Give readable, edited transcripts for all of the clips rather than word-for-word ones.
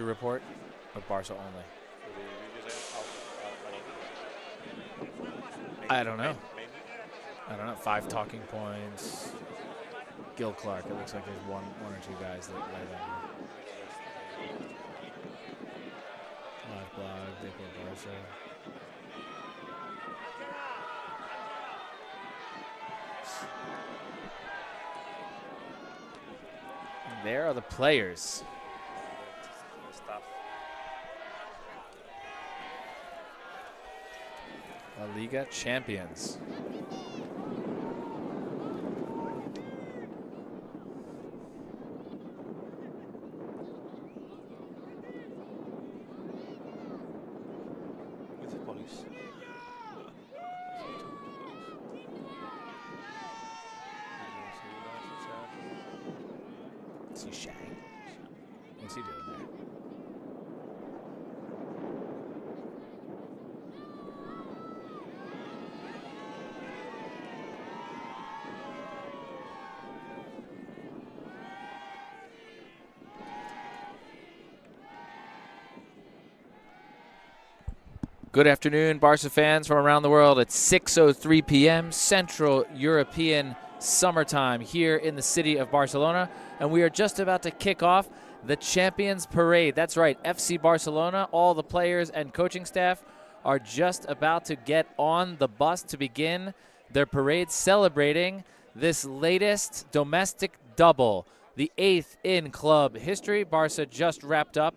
report, but Barca only. I don't know. I don't know. 5 talking points. Gil Clark. It looks like there's one or two guys that lay that. Live blog. They play Barca. And there are the players. La Liga champions. With the police. Is he Shang? What's he doing there? Good afternoon, Barca fans from around the world. It's 6:03 p.m. Central European summertime here in the city of Barcelona, and we are just about to kick off the Champions Parade. That's right, FC Barcelona, all the players and coaching staff are just about to get on the bus to begin their parade celebrating this latest domestic double, the 8th in club history. Barca just wrapped up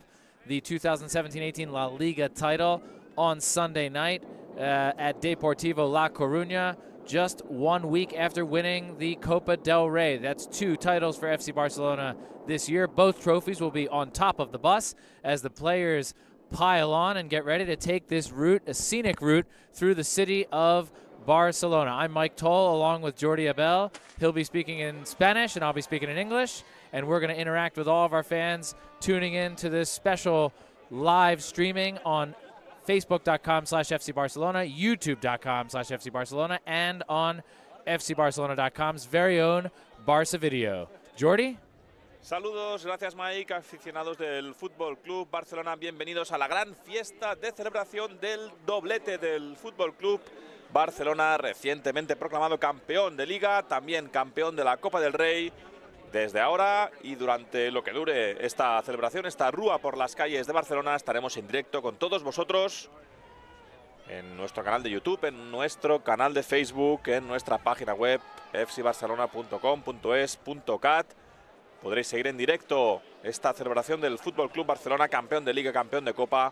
the 2017-18 La Liga title on Sunday night at Deportivo La Coruña, just 1 week after winning the Copa del Rey. That's 2 titles for FC Barcelona this year. Both trophies will be on top of the bus as the players pile on and get ready to take this route, a scenic route, through the city of Barcelona. I'm Mike Toll along with Jordi Abel. He'll be speaking in Spanish and I'll be speaking in English, and we're going to interact with all of our fans tuning in to this special live streaming on Facebook.com/FC Barcelona, YouTube.com/FC Barcelona, and on FCBarcelona.com's very own Barça Video. Jordi? Saludos, gracias Mike, aficionados del Fútbol Club Barcelona, bienvenidos a la gran fiesta de celebración del doblete del Fútbol Club Barcelona, recientemente proclamado campeón de Liga, también campeón de la Copa del Rey. Desde ahora y durante lo que dure esta celebración, esta rúa por las calles de Barcelona, estaremos en directo con todos vosotros en nuestro canal de YouTube, en nuestro canal de Facebook, en nuestra página web fcbarcelona.com.es.cat. Podréis seguir en directo esta celebración del Fútbol Club Barcelona, campeón de Liga, campeón de Copa,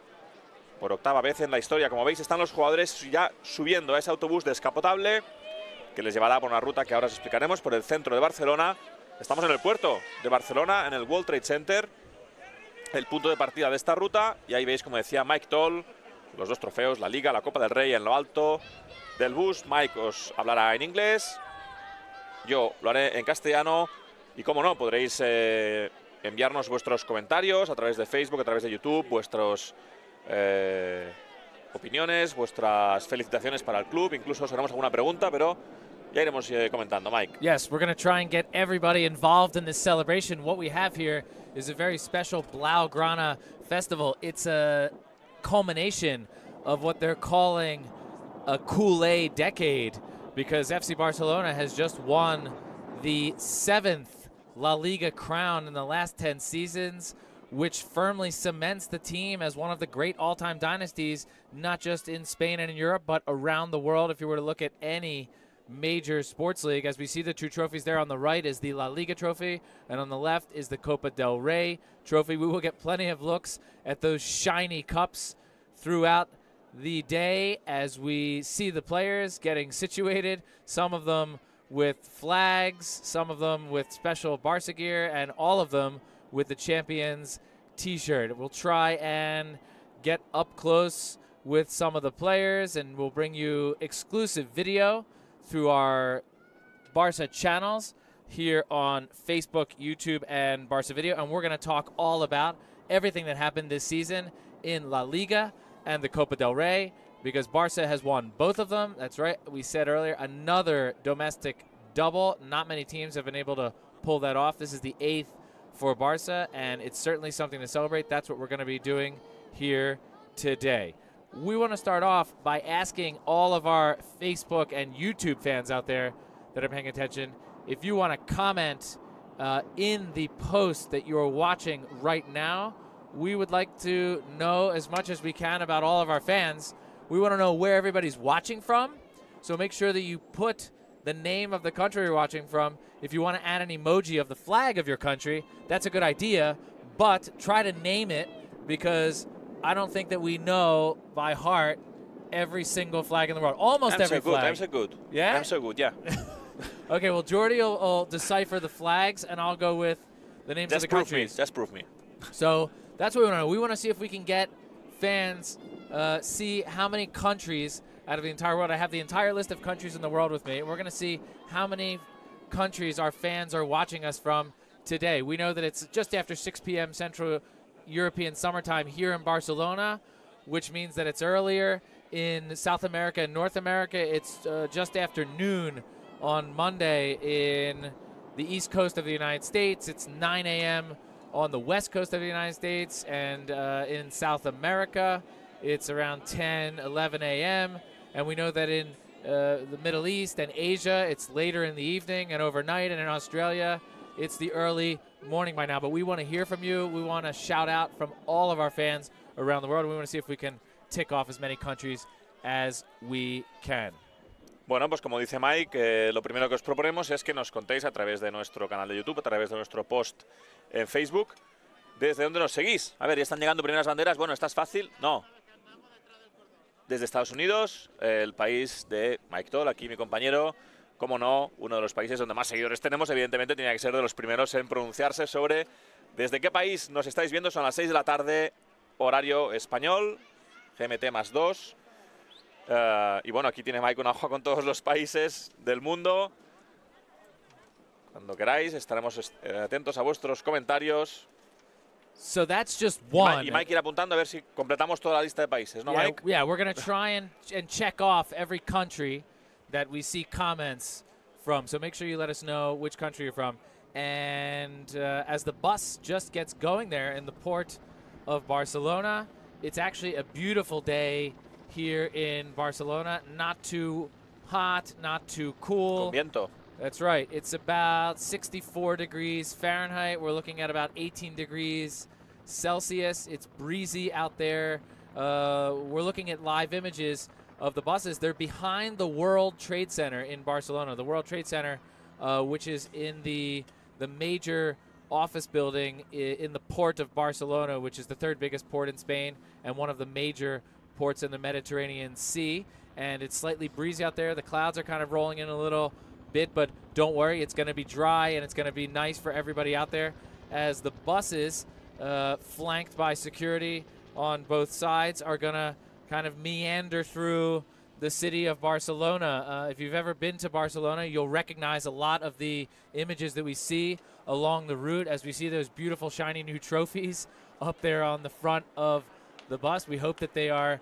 por 8ª vez en la historia. Como veis, están los jugadores ya subiendo a ese autobús descapotable que les llevará por una ruta que ahora os explicaremos por el centro de Barcelona. Estamos en el puerto de Barcelona, en el World Trade Center, el punto de partida de esta ruta. Y ahí veis, como decía Mike Toll, los 2 trofeos, la Liga, la Copa del Rey en lo alto del bus. Mike os hablará en inglés, yo lo haré en castellano. Y como no, podréis enviarnos vuestros comentarios a través de Facebook, a través de YouTube, vuestras opiniones, vuestras felicitaciones para el club. Incluso os haremos alguna pregunta, pero ya iremos comentando, Mike. Yes, we're going to try and get everybody involved in this celebration. What we have here is a very special Blaugrana festival. It's a culmination of what they're calling a Kool-Aid decade, because FC Barcelona has just won the 7th La Liga crown in the last 10 seasons, which firmly cements the team as one of the great all-time dynasties, not just in Spain and in Europe, but around the world. If you were to look at any major sports league, as we see the 2 trophies there on the right is the La Liga trophy, and on the left is the Copa del Rey trophy. We will get plenty of looks at those shiny cups throughout the day as we see the players getting situated, some of them with flags, some of them with special Barca gear, and all of them with the Champions t-shirt. We'll try and get up close with some of the players, and we'll bring you exclusive video through our Barca channels here on Facebook, YouTube, and Barca Video. And we're going to talk all about everything that happened this season in La Liga and the Copa del Rey, because Barca has won both of them. That's right, we said earlier, another domestic double. Not many teams have been able to pull that off. This is the 8th for Barça, and it's certainly something to celebrate. That's what we're going to be doing here today. We want to start off by asking all of our Facebook and YouTube fans out there that are paying attention, if you want to comment in the post that you are watching right now, we would like to know as much as we can about all of our fans. We want to know where everybody's watching from, so make sure that you put the name of the country you're watching from. If you want to add an emoji of the flag of your country, that's a good idea, but try to name it, because I don't think that we know by heart every single flag in the world. Almost every flag. I'm so good. Yeah? I'm so good, yeah. Okay, well, Jordi will decipher the flags, and I'll go with the names of the countries. Just prove me. So that's what we want to know. We want to see if we can get fans see how many countries out of the entire world. I have the entire list of countries in the world with me. We're going to see how many countries our fans are watching us from today. We know that it's just after 6 p.m. Central European summertime here in Barcelona, which means that it's earlier in South America and North America. It's just after noon on Monday in the East Coast of the United States. It's 9 a.m. on the West Coast of the United States, and in South America, it's around 10, 11 a.m. And we know that in the Middle East and Asia, it's later in the evening and overnight, and in Australia, it's the early morning by now. But we want to hear from you. We want to shout out from all of our fans around the world. We want to see if we can tick off as many countries as we can. Bueno, pues como dice Mike, lo primero que os proponemos es que nos contéis a través de nuestro canal de YouTube, a través de nuestro post en Facebook, desde dónde nos seguís. A ver, ya están llegando primeras banderas. Bueno, ¿esta es fácil? No. Desde Estados Unidos, el país de Mike Toll, aquí mi compañero. Como no, uno de los países donde más seguidores tenemos, evidentemente tenía que ser de los primeros en pronunciarse sobre desde qué país nos estáis viendo. Son las 6 de la tarde, horario español, GMT +2. Y bueno, aquí tiene Mike una hoja con todos los países del mundo. Cuando queráis, estaremos atentos a vuestros comentarios. So that's just one. Y Mike irá apuntando a ver si completamos toda la lista de países, ¿no, Mike? Yeah, we're going to try and check off every country that we see comments from. So make sure you let us know which country you're from. And as the bus just gets going there in the port of Barcelona, it's actually a beautiful day here in Barcelona. Not too hot, not too cool. Con viento. That's right. It's about 64 degrees Fahrenheit. We're looking at about 18 degrees Celsius. It's breezy out there. We're looking at live images of the buses. They're behind the World Trade Center in Barcelona. The World Trade Center, which is in the major office building in the port of Barcelona, which is the third biggest port in Spain and one of the major ports in the Mediterranean Sea. And it's slightly breezy out there. The clouds are kind of rolling in a little bit, but don't worry, it's going to be dry and it's going to be nice for everybody out there as the buses, flanked by security on both sides, are going to kind of meander through the city of Barcelona. If you've ever been to Barcelona, you'll recognize a lot of the images that we see along the route as we see those beautiful shiny new trophies up there on the front of the bus. We hope that they are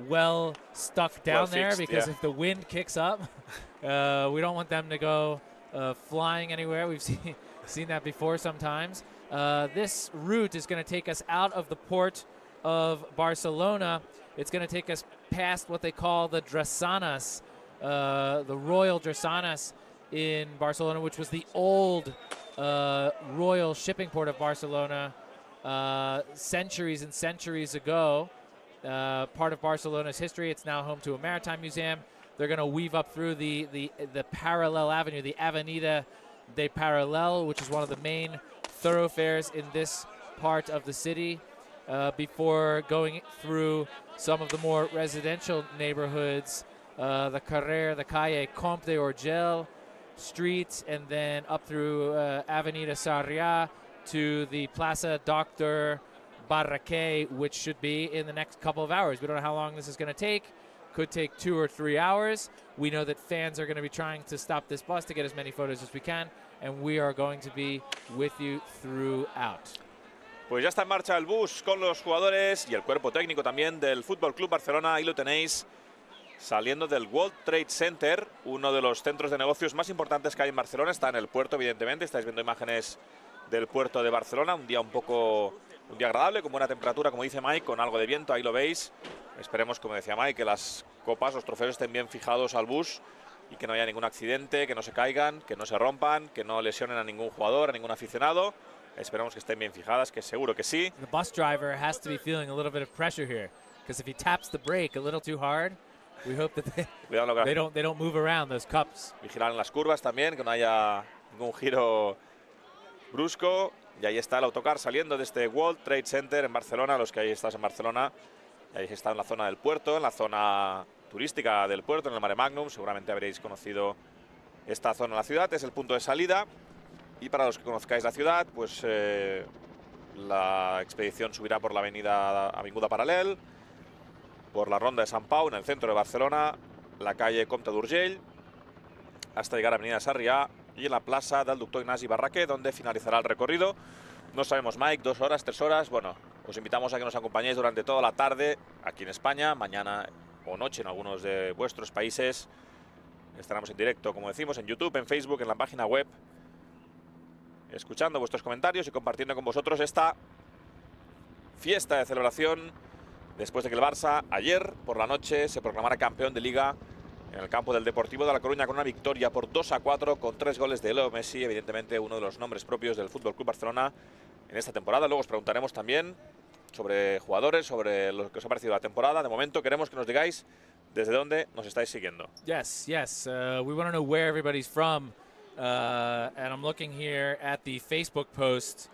well stuck down there, because if the wind kicks up, we don't want them to go flying anywhere. We've seen that before sometimes. This route is going to take us out of the port of Barcelona. It's going to take us past what they call the Drassanes, the Royal Drassanes in Barcelona, which was the old royal shipping port of Barcelona centuries and centuries ago. Part of Barcelona's history. It's now home to a maritime museum. They're going to weave up through the parallel avenue, the Avenida de Parallel, which is one of the main thoroughfares in this part of the city, before going through some of the more residential neighborhoods, the Calle Comte de Urgell streets, and then up through Avenida Sarrià to the Plaza Dr. Barraquer, which should be in the next couple of hours. We don't know how long this is going to take. Could take 2 or 3 hours. We know that fans are going to be trying to stop this bus to get as many photos as we can, and we are going to be with you throughout. Pues ya está en marcha el bus con los jugadores y el cuerpo técnico también del Fútbol Club Barcelona. Ahí lo tenéis, saliendo del World Trade Center, uno de los centros de negocios más importantes que hay en Barcelona. Está en el puerto, evidentemente. Estáis viendo imágenes del puerto de Barcelona. Un día agradable, con buena temperatura, como dice Mike, con algo de viento, ahí lo veis. Esperemos, como decía Mike, que las copas, los trofeos estén bien fijados al bus y que no haya ningún accidente, que no se caigan, que no se rompan, que no lesionen a ningún jugador, a ningún aficionado. Esperemos que estén bien fijadas, que seguro que sí. The bus driver has to be feeling a little bit of pressure here, because if he taps the brake a little too hard, we hope that they don't move around those cups. Vigilar en las curvas también, que no haya ningún giro brusco. Y ahí está el autocar saliendo de este World Trade Center en Barcelona. Los que ahí estás en Barcelona, ahí está en la zona del puerto, en la zona turística del puerto, en el Mare Magnum. Seguramente habréis conocido esta zona de la ciudad, es el punto de salida. Y para los que conozcáis la ciudad, pues la expedición subirá por la Avinguda Paral·lel, por la Ronda de Sant Pau, en el centro de Barcelona, la calle Comte d'Urgell, hasta llegar a Avenida Sarrià y en la plaza del Doctor Ignasi Barraquer, donde finalizará el recorrido. No sabemos, Mike, 2 horas, 3 horas. Bueno, os invitamos a que nos acompañéis durante toda la tarde aquí en España, mañana o noche en algunos de vuestros países. Estaremos en directo, como decimos, en YouTube, en Facebook, en la página web, escuchando vuestros comentarios y compartiendo con vosotros esta fiesta de celebración después de que el Barça ayer por la noche se proclamara campeón de Liga en el campo del Deportivo de La Coruña con una victoria por 2-4 con 3 goles de Leo Messi, evidentemente uno de los nombres propios del FC Barcelona en esta temporada. Luego os preguntaremos también sobre jugadores, sobre lo que os ha parecido la temporada. De momento queremos que nos digáis desde dónde nos estáis siguiendo. Yes. We want to know where everybody's from. And I'm looking here at the Facebook post.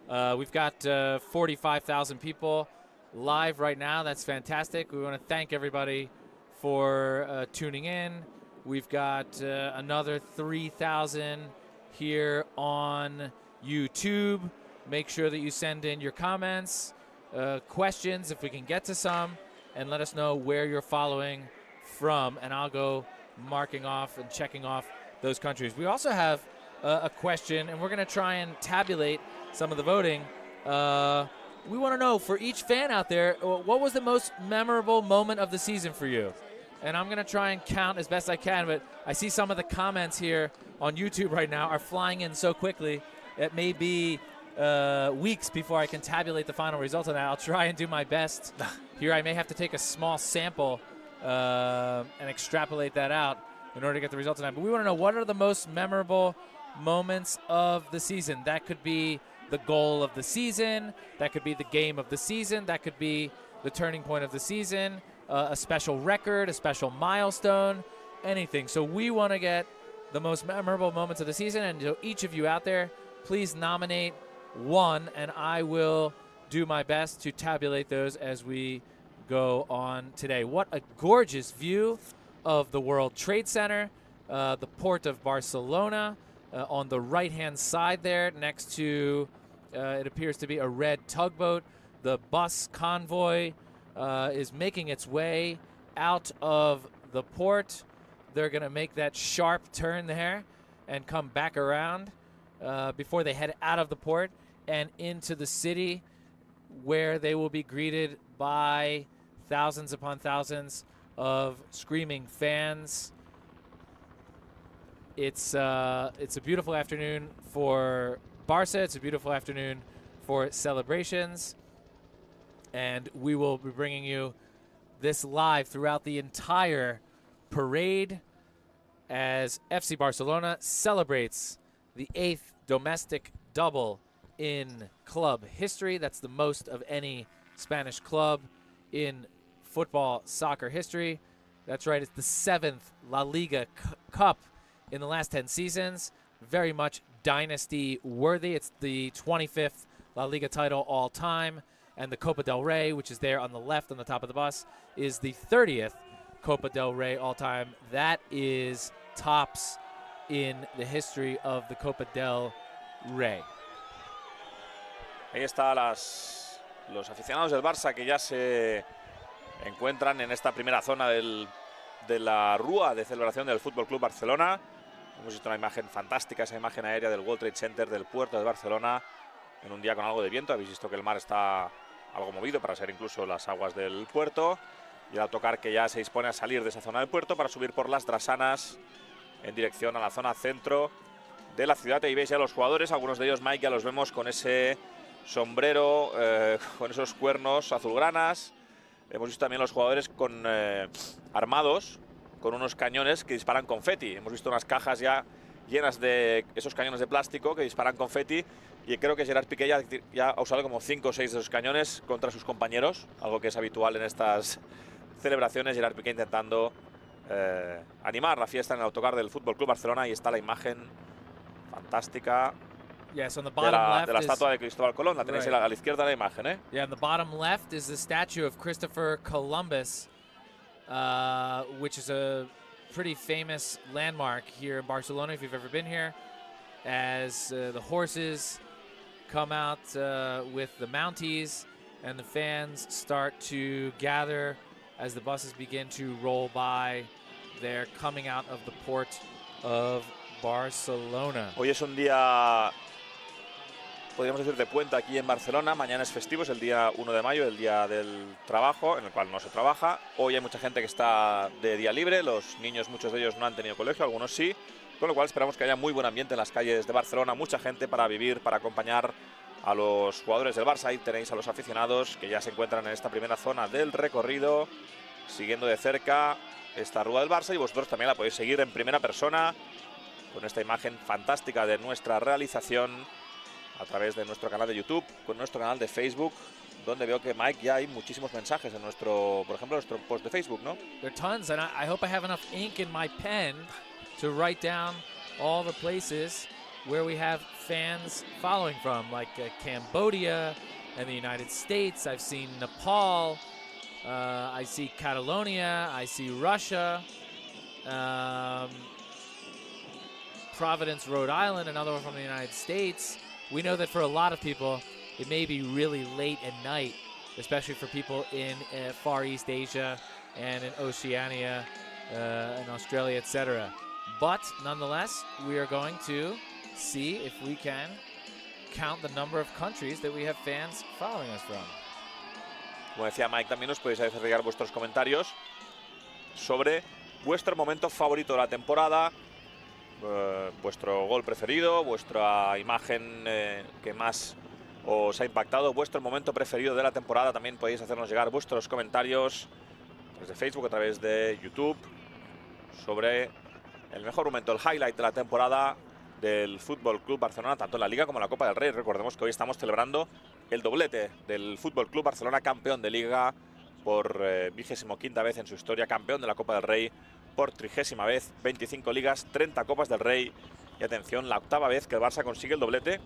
We've got 45,000 people live right now. That's fantastic. We want to thank everybody for tuning in. We've got another 3,000 here on YouTube. Make sure that you send in your comments, questions, if we can get to some, and let us know where you're following from, and I'll go marking off and checking off those countries. We also have a question, and we're going to try and tabulate some of the voting. We want to know, for each fan out there, what was the most memorable moment of the season for you? And I'm going to try and count as best I can, but I see some of the comments here on YouTube right now are flying in so quickly. It may be weeks before I can tabulate the final results on that. I'll try and do my best. Here I may have to take a small sample and extrapolate that out in order to get the results tonight. But we want to know, what are the most memorable moments of the season? That could be the goal of the season. That could be the game of the season. That could be the turning point of the season, a special record, a special milestone, anything. So we want to get the most memorable moments of the season. And so each of you out there, please nominate one, and I will do my best to tabulate those as we go on today. What a gorgeous view of the World Trade Center, the port of Barcelona, on the right-hand side there next to, it appears to be a red tugboat. The bus convoy is making its way out of the port. They're going to make that sharp turn there and come back around before they head out of the port and into the city, where they will be greeted by thousands upon thousands of screaming fans. It's a beautiful afternoon for Barça. It's a beautiful afternoon for celebrations. And we will be bringing you this live throughout the entire parade as FC Barcelona celebrates the 8th domestic double in club history. That's the most of any Spanish club in football soccer history. That's right, it's the 7th La Liga Cup in the last 10 seasons. Very much Dynasty worthy. It's the 25th La Liga title all time. And the Copa del Rey, which is there on the left on the top of the bus, is the 30th Copa del Rey all time. That is tops in the history of the Copa del Rey. Ahí están los aficionados del Barça que ya se encuentran en esta primera zona de la rúa de celebración del FC Barcelona. Hemos visto una imagen fantástica, esa imagen aérea del World Trade Center del puerto de Barcelona en un día con algo de viento. Habéis visto que el mar está algo movido para ser incluso las aguas del puerto, y el autocar que ya se dispone a salir de esa zona del puerto para subir por las drasanas en dirección a la zona centro de la ciudad. Ahí veis ya los jugadores, algunos de ellos, Mike, ya los vemos con ese sombrero, con esos cuernos azulgranas. Hemos visto también los jugadores con armados, con unos cañones que disparan confeti. Hemos visto unas cajas ya llenas de esos cañones de plástico que disparan confeti, y creo que Gerard Piqué ya ha usado como 5 o 6 de esos cañones contra sus compañeros, algo que es habitual en estas celebraciones. Gerard Piqué intentando animar la fiesta en el autocar del Fútbol Club Barcelona, y está la imagen fantástica Yes, on the de bottom la left estatua de Cristóbal Colón. La tenéis a la izquierda de la imagen, ¿eh? Yeah, on the bottom left is the statue of Christopher Columbus, which is a pretty famous landmark here in Barcelona if you've ever been here, as the horses come out with the Mounties and the fans start to gather as the buses begin to roll by. They're coming out of the port of Barcelona. Hoy es un día, podríamos decir, de puente aquí en Barcelona. Mañana es festivo, es el día 1 de mayo, el día del trabajo, en el cual no se trabaja. Hoy hay mucha gente que está de día libre, los niños, muchos de ellos no han tenido colegio, algunos sí, con lo cual esperamos que haya muy buen ambiente en las calles de Barcelona, mucha gente para vivir, para acompañar a los jugadores del Barça. Ahí tenéis a los aficionados que ya se encuentran en esta primera zona del recorrido, siguiendo de cerca esta Rua del Barça, y vosotros también la podéis seguir en primera persona con esta imagen fantástica de nuestra realización a través de nuestro canal de YouTube, con nuestro canal de Facebook, donde veo que, Mike, ya hay muchísimos mensajes en nuestro, por ejemplo, nuestro post de Facebook, ¿no? There are tons, and I hope I have enough ink in my pen to write down all the places where we have fans following from, like Cambodia and the United States. I've seen Nepal, I see Catalonia, I see Russia, Providence, Rhode Island, another one from the United States. We know that for a lot of people, it may be really late at night, especially for people in Far East Asia and in Oceania and Australia, etc. But nonetheless, we are going to see if we can count the number of countries that we have fans following us from. Como decía Mike, también os podéis hacer llegar vuestros comentarios sobre vuestro momento favorito de la temporada, vuestro gol preferido, vuestra imagen que más os ha impactado, vuestro momento preferido de la temporada. También podéis hacernos llegar vuestros comentarios desde Facebook, a través de YouTube, sobre el mejor momento, el highlight de la temporada del Fútbol Club Barcelona, tanto en la Liga como en la Copa del Rey. Recordemos que hoy estamos celebrando el doblete del Fútbol Club Barcelona, campeón de Liga por 25ª vez en su historia, campeón de la Copa del Rey por 30ª vez, 25 ligas, 30 Copas del Rey, y atención, la 8ª vez que el Barça consigue el doblete,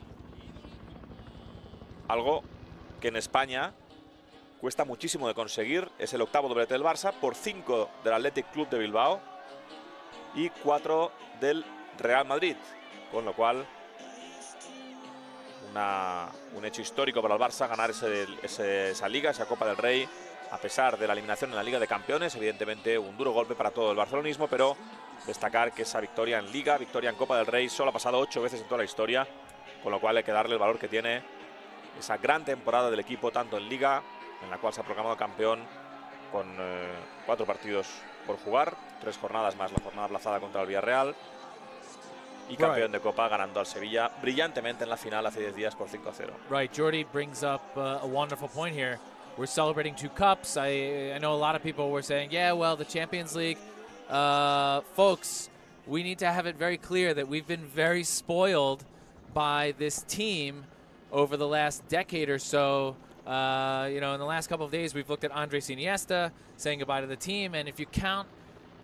algo que en España cuesta muchísimo de conseguir. Es el 8º doblete del Barça, por 5 del Athletic Club de Bilbao y 4 del Real Madrid, con lo cual un hecho histórico para el Barça ganar esa Liga, esa Copa del Rey, a pesar de la eliminación en la Liga de Campeones. Evidentemente un duro golpe para todo el barcelonismo, pero destacar que esa victoria en Liga, victoria en Copa del Rey, solo ha pasado 8 veces en toda la historia, con lo cual hay que darle el valor que tiene esa gran temporada del equipo, tanto en Liga, en la cual se ha proclamado campeón con 4 partidos por jugar, 3 jornadas más la jornada aplazada contra el Villarreal, y campeón de Copa ganando al Sevilla brillantemente en la final hace 10 días por 5-0. Right, Jordi brings up a wonderful point here. We're celebrating 2 cups. I know a lot of people were saying, yeah, well, the Champions League. Folks, we need to have it very clear that we've been very spoiled by this team over the last decade or so. You know, in the last couple of days, we've looked at Andres Iniesta saying goodbye to the team, and if you count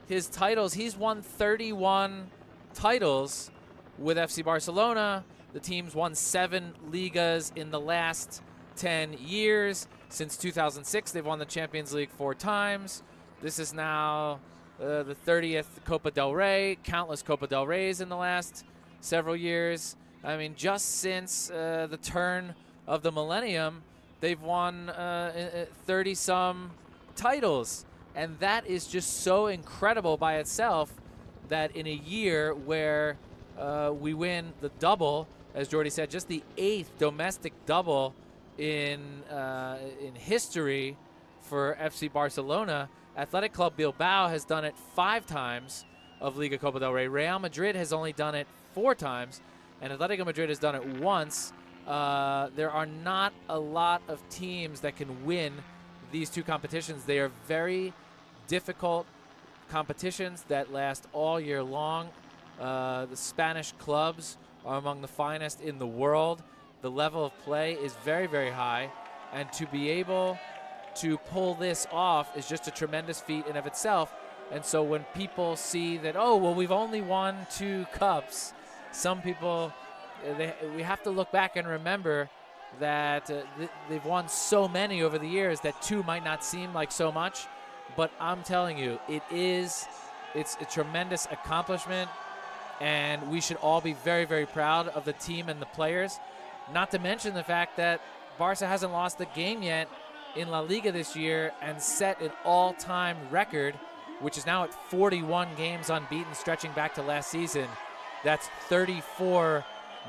his titles, he's won 31 titles with FC Barcelona. The team's won 7 Ligas in the last 10 years. Since 2006, they've won the Champions League 4 times. This is now the 30th Copa del Rey, countless Copa del Reys in the last several years. I mean, just since the turn of the millennium, they've won 30-some titles. And that is just so incredible by itself, that in a year where we win the double, as Jordi said, just the 8th domestic double in history for FC Barcelona. Athletic Club Bilbao has done it 5 times of Liga Copa del Rey. Real Madrid has only done it 4 times. and Atletico Madrid has done it once. There are not a lot of teams that can win these two competitions. They are very difficult competitions that last all year long. The Spanish clubs are among the finest in the world. The level of play is very, very high, and to be able to pull this off is just a tremendous feat in of itself. And so when people see that, oh, well, we've only won 2 cups, some people, we have to look back and remember that they've won so many over the years that 2 might not seem like so much. But I'm telling you, it's a tremendous accomplishment, and we should all be very, very proud of the team and the players. Not to mention the fact that Barca hasn't lost a game yet in La Liga this year and set an all-time record, which is now at 41 games unbeaten, stretching back to last season. That's 34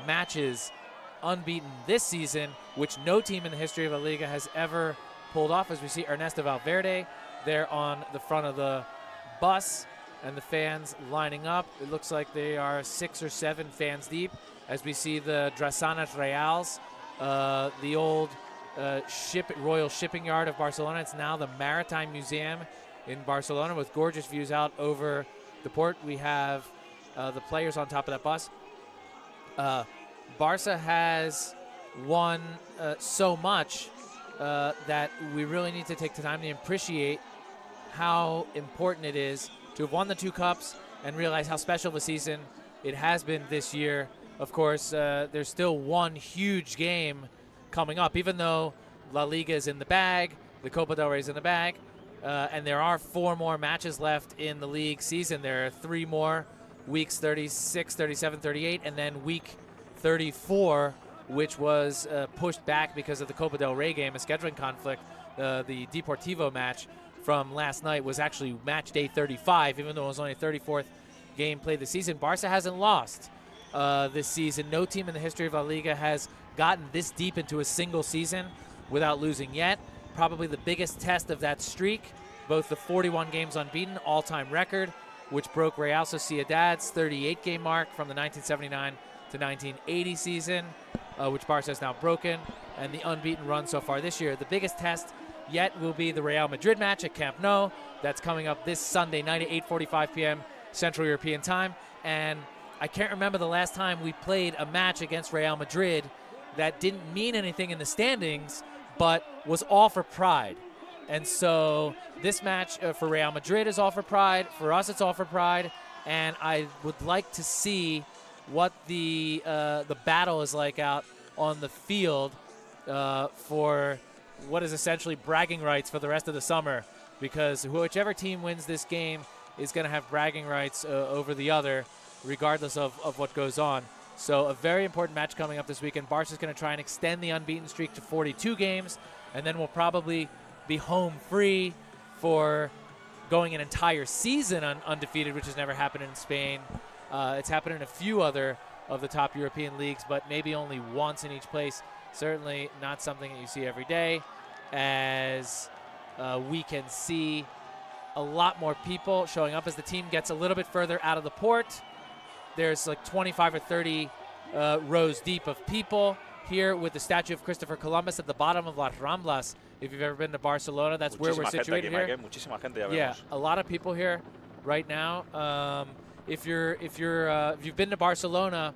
matches unbeaten this season, which no team in the history of La Liga has ever pulled off. As we see Ernesto Valverde there on the front of the bus and the fans lining up. It looks like they are 6 or 7 fans deep as we see the Drassanes Reals, the old Royal Shipping Yard of Barcelona. It's now the Maritime Museum in Barcelona with gorgeous views out over the port. We have the players on top of that bus. Barca has won so much that we really need to take the time to appreciate how important it is to have won the 2 cups and realize how special of a season it has been this year. Of course, there's still one huge game coming up, even though La Liga is in the bag, the Copa del Rey is in the bag, and there are 4 more matches left in the league season. There are 3 more, weeks 36, 37, 38, and then week 34, which was pushed back because of the Copa del Rey game, a scheduling conflict. The Deportivo match from last night was actually match day 35, even though it was only a 34th game played this season. Barca hasn't lost this season. No team in the history of La Liga has gotten this deep into a single season without losing yet. Probably the biggest test of that streak, both the 41 games unbeaten, all-time record, which broke Real Sociedad's 38-game mark from the 1979 to 1980 season, which Barca has now broken, and the unbeaten run so far this year. The biggest test yet will be the Real Madrid match at Camp Nou. That's coming up this Sunday night at 8:45 p.m. Central European time. And I can't remember the last time we played a match against Real Madrid that didn't mean anything in the standings, but was all for pride. And so this match for Real Madrid is all for pride. For us, it's all for pride. And I would like to see what the battle is like out on the field for what is essentially bragging rights for the rest of the summer, because whichever team wins this game is going to have bragging rights over the other, regardless of what goes on. So a very important match coming up this weekend. Barca's going to try and extend the unbeaten streak to 42 games, and then we'll probably be home free for going an entire season undefeated, which has never happened in Spain. It's happened in a few other of the top European leagues, but maybe only once in each place. Certainly not something that you see every day, as we can see a lot more people showing up as the team gets a little bit further out of the port. There's like 25 or 30 rows deep of people here with the statue of Christopher Columbus at the bottom of Las Ramblas. If you've ever been to Barcelona, that's where we're situated here. Yeah, a lot of people here right now. If you've been to Barcelona,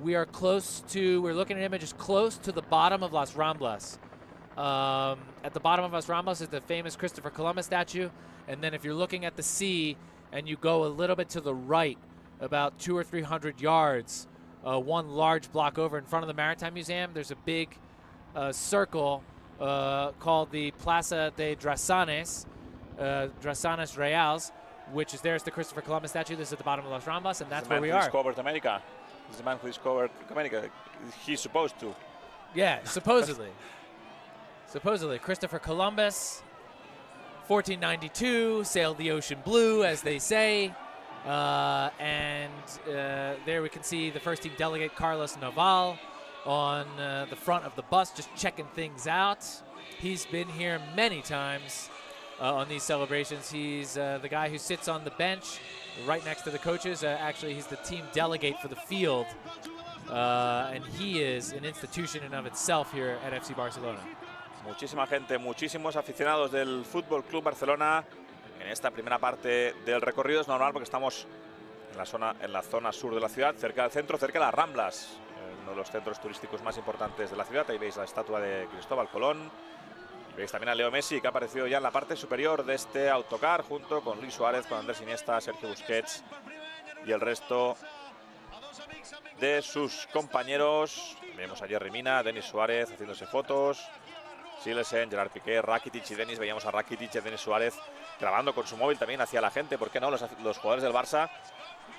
we're looking at images close to the bottom of Las Ramblas. At the bottom of Las Ramblas is the famous Christopher Columbus statue. And then if you're looking at the sea and you go a little bit to the right, about 200 or 300 yards, one large block over in front of the Maritime Museum, there's a big circle called the Plaza de Drassanes, Drassanes Reals, which is there's the Christopher Columbus statue. This is at the bottom of Las Ramblas, and that's where we are. Discovered America. He's the man who discovered America. He's supposed to. Yeah, supposedly. Supposedly. Christopher Columbus, 1492, sailed the ocean blue, as they say. And there we can see the first team delegate, Carlos Naval, on the front of the bus, just checking things out. He's been here many times on these celebrations. He's the guy who sits on the bench right next to the coaches. Actually, he's the team delegate for the field and he is an institution in of itself here at FC Barcelona. Muchísima gente, muchísimos aficionados del Fútbol Club Barcelona en esta primera parte del recorrido. Es normal porque estamos en la zona sur de la ciudad, cerca del centro, cerca de las Ramblas, uno de los centros turísticos más importantes de la ciudad. Ahí veis la estatua de Cristóbal Colón. Y veis también a Leo Messi, que ha aparecido ya en la parte superior de este autocar, junto con Luis Suárez, con Andrés Iniesta, Sergio Busquets y el resto de sus compañeros. Vemos a Jerry Mina, Denis Suárez haciéndose fotos, Silesen, Gerard Piqué, Rakitic y Denis. Veíamos a Rakitic y Denis Suárez grabando con su móvil también hacia la gente. ¿Por qué no? Los jugadores del Barça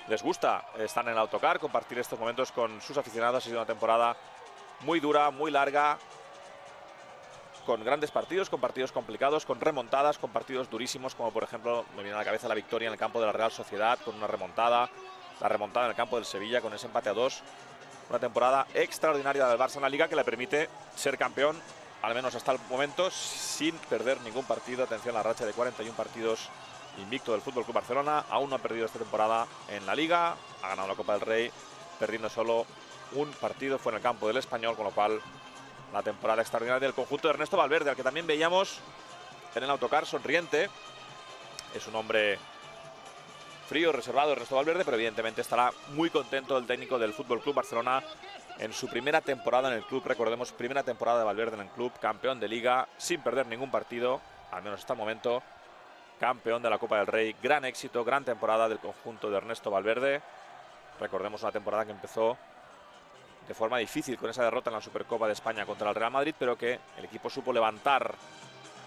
les gusta estar en el autocar, compartir estos momentos con sus aficionados. Ha sido una temporada muy dura, muy larga, con grandes partidos, con partidos complicados, con remontadas, con partidos durísimos, como por ejemplo me viene a la cabeza la victoria en el campo de la Real Sociedad con una remontada, la remontada en el campo del Sevilla con ese empate a 2. Una temporada extraordinaria del Barça en la Liga que le permite ser campeón, al menos hasta el momento, sin perder ningún partido. Atención a la racha de 41 partidos invicto del FC Barcelona. Aún no ha perdido esta temporada en la Liga. Ha ganado la Copa del Rey, perdiendo solo un partido. Fue en el campo del Español, con lo cual la temporada extraordinaria del conjunto de Ernesto Valverde, al que también veíamos en el autocar sonriente. Es un hombre frío, reservado, Ernesto Valverde, pero evidentemente estará muy contento el técnico del FC Barcelona en su primera temporada en el club. Recordemos, primera temporada de Valverde en el club, campeón de Liga, sin perder ningún partido, al menos hasta el momento, campeón de la Copa del Rey. Gran éxito, gran temporada del conjunto de Ernesto Valverde. Recordemos una temporada que empezó de forma difícil con esa derrota en la Supercopa de España contra el Real Madrid, pero que el equipo supo levantar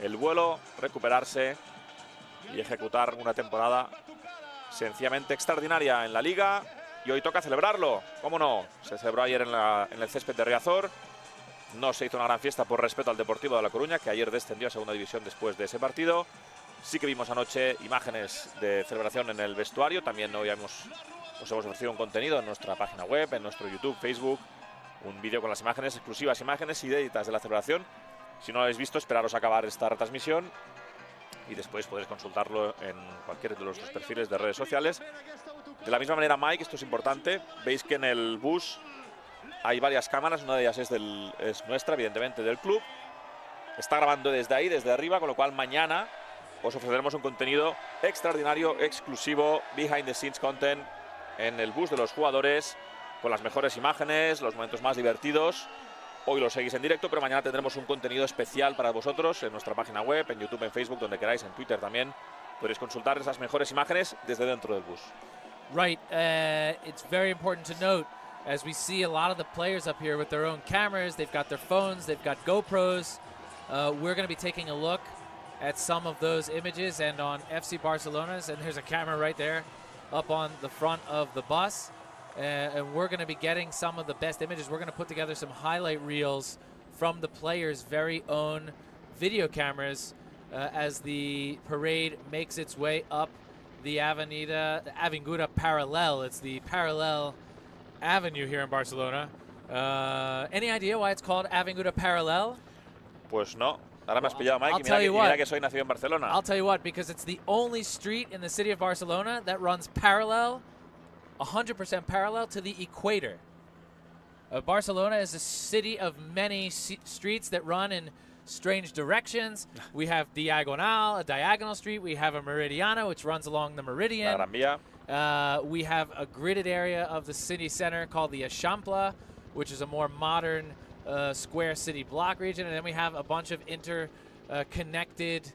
el vuelo, recuperarse y ejecutar una temporada sencillamente extraordinaria en la Liga. Y hoy toca celebrarlo, ¿cómo no? Se celebró ayer en el césped de Riazor. No se hizo una gran fiesta por respeto al Deportivo de La Coruña, que ayer descendió a segunda división después de ese partido. Sí que vimos anoche imágenes de celebración en el vestuario. También hoy os hemos ofrecido un contenido en nuestra página web, en nuestro YouTube, Facebook. Un vídeo con las imágenes, exclusivas imágenes inéditas de la celebración. Si no lo habéis visto, esperaros a acabar esta retransmisión y después podéis consultarlo en cualquiera de nuestros perfiles de redes sociales. De la misma manera, Mike, esto es importante, veis que en el bus hay varias cámaras, una de ellas es nuestra, evidentemente, del club. Está grabando desde ahí, desde arriba, con lo cual mañana os ofreceremos un contenido extraordinario, exclusivo, behind the scenes content en el bus de los jugadores, con las mejores imágenes, los momentos más divertidos. Hoy lo seguís en directo, pero mañana tendremos un contenido especial para vosotros en nuestra página web, en YouTube, en Facebook, donde queráis, en Twitter también. Podréis consultar esas mejores imágenes desde dentro del bus. Right, it's very important to note, as we see a lot of the players up here with their own cameras, they've got their phones, they've got GoPros. We're going to be taking a look at some of those images and on FC Barcelona's, and there's a camera right there up on the front of the bus. And we're going to be getting some of the best images. We're going to put together some highlight reels from the players' very own video cameras as the parade makes its way up the Avinguda Parallel. It's the parallel avenue here in Barcelona. Any idea why it's called Avinguda Parallel? Pues no. Ahora me has pillado, Mike, y mira que soy nacido en Barcelona. I'll tell you what, because it's the only street in the city of Barcelona that runs parallel, 100% parallel to the equator. Barcelona is a city of many streets that run in strange directions. We have Diagonal, a diagonal street. We have a Meridiana, which runs along the Meridian. La Gran Vía. We have a gridded area of the city center called the Eixample, which is a more modern square city block region. And then we have a bunch of interconnected,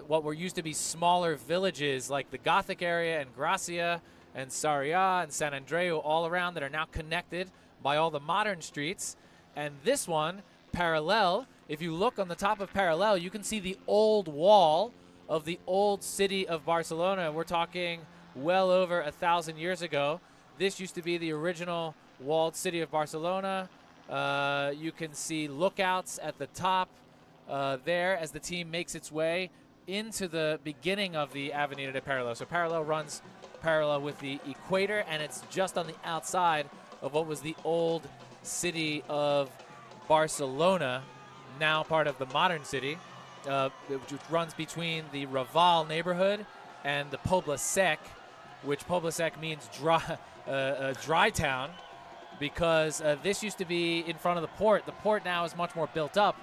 what were used to be smaller villages like the Gothic area and Gracia and Sarriá and San Andreu all around that are now connected by all the modern streets. And this one, Parallel, if you look on the top of Parallel, you can see the old wall of the old city of Barcelona. We're talking well over 1,000 years ago. This used to be the original walled city of Barcelona. You can see lookouts at the top there as the team makes its way into the beginning of the Avenida de Parallel. So Parallel runs parallel with the equator, and it's just on the outside of what was the old city of Barcelona, now part of the modern city, which runs between the Raval neighborhood and the Pobla Sec, which Pobla Sec means dry town. because this used to be in front of the port. The port now is much more built up,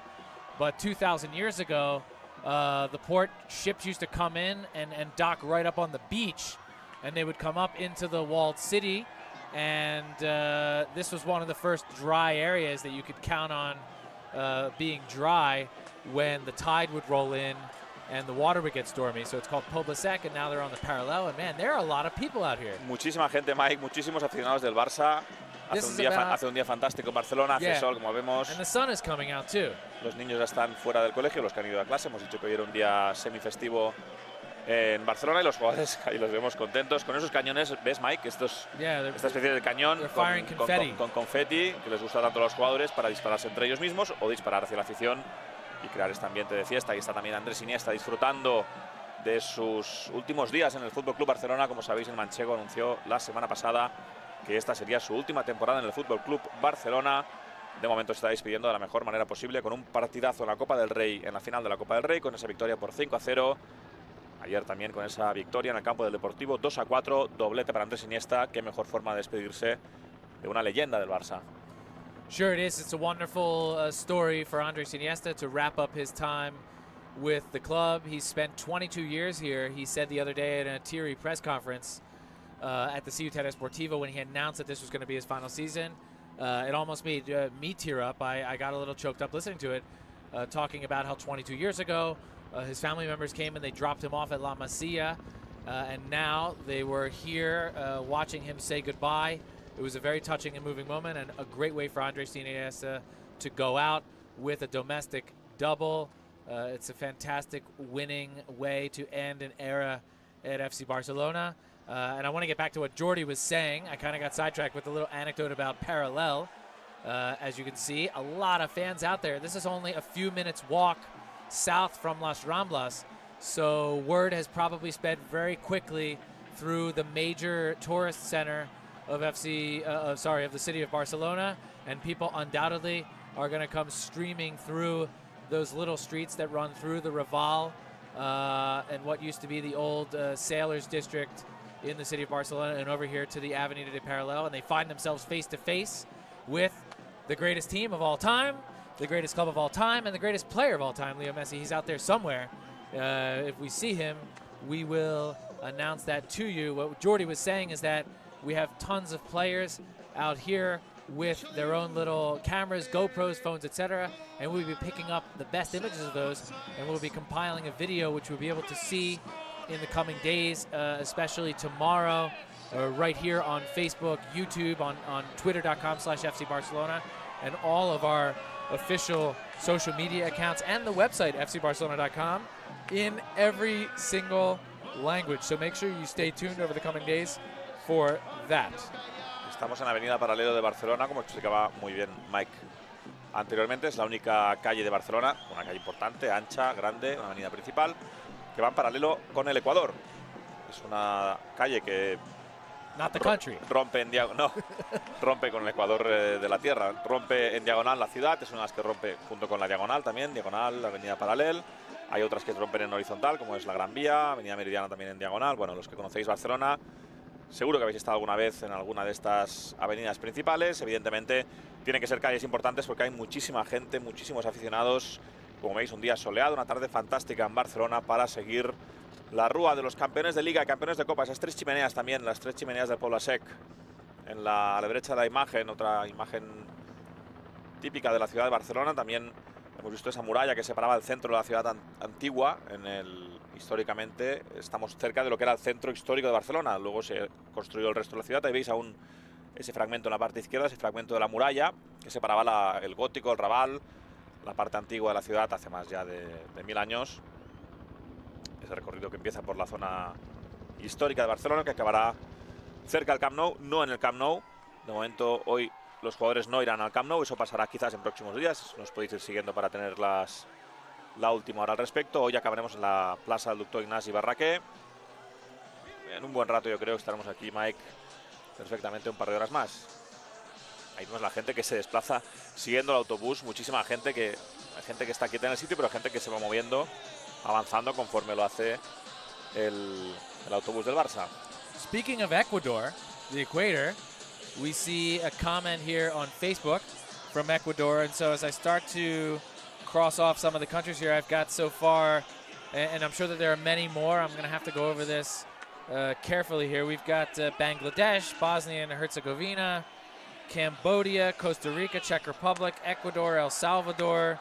but 2,000 years ago, the port ships used to come in and dock right up on the beach, and they would come up into the walled city, and this was one of the first dry areas that you could count on being dry when the tide would roll in and the water would get stormy. So it's called Pobla Sec, and now they're on the parallel, and man, there are a lot of people out here. Muchísima gente, Mike, muchísimos aficionados del Barça. Hace un día fantástico en Barcelona, hace sol, como vemos. And the sun is coming out too. Los niños ya están fuera del colegio, los que han ido a clase. Hemos dicho que hoy era un día semifestivo en Barcelona y los jugadores ahí los vemos contentos con esos cañones. ¿Ves, Mike? Esta especie de cañón con confeti que les gusta tanto a los jugadores para dispararse entre ellos mismos o disparar hacia la afición y crear este ambiente de fiesta. Ahí está también Andrés Iniesta disfrutando de sus últimos días en el FC Barcelona. Como sabéis, el manchego anunció la semana pasada que esta sería su última temporada en el FC Barcelona. De momento se está despidiendo de la mejor manera posible con un partidazo en la Copa del Rey, en la final de la Copa del Rey, con esa victoria por 5-0. Ayer también con esa victoria en el campo del Deportivo, 2-4, doblete para Andrés Iniesta. Qué mejor forma de despedirse de una leyenda del Barça. Sure it is. It's a wonderful story for Andrés Iniesta to wrap up his time with the club. He spent 22 years here. He said the other day at a teary press conference at the Ciutat Esportiva when he announced that this was going to be his final season. It almost made me tear up. I got a little choked up listening to it, talking about how 22 years ago his family members came and they dropped him off at La Masia, and now they were here watching him say goodbye. It was a very touching and moving moment, and a great way for Andrés Iniesta to go out with a domestic double. It's a fantastic winning way to end an era at FC Barcelona. And I want to get back to what Jordi was saying. I kind of got sidetracked with a little anecdote about Parallel. As you can see, a lot of fans out there. This is only a few minutes walk south from Las Ramblas, so word has probably sped very quickly through the major tourist center of of the city of Barcelona, and people undoubtedly are going to come streaming through those little streets that run through the Raval and what used to be the old sailors district in the city of Barcelona, and over here to the Avenida de Parallel, and they find themselves face to face with the greatest team of all time, the greatest club of all time, and the greatest player of all time, Leo Messi. He's out there somewhere. If we see him, we will announce that to you. What Jordi was saying is that we have tons of players out here with their own little cameras, GoPros, phones, etc., and we'll be picking up the best images of those, and we'll be compiling a video which we'll be able to see in the coming days, especially tomorrow, right here on Facebook, YouTube, on twitter.com/FC Barcelona, and all of our official social media accounts and the website fcbarcelona.com in every single language. So make sure you stay tuned over the coming days for that. Estamos en la avenida Paralelo de Barcelona, como explicaba muy bien Mike anteriormente. Es la única calle de Barcelona, una calle importante, ancha, grande, una avenida principal, que va en paralelo con el Ecuador. Es una calle que rompe en diagonal, rompe con el Ecuador de la Tierra, rompe en diagonal la ciudad, es una de las que rompe junto con la diagonal también, diagonal, la avenida Paralel. Hay otras que rompen en horizontal, como es la Gran Vía, avenida Meridiana también en diagonal. Bueno, los que conocéis Barcelona, seguro que habéis estado alguna vez en alguna de estas avenidas principales. Evidentemente, tienen que ser calles importantes porque hay muchísima gente, muchísimos aficionados. Como veis, un día soleado, una tarde fantástica en Barcelona para seguir la Rua de los campeones de Liga, campeones de Copa. Esas tres chimeneas también, las tres chimeneas del Pobla Sec. A la derecha de la imagen, otra imagen típica de la ciudad de Barcelona. También hemos visto esa muralla que separaba el centro de la ciudad antigua. Históricamente estamos cerca de lo que era el centro histórico de Barcelona. Luego se construyó el resto de la ciudad. Ahí veis aún ese fragmento en la parte izquierda, ese fragmento de la muralla que separaba el gótico, el Raval, la parte antigua de la ciudad hace más ya de 1000 años. Ese recorrido que empieza por la zona histórica de Barcelona, que acabará cerca del Camp Nou, no en el Camp Nou. De momento, hoy los jugadores no irán al Camp Nou, eso pasará quizás en próximos días. Nos podéis ir siguiendo para tener la última hora al respecto. Hoy acabaremos en la Plaza del Doctor Ignasi Barraquer. En un buen rato yo creo que estaremos aquí, Mike, perfectamente un par de horas más. Ahí vemos la gente que se desplaza siguiendo el autobús, muchísima gente hay gente que está quieta en el sitio, pero gente que se va moviendo, avanzando conforme lo hace el autobús del Barça. Speaking of Ecuador, the equator, we see a comment here on Facebook from Ecuador. And so as I start to cross off some of the countries here I've got so far, and I'm sure that there are many more. I'm going to have to go over this carefully here. We've got Bangladesh, Bosnia and Herzegovina, Cambodia, Costa Rica, Czech Republic, Ecuador, El Salvador,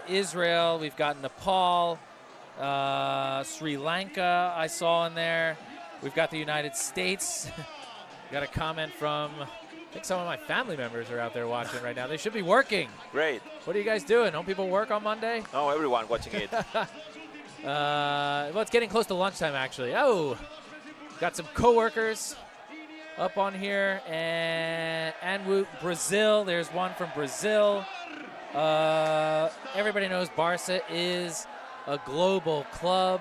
Israel. We've got Nepal, Sri Lanka I saw in there. We've got the United States. Got a comment from, I think some of my family members are out there watching right now. They should be working. Great. What are you guys doing? Don't people work on Monday? No, everyone watching it. Well, it's getting close to lunchtime, actually. Oh, got some coworkers up on here. And Brazil. There's one from Brazil. Everybody knows Barça is a global club,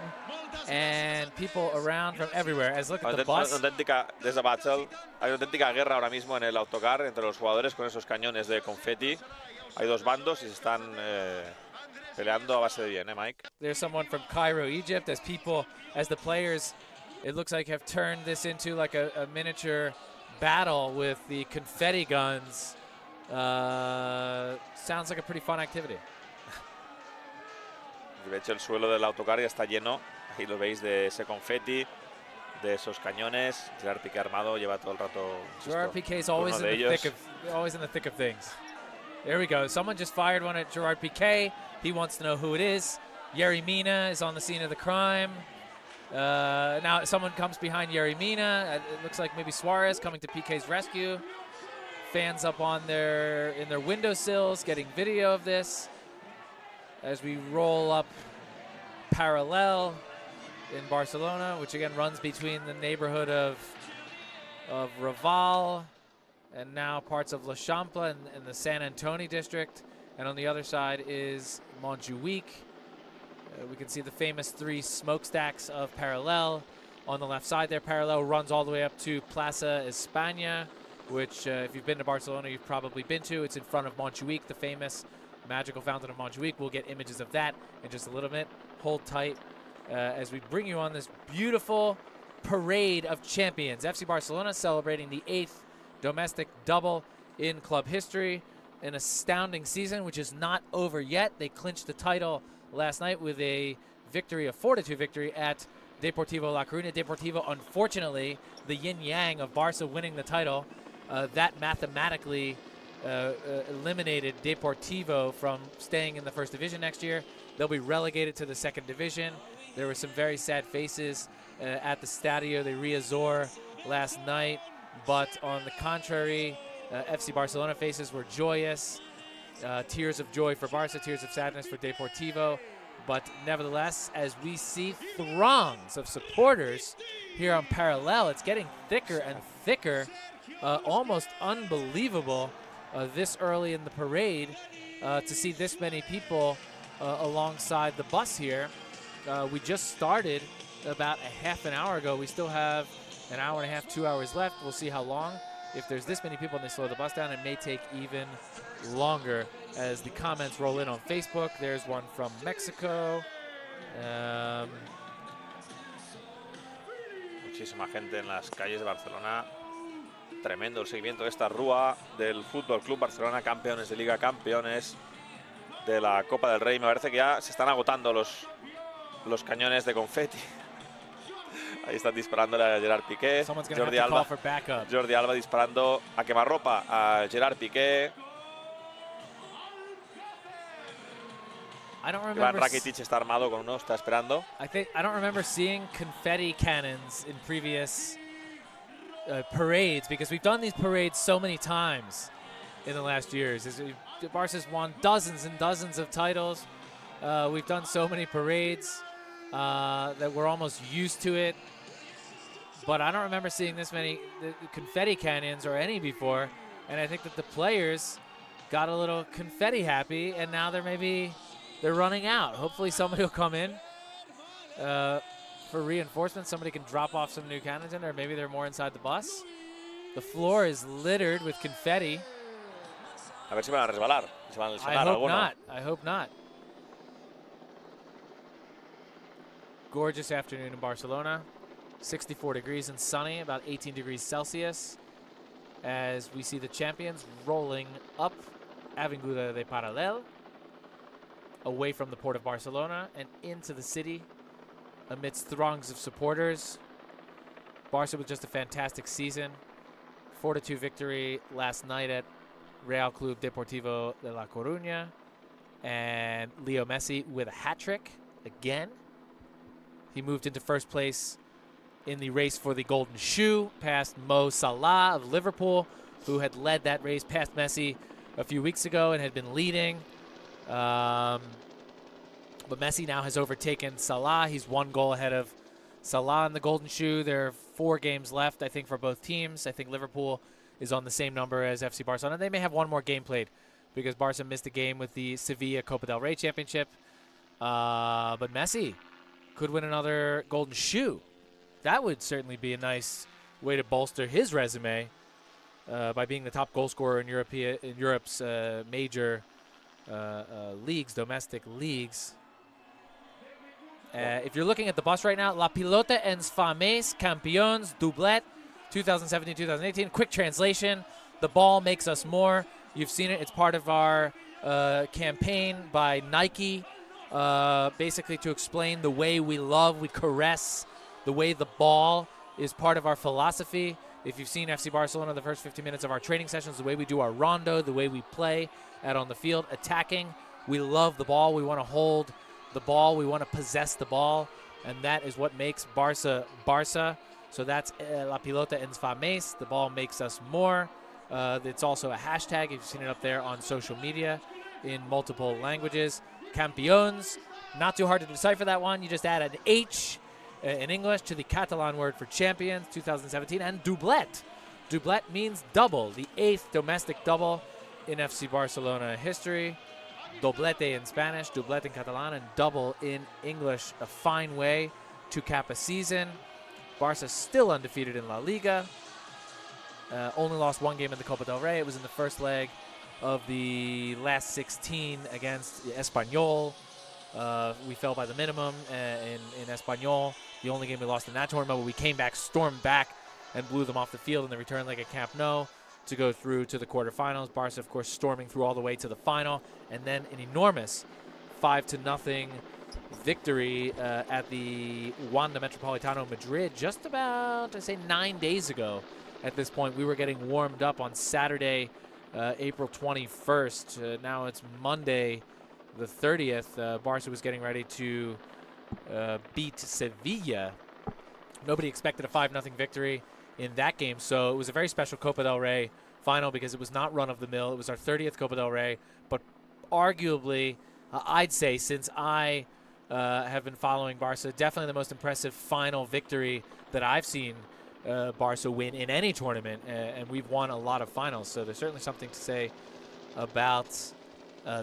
and people around from everywhere. As look at the bus. Desde Battle, hay una auténtica guerra ahora mismo en el autocar entre los jugadores con esos cañones de confeti. Hay dos bandos y se están peleando a base de bien, Mike? There's someone from Cairo, Egypt. As the players, it looks like have turned this into like a miniature battle with the confetti guns. Sounds like a pretty fun activity. De hecho, el suelo del autocar ya está lleno. Ahí lo veis de ese confeti, de esos cañones. Gerard Piqué armado lleva todo el rato. Gerard Piqué is always in the thick of things. There we go. Someone just fired one at Gerard Piqué. He wants to know who it is. Yerry Mina is on the scene of the crime. Now someone comes behind Yerry Mina. It looks like maybe Suarez coming to Piqué's rescue. Fans up on in their windowsills getting video of this. As we roll up parallel in Barcelona, which again runs between the neighborhood of Raval and now parts of L'Eixample and the San Antonio district. And on the other side is Montjuic. We can see the famous 3 smokestacks of Parallel. On the left side there, Parallel runs all the way up to Plaza España, which if you've been to Barcelona, you've probably been to. It's in front of Montjuic, the famous magical fountain of Montjuic. We'll get images of that in just a little bit. Hold tight as we bring you on this beautiful parade of champions. FC Barcelona celebrating the 8th domestic double in club history. An astounding season, which is not over yet. They clinched the title last night with a victory, a 4-2 victory at Deportivo La Coruña. Deportivo, unfortunately, the yin-yang of Barca winning the title, that mathematically eliminated Deportivo from staying in the first division next year. They'll be relegated to the second division. There were some very sad faces at the Stadio de Riazor last night, but on the contrary, FC Barcelona faces were joyous. Tears of joy for Barca, tears of sadness for Deportivo. But nevertheless, as we see throngs of supporters here on Parallel, it's getting thicker and thicker, almost unbelievable this early in the parade to see this many people alongside the bus here. We just started about a half an hour ago. We still have an hour and a half, 2 hours left. We'll see how long. If there's this many people and they slow the bus down, it may take even longer as the comments roll in on Facebook. There's one from Mexico. Muchísima gente en las calles de Barcelona. Tremendo el seguimiento de esta Rúa del Fútbol Club Barcelona, campeones de Liga, campeones de la Copa del Rey. Me parece que ya se están agotando los cañones de confeti. Ahí están disparándole a Gerard Piqué. Jordi Alba disparando a quemarropa a Gerard Piqué. Iván Rakitic está armado con uno, está esperando. I don't remember seeing confetti cannons in previous parades, because we've done these parades so many times in the last years. Barca's won dozens and dozens of titles. We've done so many parades that we're almost used to it. But I don't remember seeing this many confetti cannons or any before. And I think that the players got a little confetti happy, and now they're running out. Hopefully somebody will come in for reinforcements. Somebody can drop off some new cannons in there. Maybe they're more inside the bus. The floor is littered with confetti. A ver si van a resbalar. I hope not. Gorgeous afternoon in Barcelona. 64 degrees and sunny, about 18 degrees Celsius. as we see the champions rolling up Avinguda de Paral·lel, away from the port of Barcelona and into the city amidst throngs of supporters. Barca with just a fantastic season. 4-2 victory last night at Real Club Deportivo de La Coruña. And Leo Messi with a hat-trick again. He moved into first place in the race for the Golden Shoe, past Mo Salah of Liverpool, who had led that race past Messi a few weeks ago and had been leading. But Messi now has overtaken Salah. He's 1 goal ahead of Salah in the Golden Shoe. There are 4 games left, I think, for both teams. I think Liverpool is on the same number as FC Barcelona. They may have 1 more game played because Barca missed a game with the Sevilla Copa del Rey Championship. But Messi could win another Golden Shoe. That would certainly be a nice way to bolster his resume by being the top goal scorer in Europe's major leagues, domestic leagues. If you're looking at the bus right now, La Pilota ens fa més campions, Doblete, 2017-2018. Quick translation, the ball makes us more. You've seen it. It's part of our campaign by Nike, basically to explain the way we love, we caress, the way the ball is part of our philosophy. If you've seen FC Barcelona, the first 15 minutes of our training sessions, the way we do our rondo, the way we play out on the field, attacking, we love the ball. We want to hold the ball. We want to possess the ball, and that is what makes Barca Barca. So that's La Pilota ens fa més. The ball makes us more. It's also a hashtag. You've seen it up there on social media in multiple languages. Campions, not too hard to decipher that one. You just add an H in English to the Catalan word for champions, 2017, and Doblete. Doblete means double, the 8th domestic double in FC Barcelona history. Doblete in Spanish, doblete in Catalan, and double in English. A fine way to cap a season. Barca still undefeated in La Liga. Only lost 1 game in the Copa del Rey. It was in the first leg of the last 16 against Espanyol. We fell by the minimum in Espanyol. The only game we lost in that tournament, but we came back, stormed back, and blew them off the field in the return leg at Camp Nou to go through to the quarterfinals. Barca, of course, storming through all the way to the final, and then an enormous 5-0 victory at the Wanda Metropolitano Madrid just about, I say, 9 days ago. At this point, we were getting warmed up on Saturday, April 21st. Now it's Monday, the 30th. Barca was getting ready to beat Sevilla. Nobody expected a 5-0 victory in that game, so it was a very special Copa del Rey final because it was not run-of-the-mill. It was our 30th Copa del Rey, but arguably, I'd say, since I have been following Barca, definitely the most impressive final victory that I've seen Barca win in any tournament, and we've won a lot of finals, so there's certainly something to say about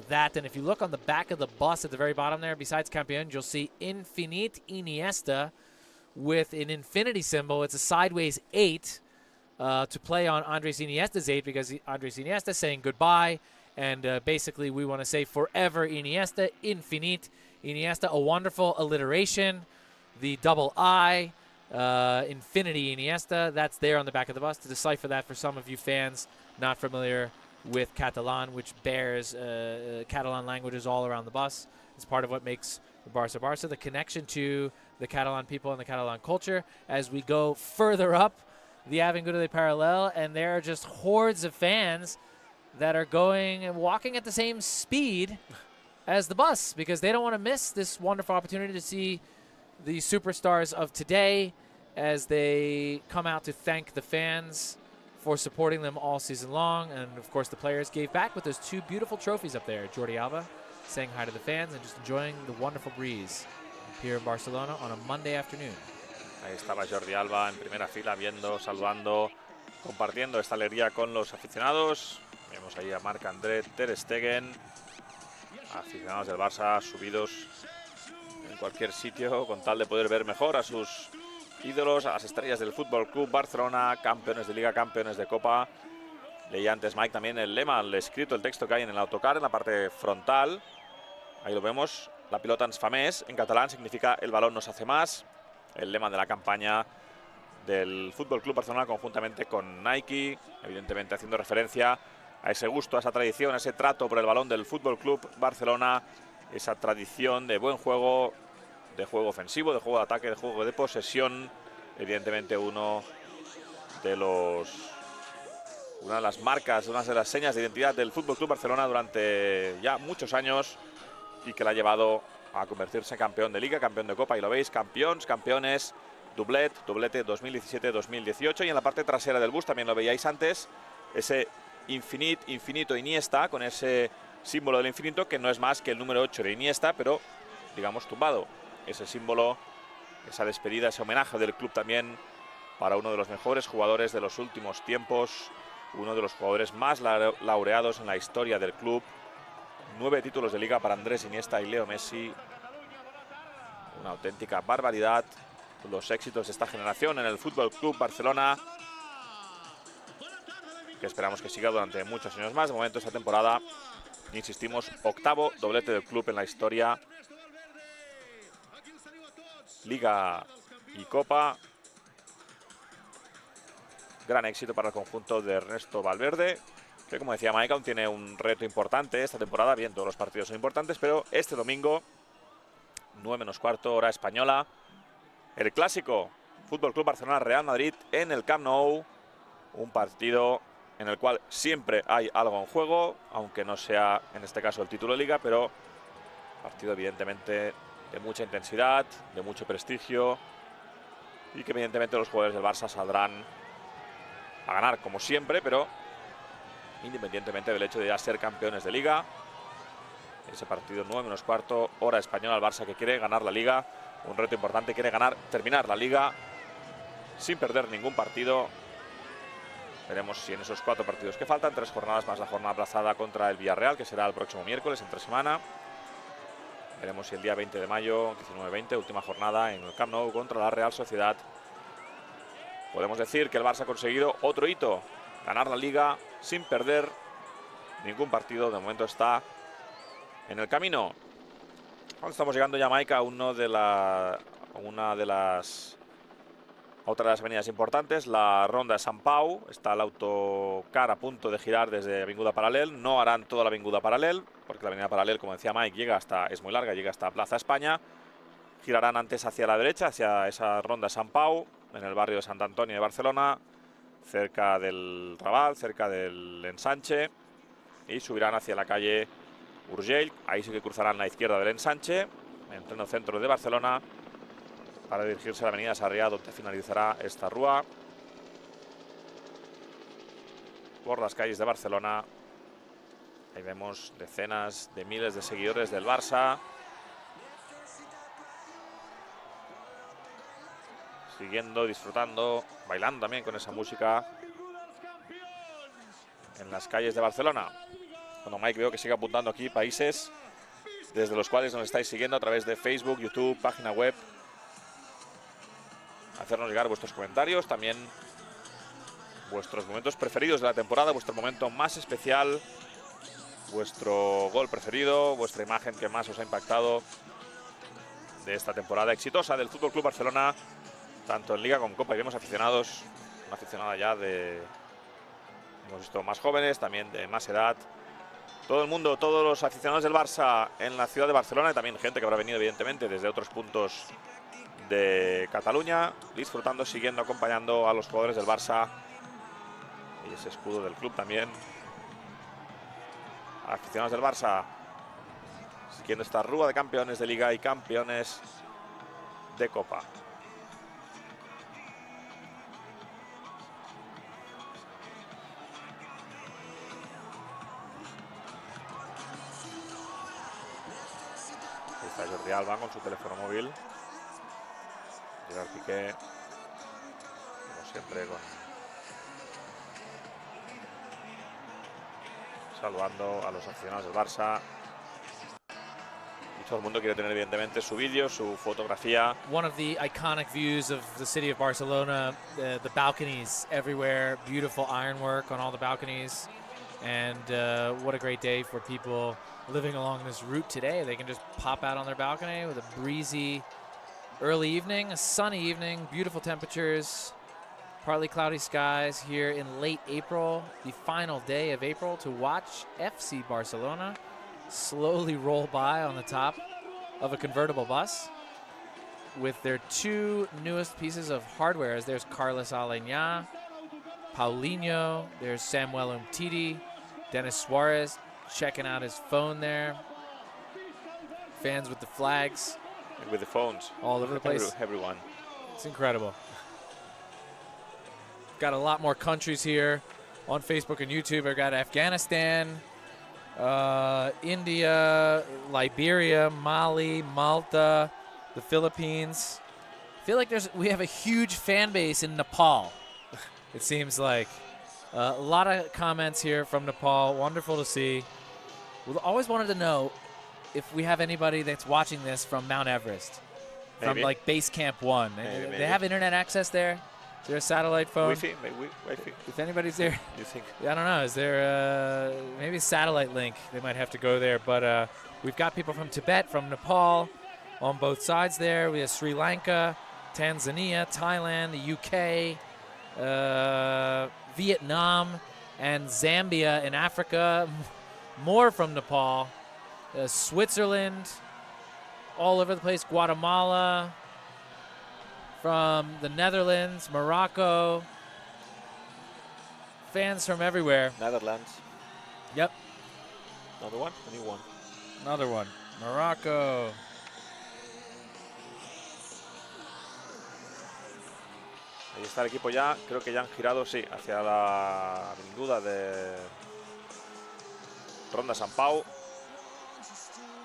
that. And if you look on the back of the bus at the very bottom there, besides Campeón, you'll see Infinite Iniesta with an infinity symbol. It's a sideways 8 to play on Andres Iniesta's 8 because Andres Iniesta saying goodbye, and basically we want to say forever Iniesta, Infinite Iniesta, a wonderful alliteration. The double I, Infinity Iniesta, that's there on the back of the bus. To decipher that for some of you fans not familiar with Catalan, which bears Catalan languages all around the bus. It's part of what makes Barça Barça, the connection to the Catalan people and the Catalan culture. As we go further up the Avinguda de Paral·lel, and there are just hordes of fans that are going and walking at the same speed as the bus because they don't want to miss this wonderful opportunity to see the superstars of today as they come out to thank the fans for supporting them all season long. And, of course, the players gave back with those 2 beautiful trophies up there. Jordi Alba saying hi to the fans and just enjoying the wonderful breeze here in Barcelona on a Monday afternoon. Ahí estaba Jordi Alba en primera fila, viendo, saludando, compartiendo esta alegría con los aficionados. Vemos ahí a Marc-André ter Stegen, aficionados del Barça subidos en cualquier sitio con tal de poder ver mejor a sus ídolos, a las estrellas del Fútbol Club Barcelona, campeones de Liga, campeones de Copa. Leía antes Mike también el lema, el escrito, el texto que hay en el autocar, en la parte frontal. Ahí lo vemos, la pilota ens fa més, en catalán significa el balón nos hace más. El lema de la campaña del Fútbol Club Barcelona conjuntamente con Nike, evidentemente haciendo referencia a ese gusto, a esa tradición, a ese trato por el balón del Fútbol Club Barcelona, esa tradición de buen juego, de juego ofensivo, de juego de ataque, de juego de posesión, evidentemente una de las marcas, una de las señas de identidad del Fútbol Club Barcelona durante ya muchos años y que la ha llevado a convertirse en campeón de Liga, campeón de Copa, y lo veis, campeones, doblete 2017-2018, y en la parte trasera del bus, también lo veíais antes, ese infinito Iniesta, con ese símbolo del infinito, que no es más que el número 8 de Iniesta, pero digamos tumbado. Ese símbolo, esa despedida, ese homenaje del club también para uno de los mejores jugadores de los últimos tiempos, uno de los jugadores más laureados en la historia del club. 9 títulos de Liga para Andrés Iniesta y Leo Messi. Una auténtica barbaridad. Los éxitos de esta generación en el Fútbol Club Barcelona, que esperamos que siga durante muchos años más. De momento, esta temporada, insistimos, 8º doblete del club en la historia. Liga y Copa. Gran éxito para el conjunto de Ernesto Valverde, que, como decía Mike, aún tiene un reto importante esta temporada. Bien, todos los partidos son importantes, pero este domingo, 9 menos cuarto, hora española, el Clásico, Fútbol Club Barcelona Real Madrid en el Camp Nou. Un partido en el cual siempre hay algo en juego, aunque no sea en este caso el título de Liga, pero partido evidentemente de mucha intensidad, de mucho prestigio, y que evidentemente los jugadores del Barça saldrán a ganar como siempre, pero independientemente del hecho de ya ser campeones de Liga. Ese partido 9 menos cuarto, hora española, el Barça que quiere ganar la Liga, un reto importante, quiere terminar la Liga sin perder ningún partido. Veremos si en esos 4 partidos que faltan, 3 jornadas más la jornada aplazada contra el Villarreal, que será el próximo miércoles, entre semana. Veremos si el día 20 de mayo, 19-20, última jornada en el Camp Nou contra la Real Sociedad. Podemos decir que el Barça ha conseguido otro hito, ganar la Liga sin perder ningún partido. De momento está en el camino. Estamos llegando ya, Mike, a otra de las avenidas importantes, la Ronda de Sant Pau. Está el autocar a punto de girar desde Avinguda Paral·lel. No harán toda la Avinguda Paral·lel, porque la avenida Paral·lel, como decía Mike, es muy larga, llega hasta Plaza España. Girarán antes hacia la derecha, hacia esa Ronda de Sant Pau, en el barrio de Sant Antoni de Barcelona, cerca del Raval, cerca del Ensanche, y subirán hacia la calle Urgell. Ahí sí que cruzarán la izquierda del Ensanche, en pleno centro de Barcelona, para dirigirse a la avenida Sarrià, donde finalizará esta rúa. Por las calles de Barcelona, ahí vemos decenas de miles de seguidores del Barça, siguiendo, disfrutando, bailando también con esa música en las calles de Barcelona. Bueno, Mike, veo que sigue apuntando aquí países desde los cuales nos estáis siguiendo a través de Facebook, YouTube, página web. Hacernos llegar vuestros comentarios, también vuestros momentos preferidos de la temporada, vuestro momento más especial, vuestro gol preferido, vuestra imagen que más os ha impactado de esta temporada exitosa del Fútbol Club Barcelona, tanto en Liga como en Copa. Y vemos aficionados, una aficionada ya hemos visto más jóvenes, también de más edad. Todo el mundo, todos los aficionados del Barça en la ciudad de Barcelona, y también gente que habrá venido evidentemente desde otros puntos de Cataluña, disfrutando, siguiendo, acompañando a los jugadores del Barça. Y ese escudo del club también. Aficionados del Barça siguiendo esta rúa de campeones de Liga y campeones de Copa. Ahí está Jordi Alba con su teléfono móvil. Gerard Piqué, como siempre, saludando a los aficionados del Barça. Y todo el mundo quiere tener evidentemente su vídeo, su fotografía. One of the iconic views of the city of Barcelona, the balconies everywhere, beautiful ironwork on all the balconies. And what a great day for people living along this route today. They can just pop out on their balcony with a breezy early evening, a sunny evening, beautiful temperatures. Partly cloudy skies here in late April, the final day of April, to watch FC Barcelona slowly roll by on the top of a convertible bus with their two newest pieces of hardware. As there's Carlos Aleñá, Paulinho, there's Samuel Umtiti, Denis Suarez checking out his phone there. Fans with the flags. And with the phones. All over the place. Everyone. It's incredible. Got a lot more countries here on Facebook and YouTube. I got Afghanistan, India, Liberia, Mali, Malta, the Philippines. I feel like we have a huge fan base in Nepal. It seems like a lot of comments here from Nepal. Wonderful to see. We always wanted to know if we have anybody that's watching this from Mount Everest, from like Base Camp 1. Maybe. They have internet access there. Is there a satellite phone? Wi-Fi. If anybody's there, You think? I don't know. Is there maybe a satellite link? They might have to go there. But we've got people from Tibet, from Nepal, on both sides there. We have Sri Lanka, Tanzania, Thailand, the UK, Vietnam, and Zambia in Africa. More from Nepal, Switzerland, all over the place. Guatemala. From the Netherlands, Morocco, fans from everywhere. Netherlands. Yep. Another one? A new one. Another one. Morocco. Ahí está el equipo ya. Creo que ya han girado, sí, hacia la avenida de Ronda San Pau.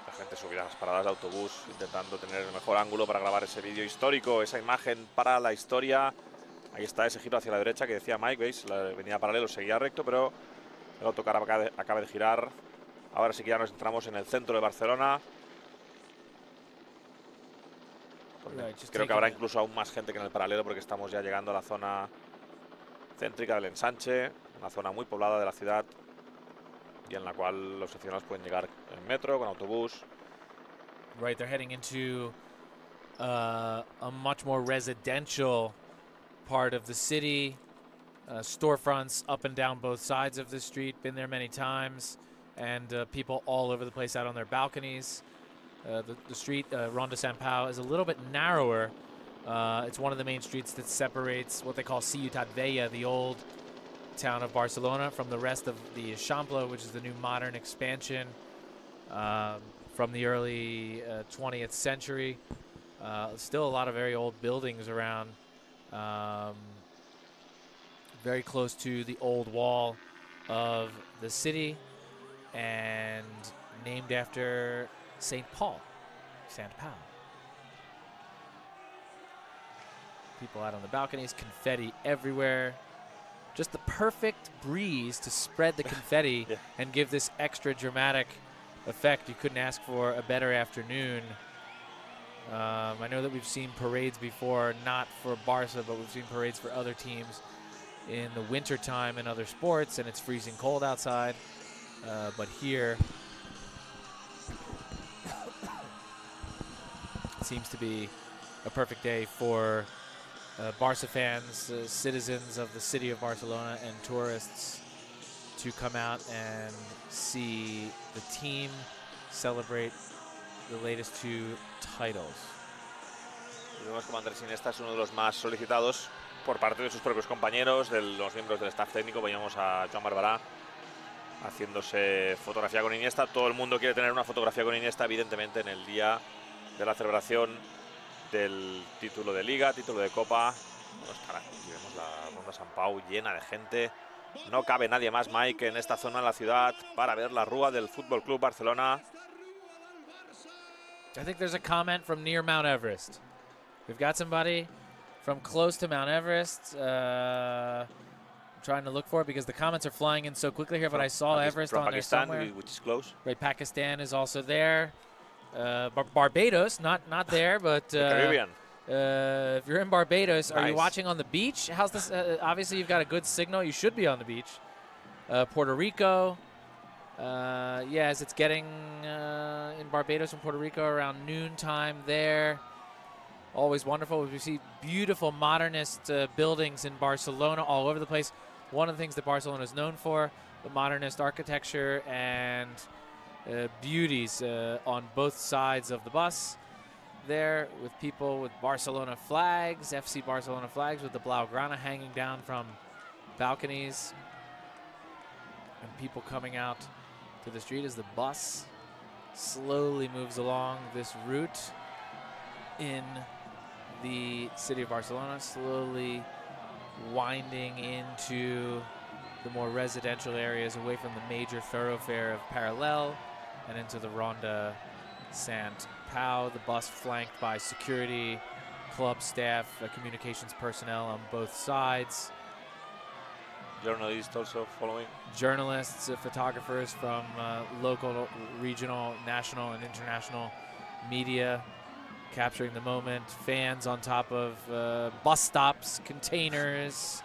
La gente subirá a las paradas de autobús intentando tener el mejor ángulo para grabar ese vídeo histórico, esa imagen para la historia. Ahí está ese giro hacia la derecha que decía Mike, ¿veis? La avenida paralelo seguía recto, pero el autocar acaba de girar. Ahora sí que ya nos entramos en el centro de Barcelona. Creo que habrá incluso aún más gente que en el paralelo porque estamos ya llegando a la zona céntrica del ensanche, una zona muy poblada de la ciudad y en la cual los aficionados pueden llegar en metro, con autobús. Right, they're heading into a much more residential part of the city. Storefronts up and down both sides of the street. Been there many times. And people all over the place out on their balconies. The street, Ronda San Pau, is a little bit narrower. It's one of the main streets that separates what they call Ciutat Vella, the old town of Barcelona, from the rest of the Eixample, which is the new modern expansion from the early 20th century. Still a lot of very old buildings around, very close to the old wall of the city, and named after St. Paul, St. Paul. People out on the balconies, confetti everywhere. Just the perfect breeze to spread the confetti and give this extra dramatic effect. You couldn't ask for a better afternoon. I know that we've seen parades before, not for Barca, but we've seen parades for other teams in the wintertime and other sports, and it's freezing cold outside. But here, it seems to be a perfect day for Barca fans, citizens of the city of Barcelona, and tourists to come out and see the team celebrate the latest two titles. Y vemos como Andrés Iniesta es uno de los más solicitados por parte de sus propios compañeros, de los miembros del staff técnico. Veíamos a Joan Barbará haciéndose fotografía con Iniesta. Todo el mundo quiere tener una fotografía con Iniesta, evidentemente, en el día de la celebración del título de Liga, título de Copa. Aquí vemos la Ronda San Pau llena de gente. No cabe nadie más, Mike, en esta zona de la ciudad para ver la Rua del Fútbol Club Barcelona. I think there's a comment from near Mount Everest. We've got somebody from close to Mount Everest. I'm trying to look for it because the comments are flying in so quickly here, but I saw Everest on Pakistan, there somewhere. which is close. Right, Pakistan is also there. Barbados, not there, but Caribbean. if you're in Barbados, are you Nice. watching on the beach? How's this? Obviously, you've got a good signal. You should be on the beach. Puerto Rico. As it's getting in Barbados and Puerto Rico around noontime there. always wonderful. We see beautiful modernist buildings in Barcelona all over the place. One of the things that Barcelona is known for, the modernist architecture and beauties on both sides of the bus there, with people with Barcelona flags, FC Barcelona flags, with the Blaugrana hanging down from balconies, and people coming out to the street as the bus slowly moves along this route in the city of Barcelona, slowly winding into the more residential areas away from the major thoroughfare of Parallel and into the Ronda Sant Pau. The bus flanked by security, club staff, communications personnel on both sides. Journalists also following. Journalists, photographers from local, regional, national, and international media capturing the moment. Fans on top of bus stops, containers.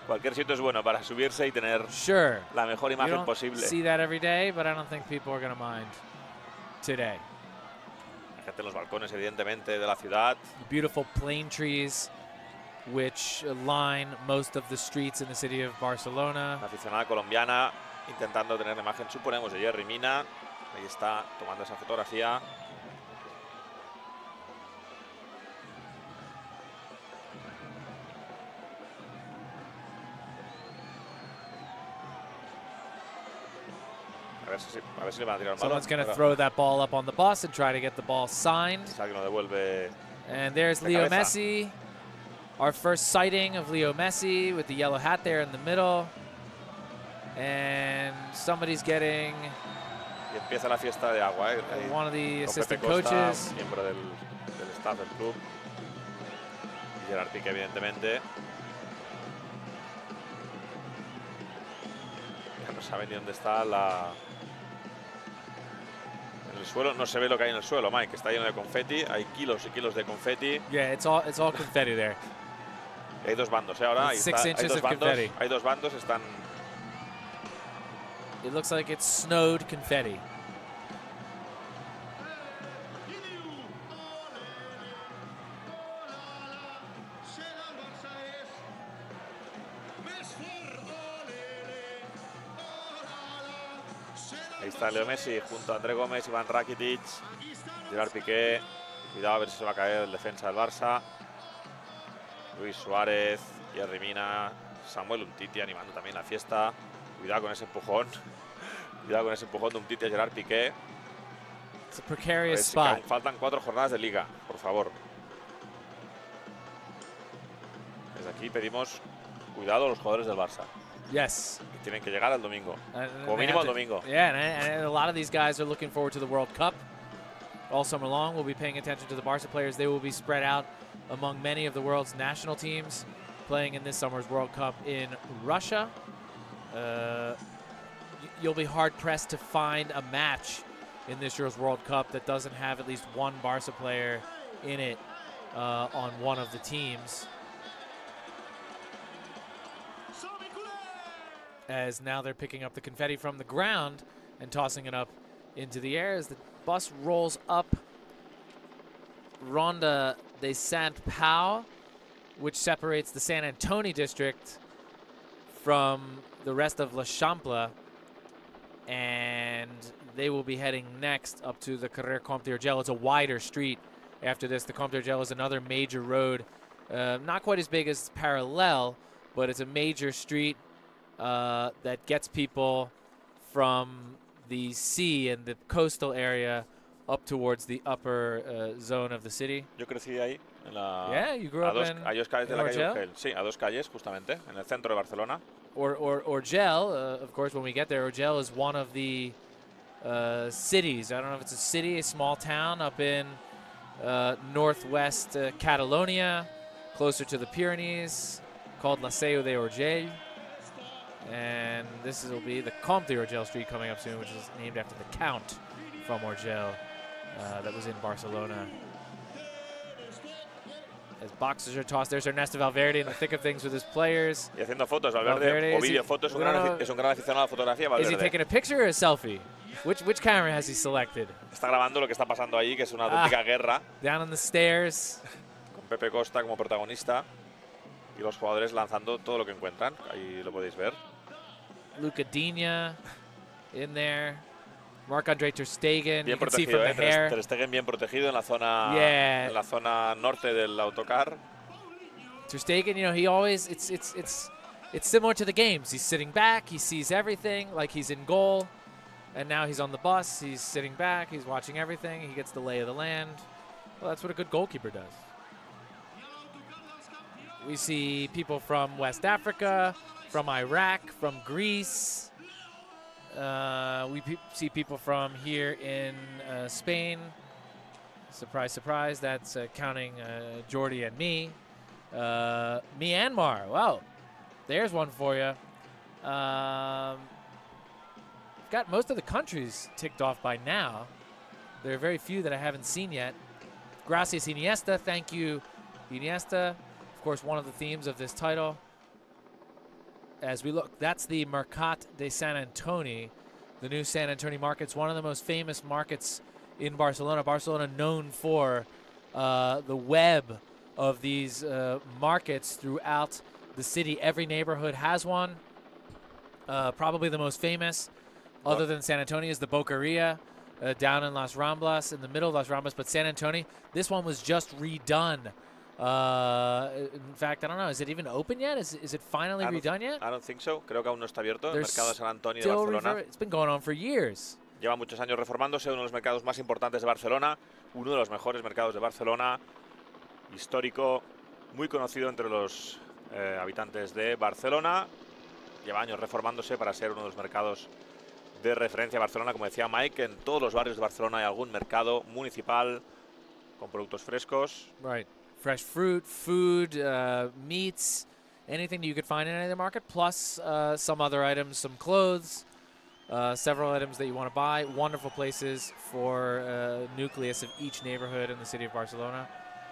Cualquier sitio es bueno para subirse y tener Sure. la mejor You imagen don't posible. see that every day, but I don't think people are going to mind today. La gente en los balcones, evidentemente, de la ciudad. Beautiful plane trees which line most of the streets in the city of Barcelona. La aficionada colombiana intentando tener la imagen, suponemos, de Yerry Mina. Ahí está tomando esa fotografía. A ver si le van a tirar un balón. Someone's going to throw that ball up on the bus and try to get the ball signed. Alguien lo devuelve. And there's de Leo cabeza. Messi. Our first sighting of Leo Messi with the yellow hat there in the middle. And somebody's getting Y empieza la fiesta de agua. one of the Con assistant Pepe Costa, coaches. miembro del staff del club. Y Gerard Piqué, evidentemente. Ya no saben ni dónde está la... En el suelo no se ve lo que hay en el suelo, Mike. Está lleno de confeti. Hay kilos y kilos de confeti. Yeah, it's all confetti there. Y hay dos bandos, ¿eh? Ahora ahí 6 está, inches of confetti. hay dos bandos, están... It looks like it's snowed confetti. Ahí está Leo Messi junto a André Gómez, Iván Rakitic, Gerard Piqué. Cuidado a ver si se va a caer el defensa del Barça. Luis Suárez, Yerry Mina, Samuel Umtiti animando también la fiesta. Cuidado con ese empujón. Cuidado con ese empujón de Umtiti a Gerard Piqué. It's a precarious Si que aún spot. faltan 4 jornadas de liga, por favor. Desde aquí pedimos cuidado a los jugadores del Barça. Yes. Que tienen que llegar al domingo. And Como they mínimo have al to- domingo. Yeah, and a lot of these guys are looking forward to the World Cup. All summer long, we'll be paying attention to the Barca players. They will be spread out among many of the world's national teams playing in this summer's World Cup in Russia. You'll be hard-pressed to find a match in this year's World Cup that doesn't have at least one Barca player in it on one of the teams. As now they're picking up the confetti from the ground and tossing it up into the air as the bus rolls up Ronda de Sant Pau, which separates the San Antonio district from the rest of L'Eixample, and they will be heading next up to the Carrer Comte d'Urgell. It's a wider street after this. The Comte d'Urgell is another major road, not quite as big as Parallel, but it's a major street that gets people from the sea and the coastal area up towards the upper zone of the city. Yo crecí ahí, en la, Yeah, you grew a up dos, in a dos calles de la calle Urgell? Urgell. Sí, a dos calles, justamente, en el centro de Barcelona. Urgell, of course, when we get there, Urgell is one of the cities. I don't know if it's a city, a small town up in northwest Catalonia, closer to the Pyrenees, called La Seu de Urgell. And this will be the Comte d'Urgell Street coming up soon, which is named after the Count from Urgell that was in Barcelona. As boxes are tossed, there's Ernesto Valverde in the thick of things with his players. Y haciendo fotos, Valverde, Valverde, o is he- videofotos, we don't know- es un gran aficionado a la fotografía, Is Valverde. he taking a picture or a selfie? Which camera has he selected? Está grabando lo que está pasando ahí, que es una auténtica guerra. Down on the stairs. Pepe Costa como protagonista y los jugadores lanzando todo lo que encuentran. Ahí lo podéis ver. Luca Digne in there. Marc-Andre Ter Stegen. Bien You can see from protegido, the hair. Ter Stegen bien protegido Yeah. en la zona norte del autocar. Ter Stegen, you know, he always it's similar to the games. He's sitting back, he sees everything, like he's in goal, and now he's on the bus. He's sitting back, he's watching everything. He gets the lay of the land. Well, that's what a good goalkeeper does. We see people from West Africa, from Iraq, from Greece. See people from here in Spain. Surprise, surprise. That's counting Jordy and me. Myanmar. Wow. There's one for you. Got most of the countries ticked off by now. There are very few that I haven't seen yet. Gracias, Iniesta. Thank you, Iniesta. Of course, one of the themes of this title. As we look, that's the Mercat de Sant Antoni, the new San Antonio market. It's one of the most famous markets in Barcelona. Barcelona known for the web of these markets throughout the city. Every neighborhood has one. Probably the most famous, other than San Antonio, is the Boqueria down in Las Ramblas, in the middle of Las Ramblas. But San Antonio, this one was just redone. In fact, I don't know. Is it even open yet? Is it finally redone yet? I don't think so. Creo que aún no está abierto el mercado de San Antonio de Barcelona. It's been going on for years. Lleva muchos años reformándose, uno de los mercados más importantes de Barcelona, uno de los mejores mercados de Barcelona, histórico, muy conocido entre los habitantes de Barcelona. Lleva años reformándose para ser uno de los mercados de referencia a Barcelona. Como decía Mike, en todos los barrios de Barcelona hay algún mercado municipal con productos frescos. Right. Fresh fruit, food, meats, anything that you could find in any of the market, plus some other items, some clothes, several items that you want to buy. Wonderful places for nucleus of each neighborhood in the city of Barcelona.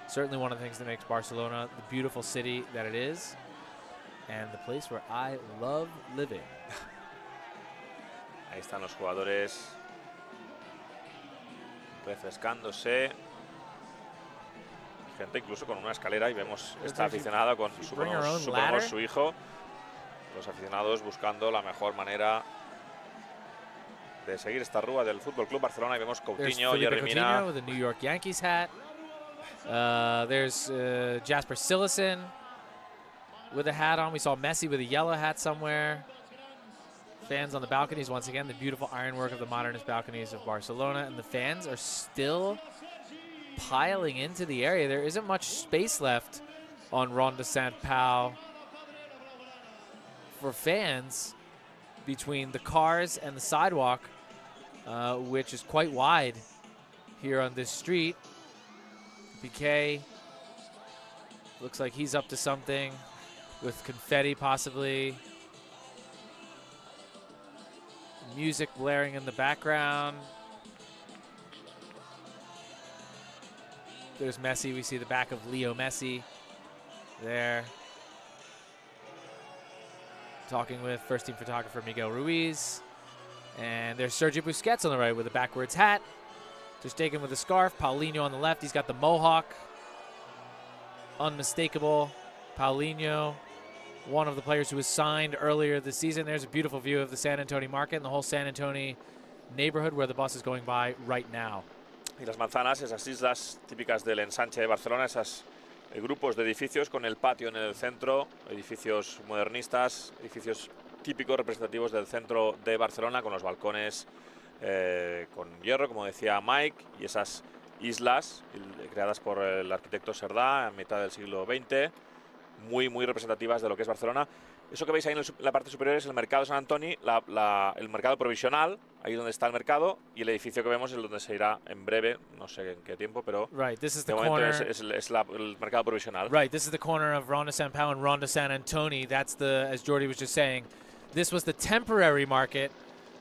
Certainly one of the things that makes Barcelona the beautiful city that it is, and the place where I love living. Ahí están los jugadores refrescándose. Gente incluso con una escalera, y vemos esta aficionada con su hijo. Los aficionados buscando la mejor manera de seguir esta rúa del Fútbol Club Barcelona. Y vemos Coutinho, Yerry Mina. With a New York Yankees hat. There's Jasper Cillessen with a hat on. We saw Messi with a yellow hat somewhere. Fans on the balconies, once again, the beautiful ironwork of the modernist balconies of Barcelona. And the fans are still piling into the area. There isn't much space left on Ronda Sant Pau for fans between the cars and the sidewalk, which is quite wide here on this street. Piqué looks like he's up to something with confetti possibly. Music blaring in the background. There's Messi. We see the back of Leo Messi there. Talking with first-team photographer Miguel Ruiz. And there's Sergio Busquets on the right with a backwards hat. Just taken with a scarf. Paulinho on the left. He's got the mohawk. Unmistakable. Paulinho, one of the players who was signed earlier this season. There's a beautiful view of the San Antonio market and the whole San Antonio neighborhood where the bus is going by right now. Y las manzanas, esas islas típicas del ensanche de Barcelona, esos grupos de edificios con el patio en el centro, edificios modernistas, edificios típicos representativos del centro de Barcelona, con los balcones con hierro, como decía Mike, y esas islas creadas por el arquitecto Cerdà en mitad del siglo XX, muy representativas de lo que es Barcelona. Eso que veis ahí en la parte superior es el mercado de San Antonio, el mercado provisional, ahí donde está el mercado, y el edificio que vemos es donde se irá en breve, no sé en qué tiempo, pero right, this is the de momento corner. es el mercado provisional. Right, this is the corner of Ronda Sant Pau and Ronda Sant Antoni. That's the, as Jordy was just saying, this was the temporary market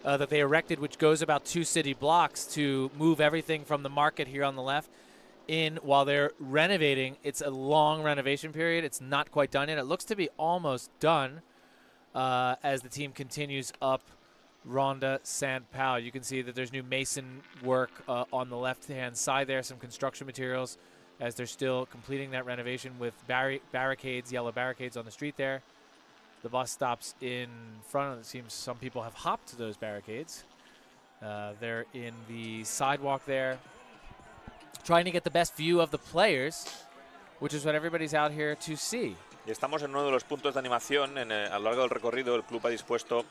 that they erected, which goes about 2 city blocks to move everything from the market here on the left in while they're renovating. It's a long renovation period. It's not quite done yet. It looks to be almost done as the team continues up Ronda Sant Pau. You can see that there's new mason work on the left-hand side there, some construction materials, as they're still completing that renovation with barricades, yellow barricades on the street there. The bus stops in front of it. Seems some people have hopped those barricades. They're in the sidewalk there, trying to get the best view of the players, which is what everybody's out here to see. Y estamos en uno de los puntos de animación. A lo largo del recorrido el club ha dispuesto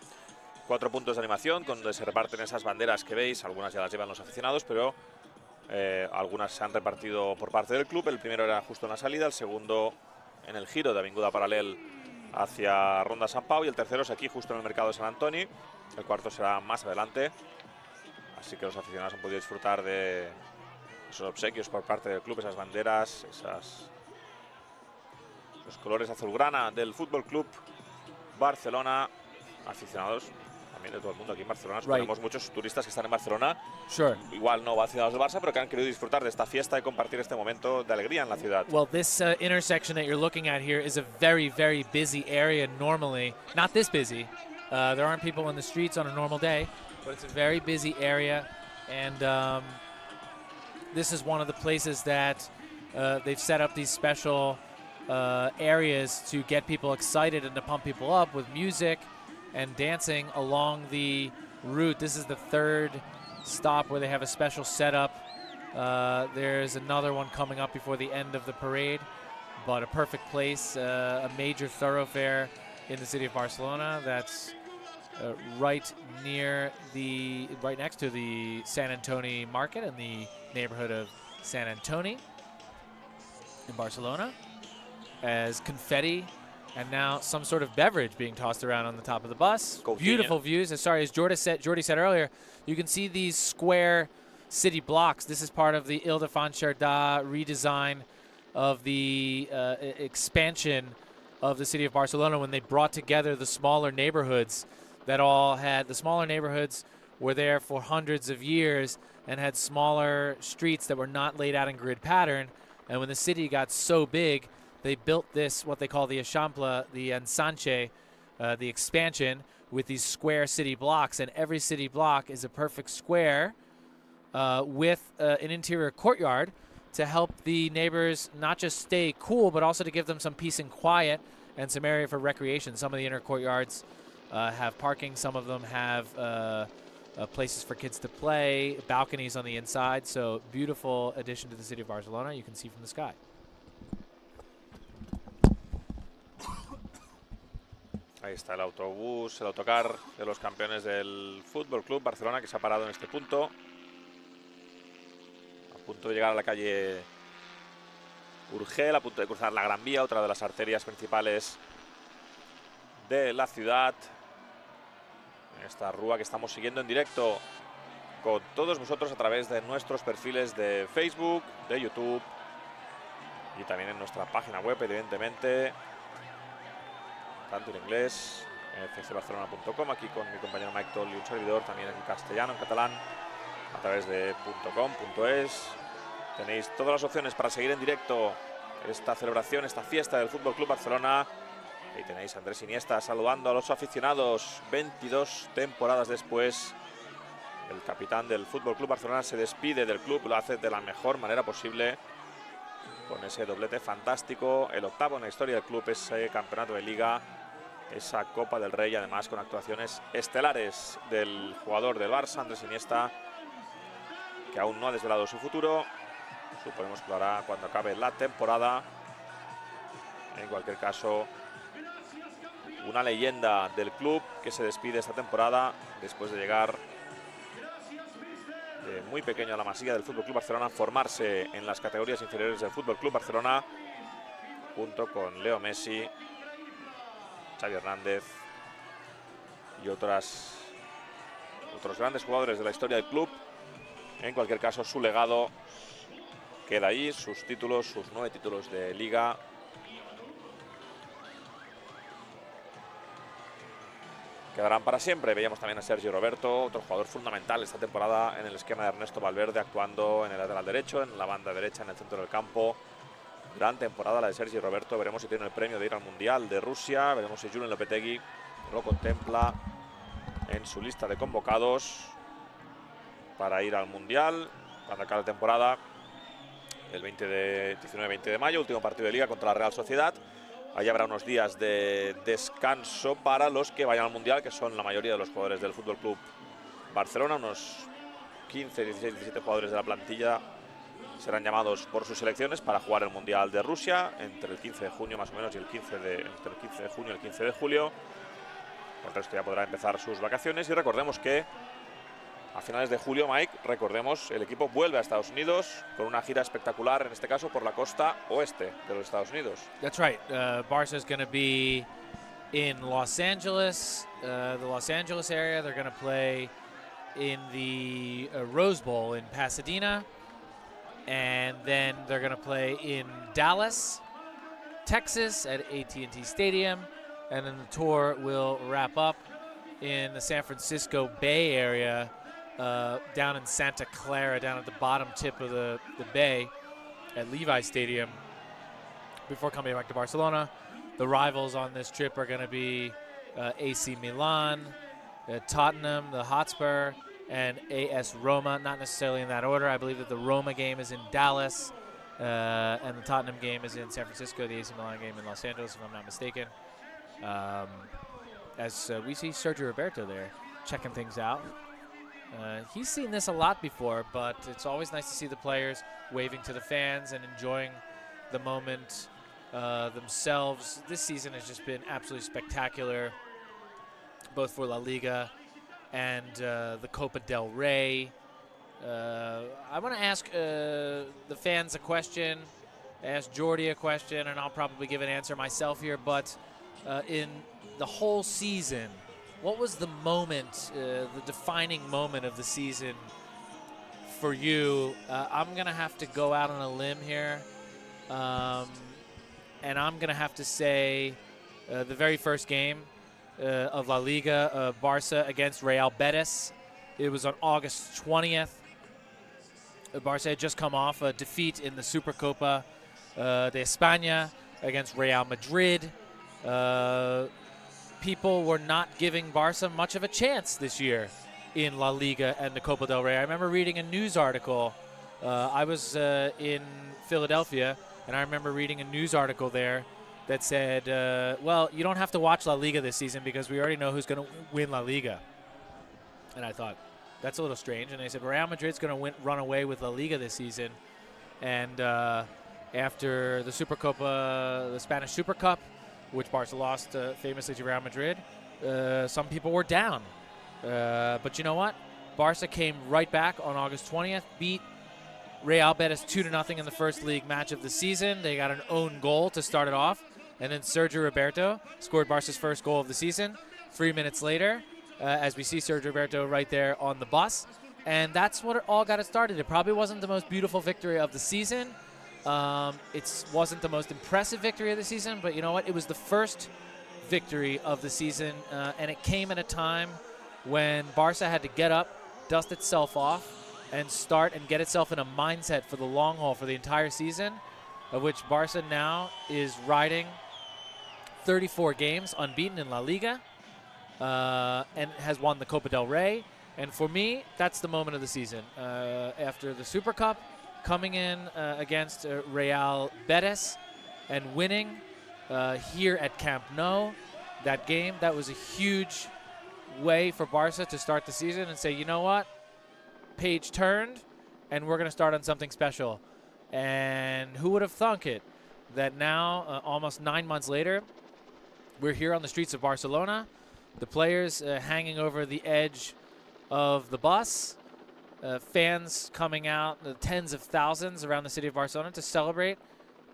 4 puntos de animación donde se reparten esas banderas que veis. Algunas ya las llevan los aficionados, pero algunas se han repartido por parte del club. El primero era justo en la salida, el segundo en el giro de Avinguda Paral·lel hacia Ronda Sant Pau y el tercero es aquí justo en el mercado de Sant Antoni. El cuarto será más adelante. Así que los aficionados han podido disfrutar de esos obsequios por parte del club, esas banderas, los colores azulgrana del Fútbol Club Barcelona. Aficionados también de todo el mundo aquí en Barcelona. Tenemos muchos turistas que están en Barcelona. Igual no aficionados del Barça, pero que han querido disfrutar de esta fiesta y compartir este momento de alegría en la ciudad. Well, this intersection that you're looking at here is a very, very busy area normally. Not this busy. There aren't people in the streets on a normal day, but it's a very busy area. And this is one of the places that they've set up these special areas to get people excited and to pump people up with music and dancing along the route. This is the third stop where they have a special setup. There's another one coming up before the end of the parade, but a perfect place, a major thoroughfare in the city of Barcelona that's right next to the Sant Antoni market in the neighborhood of Sant Antoni in Barcelona, as confetti and now some sort of beverage being tossed around on the top of the bus. Beautiful views. As Jordi said earlier, you can see these square city blocks. This is part of the Ile-de-France-Jardin redesign of the expansion of the city of Barcelona when they brought together the smaller neighborhoods that all had, the smaller neighborhoods were there for hundreds of years and had smaller streets that were not laid out in grid pattern. And when the city got so big, they built this, what they call the Eixample, the Ensanche, the expansion, with these square city blocks. And every city block is a perfect square with an interior courtyard to help the neighbors not just stay cool, but also to give them some peace and quiet and some area for recreation. Some of the inner courtyards have parking. Some of them have places for kids to play, balconies on the inside. So beautiful addition to the city of Barcelona, you can see from the sky. Ahí está el autobús, el autocar de los campeones del Fútbol Club Barcelona que se ha parado en este punto. A punto de llegar a la calle Urgel, a punto de cruzar la Gran Vía, otra de las arterias principales de la ciudad. En esta rúa que estamos siguiendo en directo con todos vosotros a través de nuestros perfiles de Facebook, de YouTube y también en nuestra página web, evidentemente. Tanto en inglés, en fcbarcelona.com, aquí con mi compañero Mike Toll y un servidor, también en castellano, en catalán, a través de .com.es. Tenéis todas las opciones para seguir en directo esta celebración, esta fiesta del Fútbol Club Barcelona. Ahí tenéis a Andrés Iniesta saludando a los aficionados. 22 temporadas después, el capitán del Fútbol Club Barcelona se despide del club, lo hace de la mejor manera posible, con ese doblete fantástico, el octavo en la historia del club, ese campeonato de liga, esa Copa del Rey, además con actuaciones estelares del jugador del Barça, Andrés Iniesta, que aún no ha desvelado su futuro. Suponemos que lo hará cuando acabe la temporada. En cualquier caso, una leyenda del club que se despide esta temporada después de llegar de muy pequeño a la masía del Fútbol Club Barcelona, formarse en las categorías inferiores del Fútbol Club Barcelona, junto con Leo Messi, Xavi Hernández y otros grandes jugadores de la historia del club. En cualquier caso, su legado queda ahí, sus títulos, sus 9 títulos de liga. Quedarán para siempre. Veíamos también a Sergi Roberto, otro jugador fundamental esta temporada en el esquema de Ernesto Valverde, actuando en el lateral derecho, en la banda derecha, en el centro del campo. Gran temporada la de Sergi Roberto. Veremos si tiene el premio de ir al Mundial de Rusia. Veremos si Julen Lopetegui lo contempla en su lista de convocados para ir al Mundial cuando acabe la temporada. el 19-20 de mayo, último partido de Liga contra la Real Sociedad. Allí habrá unos días de descanso para los que vayan al Mundial, que son la mayoría de los jugadores del Fútbol Club Barcelona. Unos 15, 16, 17 jugadores de la plantilla serán llamados por sus selecciones para jugar el Mundial de Rusia entre el 15 de junio más o menos y entre el 15 de junio y el 15 de julio. El resto ya podrá empezar sus vacaciones. Y recordemos que a finales de julio, Mike, recordemos, el equipo vuelve a Estados Unidos con una gira espectacular, en este caso por la costa oeste de los Estados Unidos. That's right. Barça is going to be in Los Angeles, the Los Angeles area. They're going to play in the Rose Bowl in Pasadena. And then they're going to play in Dallas, Texas at AT&T Stadium. And then the tour will wrap up in the San Francisco Bay Area, down in Santa Clara, down at the bottom tip of the bay at Levi Stadium, before coming back to Barcelona. The rivals on this trip are going to be AC Milan, Tottenham, the Hotspur, and AS Roma, not necessarily in that order. I believe that the Roma game is in Dallas, and the Tottenham game is in San Francisco, the AC Milan game in Los Angeles, if I'm not mistaken. As we see Sergio Roberto there checking things out. He's seen this a lot before, but it's always nice to see the players waving to the fans and enjoying the moment themselves. This season has just been absolutely spectacular, both for La Liga and the Copa del Rey. I want to ask the fans a question, ask Jordi a question, and I'll probably give an answer myself here, but in the whole season, what was the moment, the defining moment of the season for you? I'm going to have to go out on a limb here, and I'm going to have to say the very first game of La Liga, Barça against Real Betis. It was on August 20th. Barça had just come off a defeat in the Supercopa de España against Real Madrid. People were not giving Barça much of a chance this year in La Liga and the Copa del Rey. I remember reading a news article. I was in Philadelphia, and I remember reading a news article there that said, well, you don't have to watch La Liga this season because we already know who's going to win La Liga. And I thought, that's a little strange. And they said, Real Madrid's going to run away with La Liga this season. And after the Supercopa, the Spanish Super Cup, which Barca lost famously to Real Madrid, some people were down. But you know what? Barca came right back on August 20th, beat Real Betis 2-0 in the first league match of the season. They got an own goal to start it off. And then Sergio Roberto scored Barca's first goal of the season 3 minutes later, as we see Sergio Roberto right there on the bus. And that's what it all got it started. It probably wasn't the most beautiful victory of the season. It wasn't the most impressive victory of the season, but you know what? It was the first victory of the season, and it came at a time when Barca had to get up, dust itself off, and start and get itself in a mindset for the long haul for the entire season, of which Barca now is riding 34 games unbeaten in La Liga, and has won the Copa del Rey. And for me, that's the moment of the season. After the Super Cup, coming in against Real Betis and winning here at Camp Nou, that game, that was a huge way for Barca to start the season and say, you know what, page turned, and we're going to start on something special. And who would have thunk it that now, almost 9 months later, we're here on the streets of Barcelona, the players hanging over the edge of the bus, fans coming out, tens of thousands around the city of Barcelona to celebrate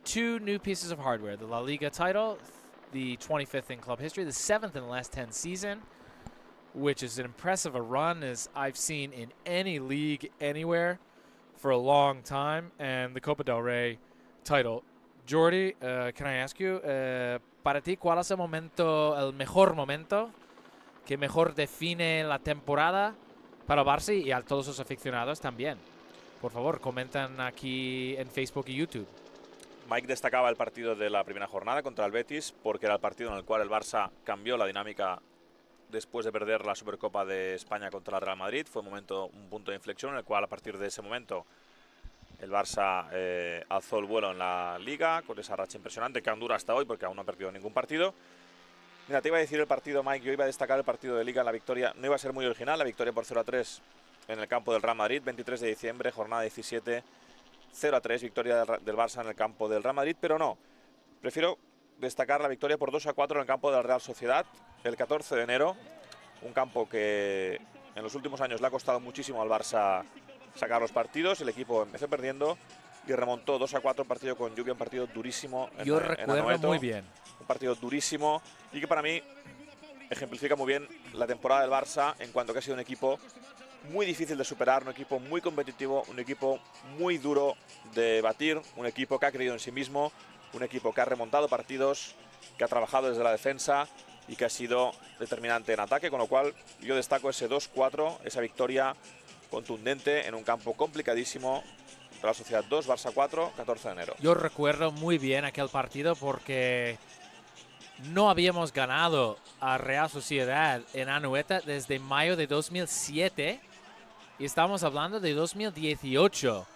two new pieces of hardware. The La Liga title, the 25th in club history, the 7th in the last 10 season, which is as impressive a run as I've seen in any league anywhere for a long time, and the Copa del Rey title. Jordi, can I ask you, para ti, ¿cuál es el mejor momento que mejor define la temporada para Barça y a todos los aficionados también? Por favor, comentan aquí en Facebook y YouTube. Mike destacaba el partido de la primera jornada contra el Betis porque era el partido en el cual el Barça cambió la dinámica después de perder la Supercopa de España contra el Real Madrid. Fue un punto de inflexión en el cual a partir de ese momento El Barça alzó el vuelo en la Liga con esa racha impresionante que aún dura hasta hoy porque aún no ha perdido ningún partido. Mira, te iba a decir el partido, Mike, yo iba a destacar el partido de Liga, la victoria, no iba a ser muy original, la victoria por 0-3 en el campo del Real Madrid, 23 de diciembre, jornada 17, 0-3, victoria del Barça en el campo del Real Madrid, pero no, prefiero destacar la victoria por 2-4 en el campo de la Real Sociedad, el 14 de enero, un campo que en los últimos años le ha costado muchísimo al Barça sacar los partidos, el equipo empezó perdiendo y remontó 2-4, un partido con lluvia, un partido durísimo. Yo recuerdo muy bien. Un partido durísimo y que para mí ejemplifica muy bien la temporada del Barça en cuanto que ha sido un equipo muy difícil de superar, un equipo muy competitivo, un equipo muy duro de batir, un equipo que ha creído en sí mismo, un equipo que ha remontado partidos, que ha trabajado desde la defensa y que ha sido determinante en ataque, con lo cual yo destaco ese 2-4, esa victoria contundente en un campo complicadísimo. Real Sociedad 2, Barça 4, 14 de enero. Yo recuerdo muy bien aquel partido porque no habíamos ganado a Real Sociedad en Anoeta desde mayo de 2007 y estamos hablando de 2018.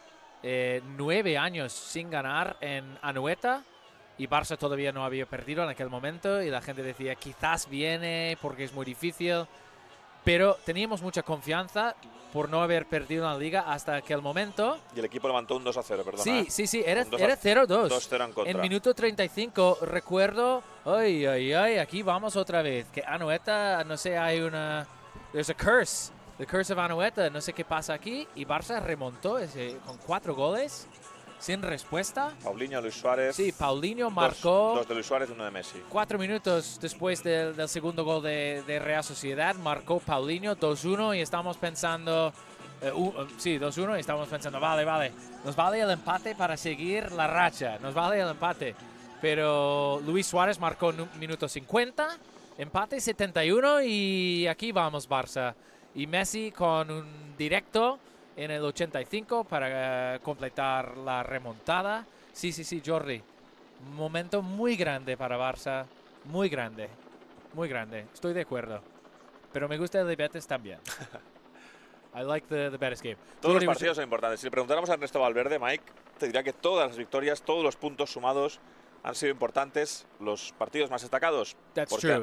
9 años sin ganar en Anoeta y Barça todavía no había perdido en aquel momento y la gente decía quizás viene porque es muy difícil, pero teníamos mucha confianza por no haber perdido la liga hasta aquel momento. Y el equipo levantó un 2-0, perdón. Sí, era 0-2. 2-0 en contra. En minuto 35 recuerdo, aquí vamos otra vez, que Anoeta, no sé, hay una, there's a curse, the curse of Anoeta, no sé qué pasa aquí, y Barça remontó con 4 goles, sin respuesta. Paulinho, Luis Suárez. Sí, Paulinho marcó. 2 de Luis Suárez, 1 de Messi. 4 minutos después del segundo gol de Real Sociedad, marcó Paulinho 2-1 y estamos pensando, 2-1 y estamos pensando, vale, nos vale el empate para seguir la racha, nos vale el empate. Pero Luis Suárez marcó en minuto 50, empate 71 y aquí vamos Barça. Y Messi con un directo en el 85 para completar la remontada. Sí, Jordi. Un momento muy grande para Barça. Muy grande. Estoy de acuerdo. Pero me gusta el de Betis también. I like the Betis game. Todos los partidos son importantes. Si le preguntáramos a Ernesto Valverde, Mike, te diría que todas las victorias, todos los puntos sumados han sido importantes. Los partidos más destacados,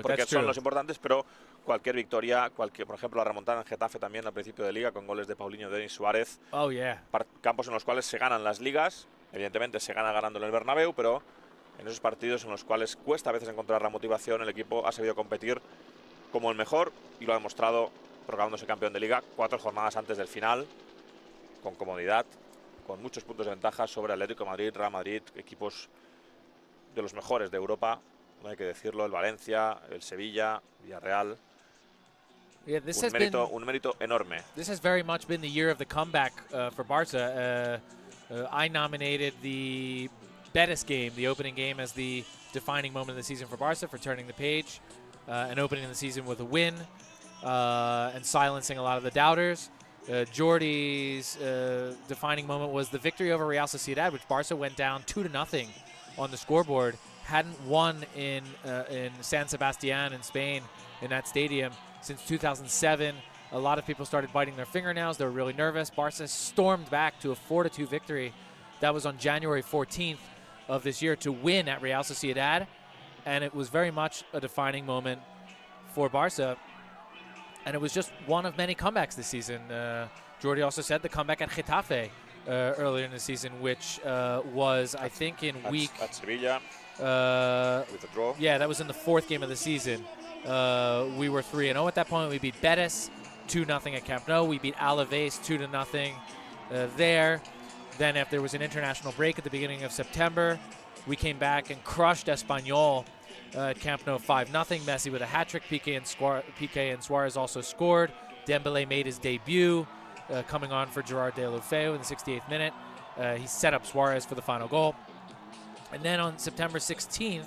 porque son los importantes, pero cualquier victoria, por ejemplo, la remontada en Getafe también al principio de liga con goles de Paulinho, Denis Suárez. Oh, yeah. Campos en los cuales se ganan las ligas. Evidentemente se gana ganando en el Bernabéu, pero en esos partidos en los cuales cuesta a veces encontrar la motivación, el equipo ha sabido competir como el mejor y lo ha demostrado proclamándose campeón de liga 4 jornadas antes del final, con comodidad, con muchos puntos de ventaja sobre Atlético de Madrid, Real Madrid, equipos de los mejores de Europa, no hay que decirlo, el Valencia, el Sevilla, Villarreal. Yeah, un mérito enorme. This has very much been the year of the comeback for Barça. I nominated the Betis game, the opening game, as the defining moment of the season for Barça, for turning the page and opening the season with a win and silencing a lot of the doubters. Jordi's defining moment was the victory over Real Sociedad, which Barça went down 2-0 on the scoreboard. Hadn't won in San Sebastián in Spain in that stadium since 2007. A lot of people started biting their fingernails. They were really nervous. Barca stormed back to a 4-2 victory. That was on January 14th of this year to win at Real Sociedad. And it was very much a defining moment for Barca. And it was just one of many comebacks this season. Jordi also said the comeback at Getafe earlier in the season, which was, I think, in week... At Sevilla, with a draw. Yeah, that was in the 4th game of the season. We were 3-0 at that point. We beat Betis 2-0 at Camp Nou. We beat Alaves 2-0 there. Then after there was an international break at the beginning of September, we came back and crushed Espanyol at Camp Nou 5-0. Messi with a hat-trick. Piqué and Suarez also scored. Dembele made his debut, coming on for Gerard Deulofeu in the 68th minute. He set up Suarez for the final goal. And then on September 16th,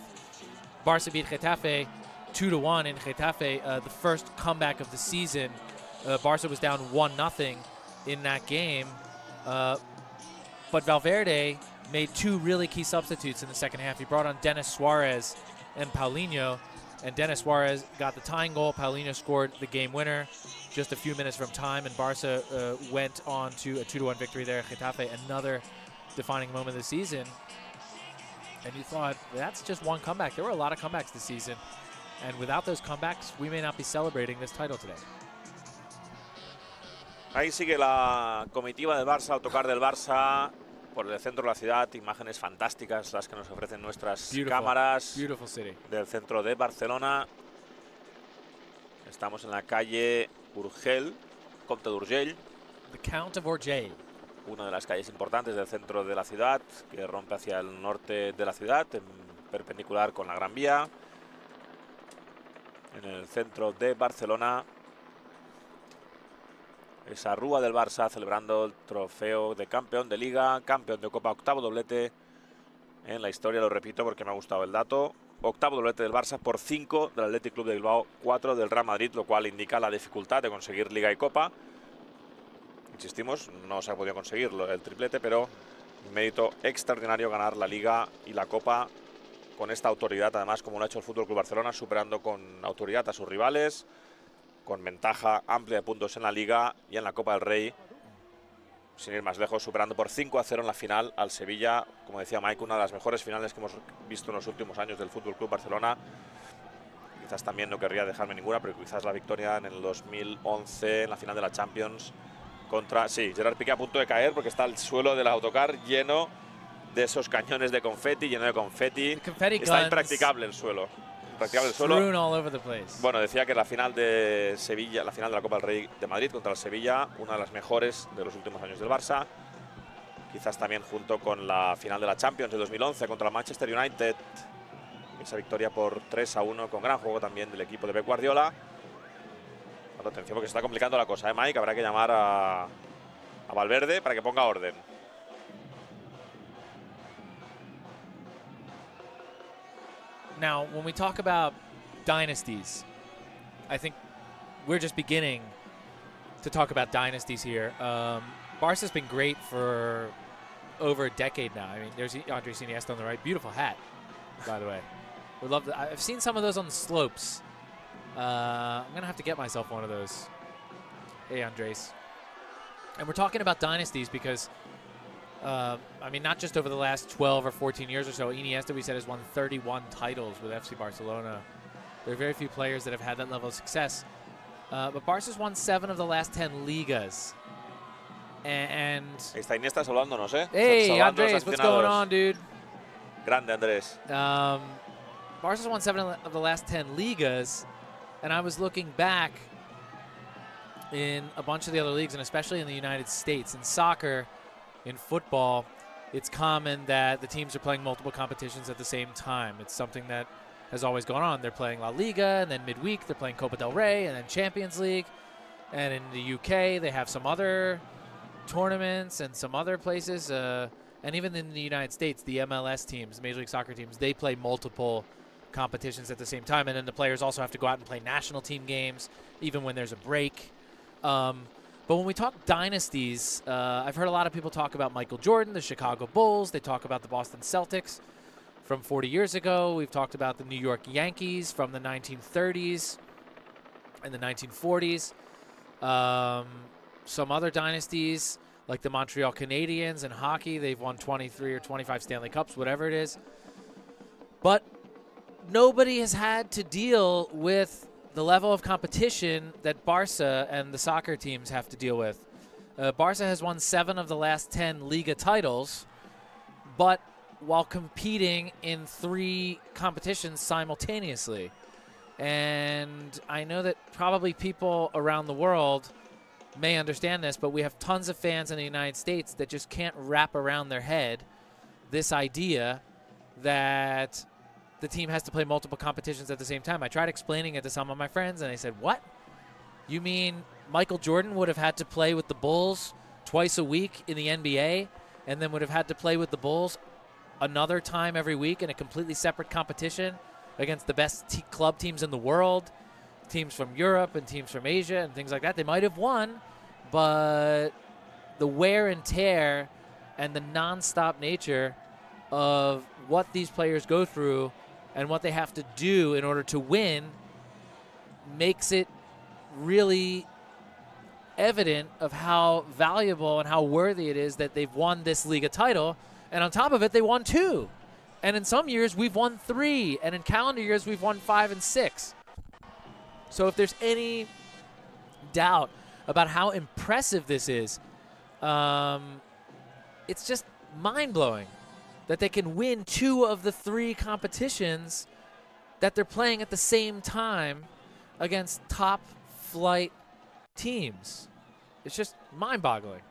Barca beat Getafe 2-1 in Getafe, the first comeback of the season. Barca was down 1-0 in that game. But Valverde made 2 really key substitutes in the second half. He brought on Denis Suarez and Paulinho. And Denis Suarez got the tying goal. Paulinho scored the game winner just a few minutes from time. And Barca went on to a 2-1 victory there at Getafe. Another defining moment of the season. And you thought, that's just one comeback. There were a lot of comebacks this season. And without those comebacks, we may not be celebrating this title today. Ahí sigue la comitiva del Barça, autocar del Barça, por el centro de la ciudad. Imágenes fantásticas las que nos ofrecen nuestras cámaras del centro de Barcelona. Estamos en la calle Urgell, Comte d'Urgell. The Count of Urgell. Una de las calles importantes del centro de la ciudad, que rompe hacia el norte de la ciudad, en perpendicular con la Gran Vía. En el centro de Barcelona, esa Rua del Barça celebrando el trofeo de campeón de Liga, campeón de Copa, octavo doblete en la historia, lo repito porque me ha gustado el dato. Octavo doblete del Barça por 5 del Athletic Club de Bilbao, 4 del Real Madrid, lo cual indica la dificultad de conseguir Liga y Copa. Insistimos, no se ha podido conseguir el triplete, pero un mérito extraordinario ganar la Liga y la Copa con esta autoridad, además como lo ha hecho el FC Barcelona, superando con autoridad a sus rivales, con ventaja amplia de puntos en la Liga y en la Copa del Rey, sin ir más lejos, superando por 5-0 en la final al Sevilla. Como decía Mike, una de las mejores finales que hemos visto en los últimos años del FC Barcelona. Quizás también no querría dejarme ninguna, pero quizás la victoria en el 2011 en la final de la Champions contra... Sí, Gerard Piqué a punto de caer porque está el suelo del autocar lleno de esos cañones de confeti, lleno de confeti. Está impracticable el suelo. All over the place. Bueno, decía que la final de Sevilla, la final de la Copa del Rey de Madrid contra el Sevilla, una de las mejores de los últimos años del Barça. Quizás también junto con la final de la Champions de 2011 contra el Manchester United. Esa victoria por 3-1 con gran juego también del equipo de Pep Guardiola. Bueno, atención porque se está complicando la cosa, Mike. Habrá que llamar a Valverde para que ponga orden. Now, when we talk about dynasties, I think we're just beginning to talk about dynasties here. Barca's been great for over a decade now. I mean, there's Andres Iniesta on the right. Beautiful hat, by the way. We love that. I've seen some of those on the slopes. I'm going to have to get myself one of those. Hey, Andres. And we're talking about dynasties because I mean, not just over the last 12 or 14 years or so. Iniesta, we said, has won 31 titles with FC Barcelona. There are very few players that have had that level of success. But Barca's won 7 of the last 10 ligas. And Está Iniesta saludándonos, ¿eh? Hey, Andres, what's going on, dude? Grande, Andrés. Barca's won 7 of the last 10 ligas. And I was looking back in a bunch of the other leagues, and especially in the United States. In soccer, in football, it's common that the teams are playing multiple competitions at the same time. It's something that has always gone on. They're playing La Liga, and then midweek they're playing Copa del Rey, and then Champions League. And in the UK, they have some other tournaments and some other places. And even in the United States, the MLS teams, Major League Soccer teams, they play multiple competitions at the same time. And then the players also have to go out and play national team games, even when there's a break. But when we talk dynasties, I've heard a lot of people talk about Michael Jordan, the Chicago Bulls. They talk about the Boston Celtics from 40 years ago. We've talked about the New York Yankees from the 1930s and the 1940s. Some other dynasties like the Montreal Canadiens in hockey. They've won 23 or 25 Stanley Cups, whatever it is. But nobody has had to deal with the level of competition that Barca and the soccer teams have to deal with. Barca has won 7 of the last 10 Liga titles, but while competing in 3 competitions simultaneously. And I know that probably people around the world may understand this, but we have tons of fans in the United States that just can't wrap around their head this idea that the team has to play multiple competitions at the same time. I tried explaining it to some of my friends, and they said, what? You mean Michael Jordan would have had to play with the Bulls twice a week in the NBA and then would have had to play with the Bulls another time every week in a completely separate competition against the best club teams in the world, teams from Europe and teams from Asia and things like that? They might have won, but the wear and tear and the nonstop nature of what these players go through and what they have to do in order to win makes it really evident of how valuable and how worthy it is that they've won this Liga title. And on top of it, they won 2. And in some years, we've won 3. And in calendar years, we've won 5 and 6. So if there's any doubt about how impressive this is, it's just mind-blowing that they can win 2 of the 3 competitions that they're playing at the same time against top-flight teams. It's just mind-boggling.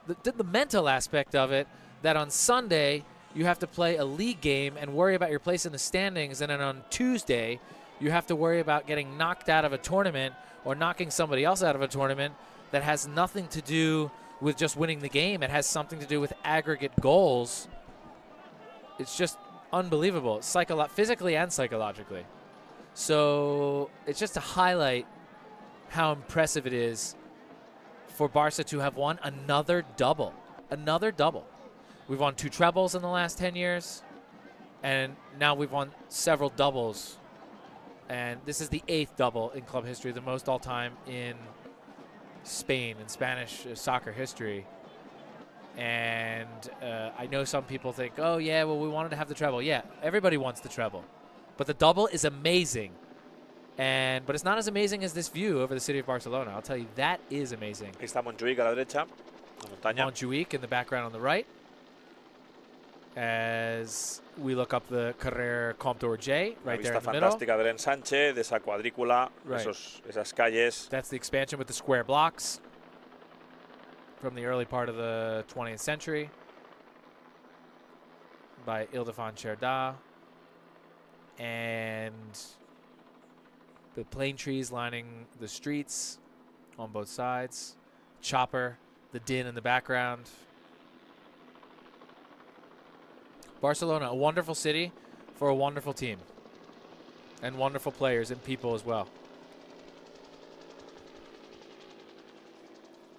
The mental aspect of it, that on Sunday you have to play a league game and worry about your place in the standings, and then on Tuesday you have to worry about getting knocked out of a tournament or knocking somebody else out of a tournament that has nothing to do with just winning the game. It has something to do with aggregate goals. It's just unbelievable, physically and psychologically. So it's just to highlight how impressive it is for Barca to have won another double. Another double. We've won 2 trebles in the last 10 years, and now we've won several doubles. And this is the 8th double in club history, the most all-time in Spain, in Spanish soccer history. And I know some people think, oh, yeah, well, we wanted to have the treble. Yeah, everybody wants the treble. But the double is amazing. But it's not as amazing as this view over the city of Barcelona. I'll tell you, that is amazing. Ahí está Montjuic a la derecha, la montaña. Montjuic in the background on the right. As we look up the Carrer Comte d'Orge, right there in the middle. Vista fantástica del ensanche, de esa cuadrícula, right. Esas calles. That's the expansion with the square blocks from the early part of the 20th century by Ildefons Cerdà. And the plane trees lining the streets on both sides. Chopper, the din in the background. Barcelona, a wonderful city for a wonderful team. And wonderful players and people as well.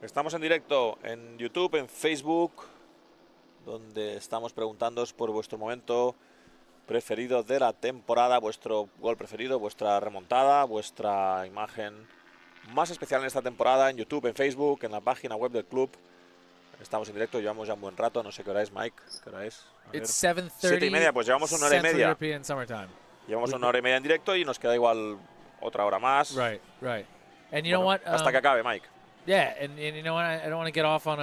Estamos en directo en YouTube, en Facebook, donde estamos preguntándoos por vuestro momento preferido de la temporada, vuestro gol preferido, vuestra remontada, vuestra imagen más especial en esta temporada, en YouTube, en Facebook, en la página web del club. Estamos en directo, llevamos ya un buen rato, no sé qué hora es, Mike, ¿qué hora es? It's 7:30. 7:30, pues llevamos una hora y media. European summertime. Llevamos una hora y media en directo y nos queda igual otra hora más. Right, right. And you know what? Hasta que acabe, Mike. Yeah, and you know what? I don't want to get off on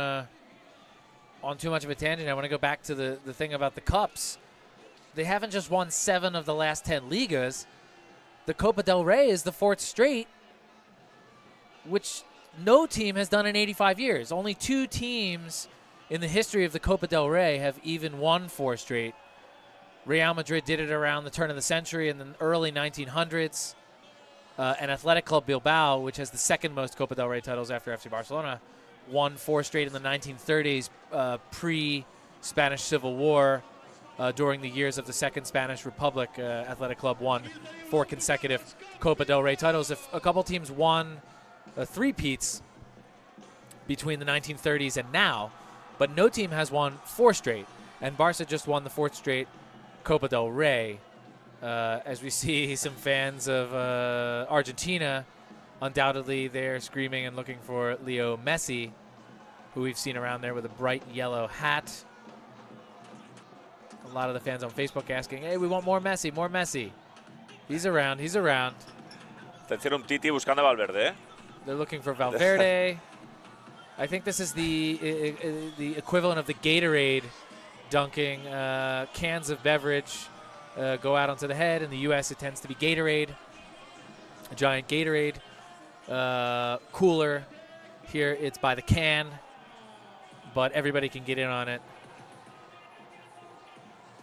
too much of a tangent. I want to go back to the thing about the cups. They haven't just won 7 of the last 10 Ligas. The Copa del Rey is the 4th straight, which no team has done in 85 years. Only 2 teams in the history of the Copa del Rey have even won 4 straight. Real Madrid did it around the turn of the century in the early 1900s. And Athletic Club Bilbao, which has the 2nd most Copa del Rey titles after FC Barcelona, won 4 straight in the 1930s, pre-Spanish Civil War. During the years of the Second Spanish Republic, Athletic Club won 4 consecutive Copa del Rey titles. If a couple teams won 3-peats between the 1930s and now, but no team has won 4 straight. And Barca just won the 4th straight Copa del Rey. As we see some fans of Argentina, undoubtedly they're screaming and looking for Leo Messi, who we've seen around there with a bright yellow hat. A lot of the fans on Facebook asking, hey, we want more Messi, more Messi. He's around, he's around. Atención, un Titi buscando a Valverde, ¿eh? They're looking for Valverde. I think this is the equivalent of the Gatorade dunking. Cans of beverage go out onto the head. In the U.S., it tends to be Gatorade, a giant Gatorade cooler. Here, it's by the can, but everybody can get in on it.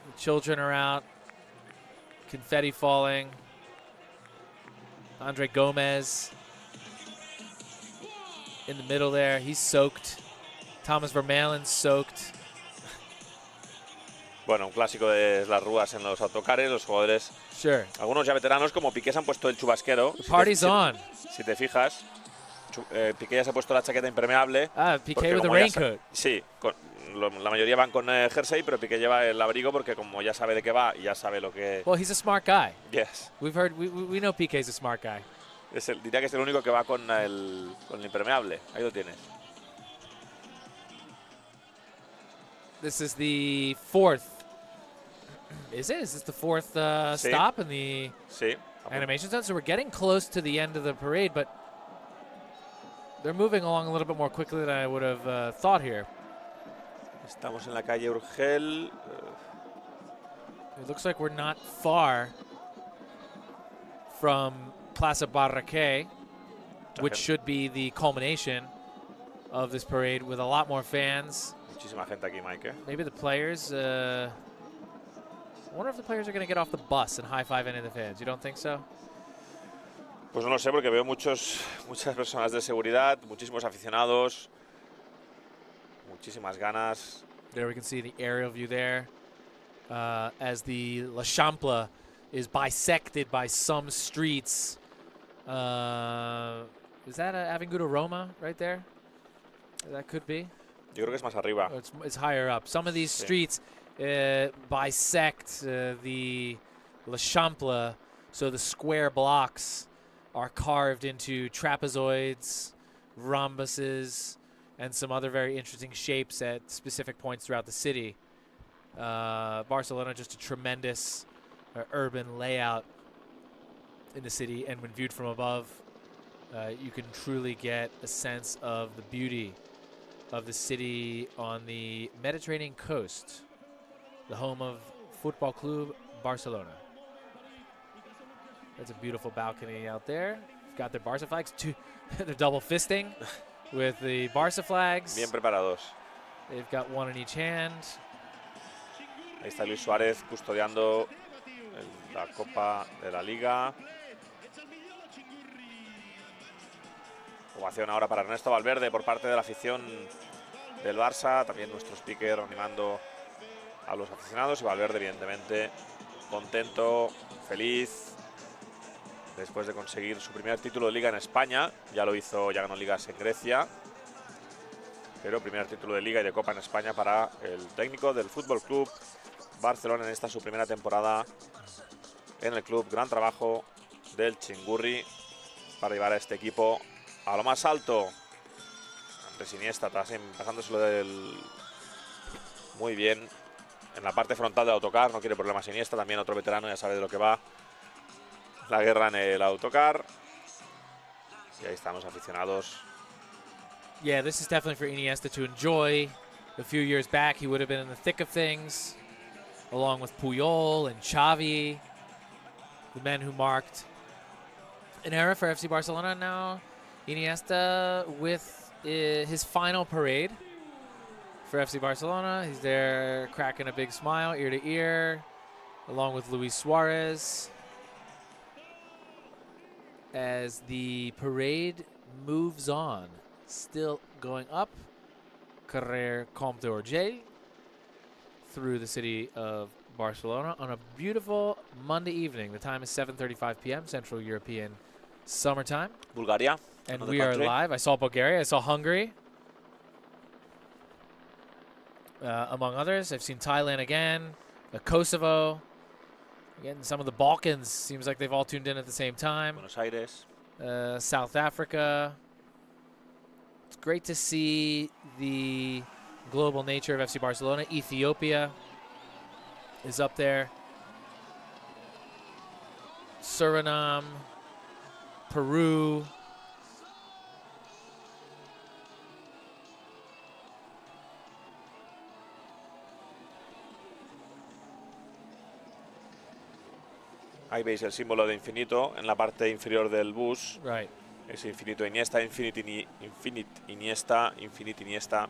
The children are out. Confetti falling. Andre Gomez in the middle there. He's soaked. Thomas Vermaelen soaked. Bueno, un clásico de las rúas en los autocares, los jugadores. Sure. Algunos ya veteranos como Piqué se han puesto el chubasquero. The party's on. Si te fijas, Piqué ya se ha puesto la chaqueta impermeable. Ah, Piqué with the raincoat. Sí, la mayoría van con jersey, pero Piqué lleva el abrigo porque como ya sabe de qué va y ya sabe lo que... Well, he's a smart guy. Yes. We've heard, we know Piqué's a smart guy. Diría que es el único que va con el impermeable. Ahí lo tienes. This is the fourth. Is it? Is this the fourth Sí. stop in the Sí. animation zone? So we're getting close to the end of the parade, but they're moving along a little bit more quickly than I would have thought here. Estamos en la calle Urgel. It looks like we're not far from Plaza Barraqué, which should be the culmination of this parade with a lot more fans. Muchísima gente aquí, Mike. Maybe the players. I wonder if the players are going to get off the bus and high-five any of the fans. You don't think so? Pues no lo sé, porque veo muchas personas de seguridad, muchísimos aficionados, muchísimas ganas. There we can see the aerial view there as the La Champla is bisected by some streets. Is that Avinguda Roma right there? That could be. Yo creo que es más arriba. Oh, it's higher up. Some of these streets bisect the La Champla, so the square blocks are carved into trapezoids, rhombuses, and some other very interesting shapes at specific points throughout the city. Barcelona, just a tremendous urban layout in the city, and when viewed from above, you can truly get a sense of the beauty of the city on the Mediterranean coast, the home of Football Club Barcelona. That's a beautiful balcony out there. You've got their Barca flags. They're double fisting with the Barca flags. Bien preparados. They've got one in each hand. Ahí está Luis Suárez custodiando la Copa de la Liga. Ovación ahora para Ernesto Valverde por parte de la afición del Barça. También nuestro speaker animando a los aficionados. Y Valverde, evidentemente, contento, feliz, después de conseguir su primer título de Liga en España. Ya lo hizo, ya ganó Ligas en Grecia. Pero primer título de Liga y de Copa en España para el técnico del Fútbol Club Barcelona en esta su primera temporada en el club. Gran trabajo del Chingurri para llevar a este equipo a lo más alto. Andrés Iniesta pasándoselo muy bien en la parte frontal del autocar. No quiere problemas Iniesta, también otro veterano, ya sabe de lo que va la guerra en el autocar. Y ahí están los aficionados. Yeah, this is definitely for Iniesta to enjoy. A few years back, he would have been in the thick of things, along with Puyol and Xavi, the men who marked an era for FC Barcelona. Now Iniesta with his final parade for FC Barcelona. He's there cracking a big smile, ear to ear, along with Luis Suarez, as the parade moves on. Still going up Carrer Comte d'Urgell through the city of Barcelona on a beautiful Monday evening. The time is 7:35 p.m. Central European summertime. Bulgaria. And we are live. I saw Bulgaria. I saw Hungary, among others. I've seen Thailand again, Kosovo. Again, some of the Balkans. Seems like they've all tuned in at the same time. Buenos Aires. South Africa. It's great to see the global nature of FC Barcelona. Ethiopia is up there. Suriname, Peru. Ahí veis el símbolo de infinito en la parte inferior del bus. Right. Es infinito Iniesta, infinite Iniesta, infinite Iniesta.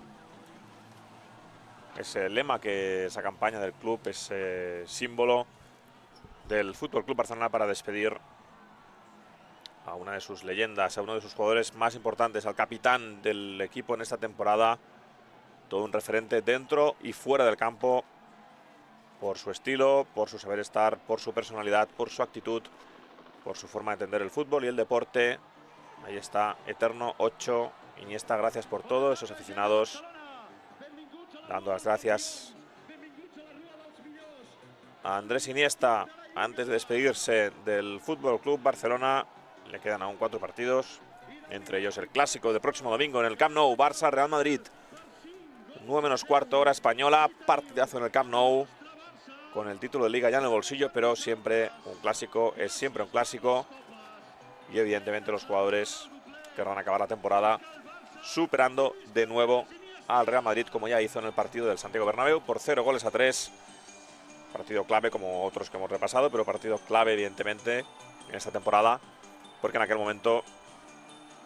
Es el lema que esa campaña del club, es símbolo del Fútbol Club Barcelona para despedir a una de sus leyendas, a uno de sus jugadores más importantes, al capitán del equipo en esta temporada. Todo un referente dentro y fuera del campo por su estilo, por su saber estar, por su personalidad, por su actitud, por su forma de entender el fútbol y el deporte. Ahí está, eterno 8. Iniesta, gracias por todo. Esos aficionados dando las gracias a Andrés Iniesta antes de despedirse del Fútbol Club Barcelona Le quedan aún 4 partidos, entre ellos el clásico de próximo domingo en el Camp Nou, Barça-Real Madrid. 9 menos cuarto, hora española, partidazo en el Camp Nou, con el título de Liga ya en el bolsillo, pero siempre un clásico, es siempre un clásico. Y evidentemente los jugadores querrán acabar la temporada superando de nuevo al Real Madrid, como ya hizo en el partido del Santiago Bernabéu, por 0-3. Partido clave como otros que hemos repasado, pero partido clave evidentemente en esta temporada, porque en aquel momento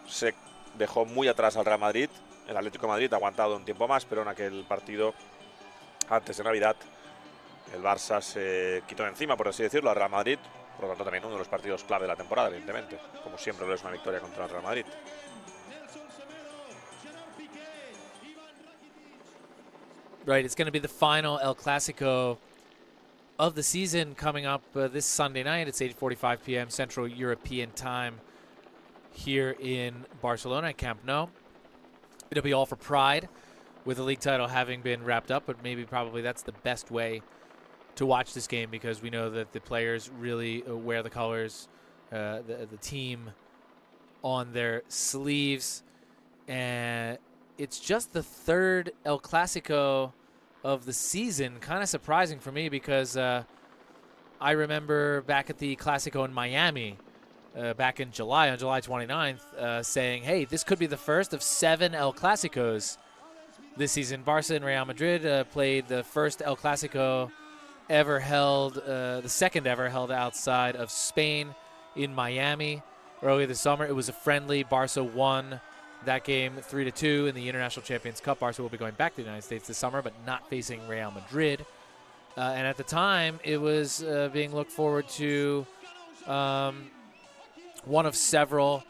se dejó muy atrás al Real Madrid. El Atlético de Madrid ha aguantado un tiempo más, pero en aquel partido, antes de Navidad, el Barça se quitó de encima, por así decirlo, al Real Madrid. Por lo tanto, también uno de los partidos clave de la temporada, evidentemente. Como siempre lo es una victoria contra el Real Madrid. Right, it's going to be the final El Clasico of the season coming up this Sunday night. It's 8:45 p.m. Central European time here in Barcelona at Camp Nou. It'll be all for pride, with the league title having been wrapped up, but maybe probably that's the best way to watch this game, because we know that the players really wear the colors, the team on their sleeves. And it's just the third El Clasico of the season. Kind of surprising for me, because I remember back at the Clasico in Miami back in July, on July 29th, saying, hey, this could be the first of 7 El Clasicos this season. Barça and Real Madrid played the first El Clasico ever held, the second ever held outside of Spain in Miami earlier this summer. It was a friendly. Barça won that game 3-2 in the International Champions Cup. Barça will be going back to the United States this summer, but not facing Real Madrid. And at the time, it was being looked forward to one of several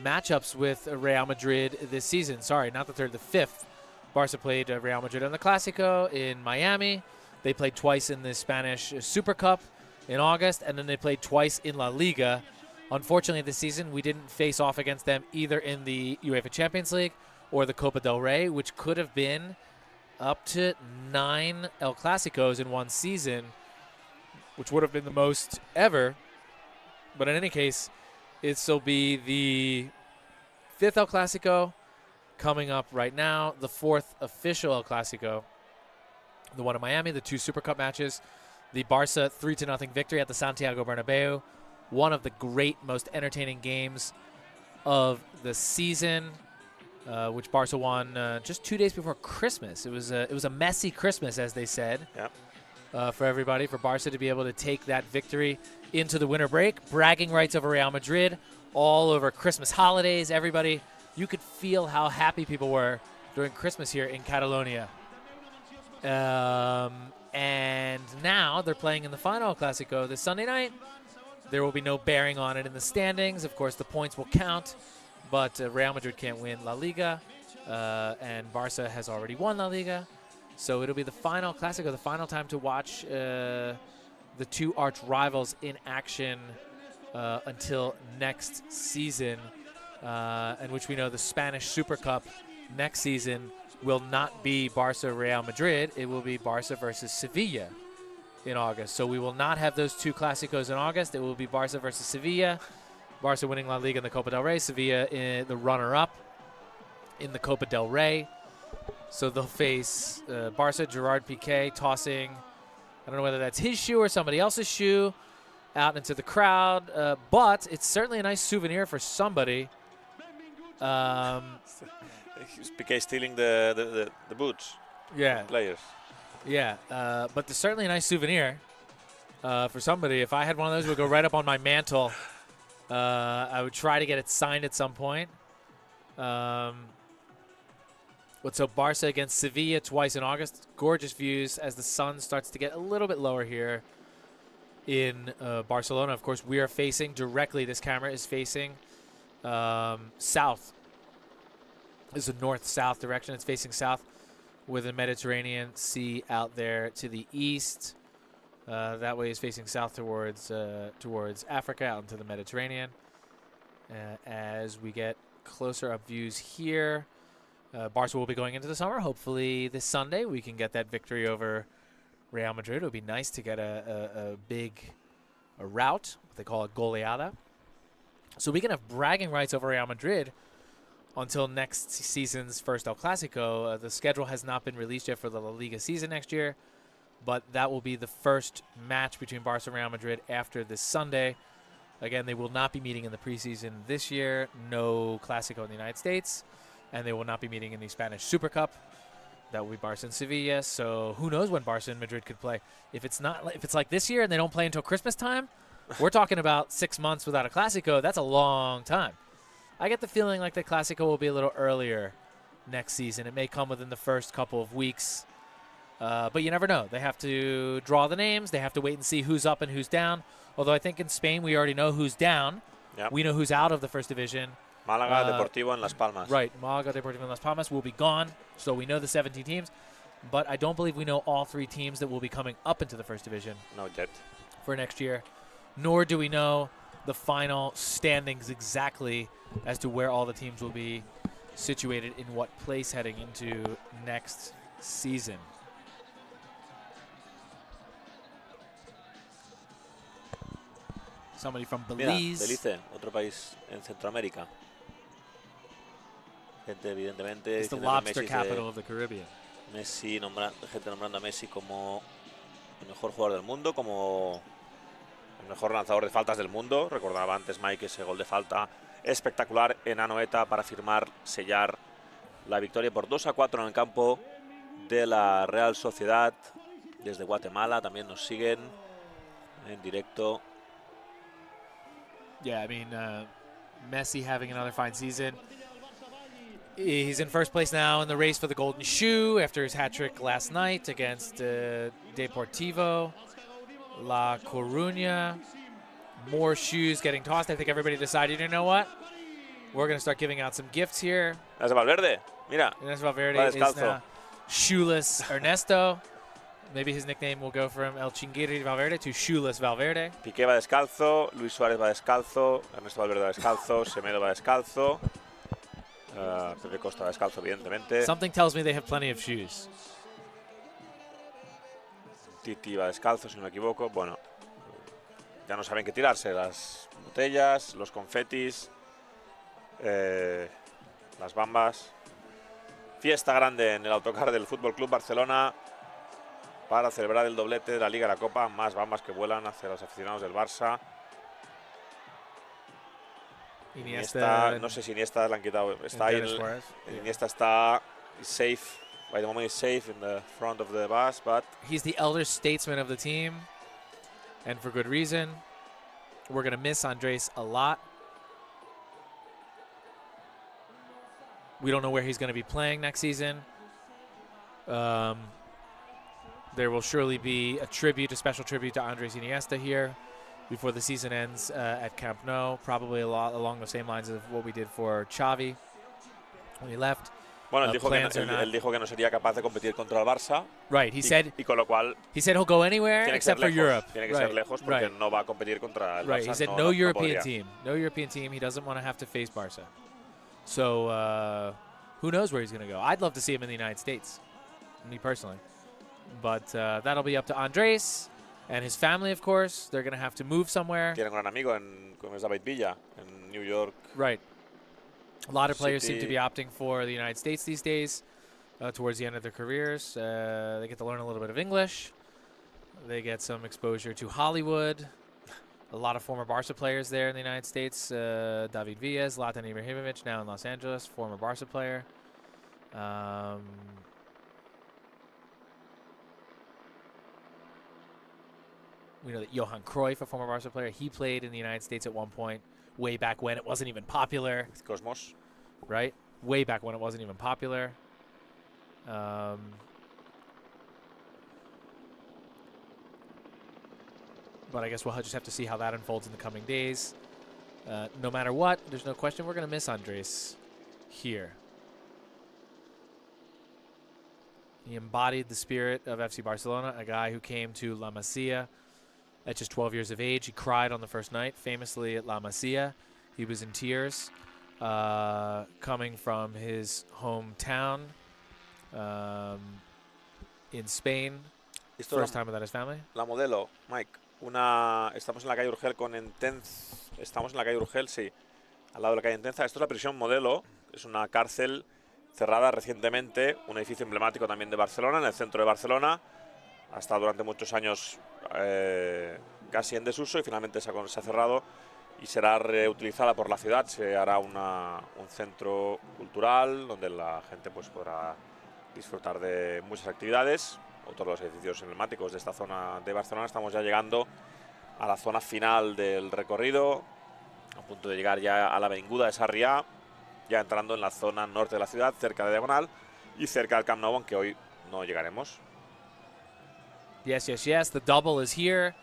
matchups with Real Madrid this season. Sorry, not the third, the fifth. Barça played Real Madrid in the Clasico in Miami. They played twice in the Spanish Super Cup in August, and then they played twice in La Liga. Unfortunately, this season, we didn't face off against them either in the UEFA Champions League or the Copa del Rey, which could have been up to 9 El Clasicos in one season, which would have been the most ever. But in any case, it'll be the 5th El Clasico coming up right now, the 4th official El Clasico, the one in Miami, the 2 Super Cup matches, the Barça 3-0 victory at the Santiago Bernabeu, one of the great, most entertaining games of the season, which Barça won just 2 days before Christmas. It was a messy Christmas, as they said. Yep. For everybody, for Barça to be able to take that victory into the winter break. Bragging rights over Real Madrid, all over Christmas holidays. Everybody, you could feel how happy people were during Christmas here in Catalonia. And now they're playing in the final Clasico this Sunday night. There will be no bearing on it in the standings. Of course, the points will count, but Real Madrid can't win La Liga, and Barça has already won La Liga. So it'll be the final Clasico, the final time to watch the 2 arch rivals in action until next season, in which we know the Spanish Super Cup next season will not be Barça-Real Madrid. It will be Barça versus Sevilla in August. So we will not have those 2 Clásicos in August. It will be Barça versus Sevilla. Barça winning La Liga and the Copa del Rey. Sevilla in the runner-up in the Copa del Rey. So they'll face Barça, Gerard Piqué tossing, I don't know whether that's his shoe or somebody else's shoe, out into the crowd. But it's certainly a nice souvenir for somebody. Piqué stealing the boots. Yeah. Players. Yeah, but there's certainly a nice souvenir for somebody. If I had one of those, it would go right up on my mantle. I would try to get it signed at some point. But so Barça against Sevilla twice in August. Gorgeous views as the sun starts to get a little bit lower here in Barcelona. Of course, we are facing directly, this camera is facing south. This is a north-south direction. It's facing south with the Mediterranean Sea out there to the east. That way is facing south towards Africa, out into the Mediterranean. As we get closer up views here, Barca will be going into the summer. Hopefully this Sunday we can get that victory over Real Madrid. It would be nice to get a big rout, what they call a goleada, So we can have bragging rights over Real Madrid until next season's first El Clasico. The schedule has not been released yet for the La Liga season next year, but that will be the first match between Barca and Real Madrid after this Sunday. Again, they will not be meeting in the preseason this year. No Clasico in the United States, and they will not be meeting in the Spanish Super Cup. That will be Barca and Sevilla. So who knows when Barca and Madrid could play? If it's like this year and they don't play until Christmas time, we're talking about 6 months without a Clasico. That's a long time. I get the feeling like the Clasico will be a little earlier next season. It may come within the first couple of weeks, but you never know. They have to draw the names. They have to wait and see who's up and who's down. Although I think in Spain we already know who's down. Yep. We know who's out of the first division. Málaga, Deportivo, and Las Palmas. Right, Málaga, Deportivo, and Las Palmas will be gone, so we know the 17 teams. But I don't believe we know all 3 teams that will be coming up into the first division. Not yet. For next year. Nor do we know the final standings exactly as to where all the teams will be situated in what place heading into next season. Somebody from Belize. Mira, Belice, otro país en Centroamérica. Gente, evidentemente. It's the lobster capital of the Caribbean. Messi, gente nombrando a Messi como el mejor jugador del mundo, como el mejor lanzador de faltas del mundo. Recordaba antes Mike ese gol de falta espectacular en Anoeta para firmar, sellar la victoria por 2-4 en el campo de la Real Sociedad. Desde Guatemala también nos siguen en directo. Yeah, I mean, Messi having another fine season. He's in first place now in the race for the Golden Shoe after his hat-trick last night against Deportivo La Coruña. More shoes getting tossed. I think everybody decided, you know what? We're going to start giving out some gifts here. Las de Valverde, mira. Ernesto Valverde is now Shoeless Ernesto. Maybe his nickname will go from El Chinguiri Valverde to Shoeless Valverde. Piqué va descalzo, Luis Suárez va descalzo, Ernesto Valverde va descalzo, Semedo va descalzo. Pepe Costa va descalzo, evidentemente. Something tells me they have plenty of shoes. Titi va descalzo, si no me equivoco. Bueno, ya no saben qué tirarse. Las botellas, los confetis, las bambas. Fiesta grande en el autocar del Fútbol Club Barcelona para celebrar el doblete de la Liga y la Copa. Más bambas que vuelan hacia los aficionados del Barça. Iniesta, no sé si Iniesta la han quitado. Está ahí. Iniesta está safe. By the moment, he's safe in the front of the bus, but he's the elder statesman of the team, and for good reason. We're going to miss Andres a lot. We don't know where he's going to be playing next season. There will surely be a special tribute to Andres Iniesta here before the season ends at Camp Nou, probably a lot along the same lines of what we did for Xavi when he left. Bueno, él dijo que no sería capaz de competir contra el Barça. Right, he said. Y con lo cual he said he'll go anywhere except for Europe. Tiene que ser lejos porque no va a competir contra el Barça. Right, he said no European team. No European team. He doesn't want to have to face Barca. So who knows where he's going to go? I'd love to see him in the United States, me personally. But that'll be up to Andres and his family, of course. They're going to have to move somewhere. Tiene un gran amigo como es David Villa en New York. Right. A lot of players seem to be opting for the United States these days towards the end of their careers. They get to learn a little bit of English. They get some exposure to Hollywood. A lot of former Barca players there in the United States. David Villa, Zlatan Ibrahimovic, now in Los Angeles, former Barca player. We know that Johan Cruyff, a former Barca player, he played in the United States at one point. Way back when it wasn't even popular. Cosmos. Right? Way back when it wasn't even popular. But I guess we'll just have to see how that unfolds in the coming days. No matter what, there's no question we're going to miss Andres here. He embodied the spirit of FC Barcelona, a guy who came to La Masia at just 12 years of age. He cried on the first night, famously at La Masia. He was in tears coming from his hometown in Spain. First time without his family. La modelo, Mike. Estamos en la calle Urgel con Intense Estamos en la calle Urgel, sí, al lado de la calle Intenza. Esto es la prisión modelo, es una cárcel cerrada recientemente, un edificio emblemático también de Barcelona, en el centro de Barcelona. Ha estado durante muchos años casi en desuso y finalmente se ha cerrado y será reutilizada por la ciudad. Se hará un centro cultural donde la gente pues podrá disfrutar de muchas actividades. Otro de los edificios emblemáticos de esta zona de Barcelona. Estamos ya llegando a la zona final del recorrido, a punto de llegar ya a la avenida de Sarriá, ya entrando en la zona norte de la ciudad, cerca de Diagonal y cerca del Camp Nou, aunque hoy no llegaremos. Yes, yes, yes. The double is here.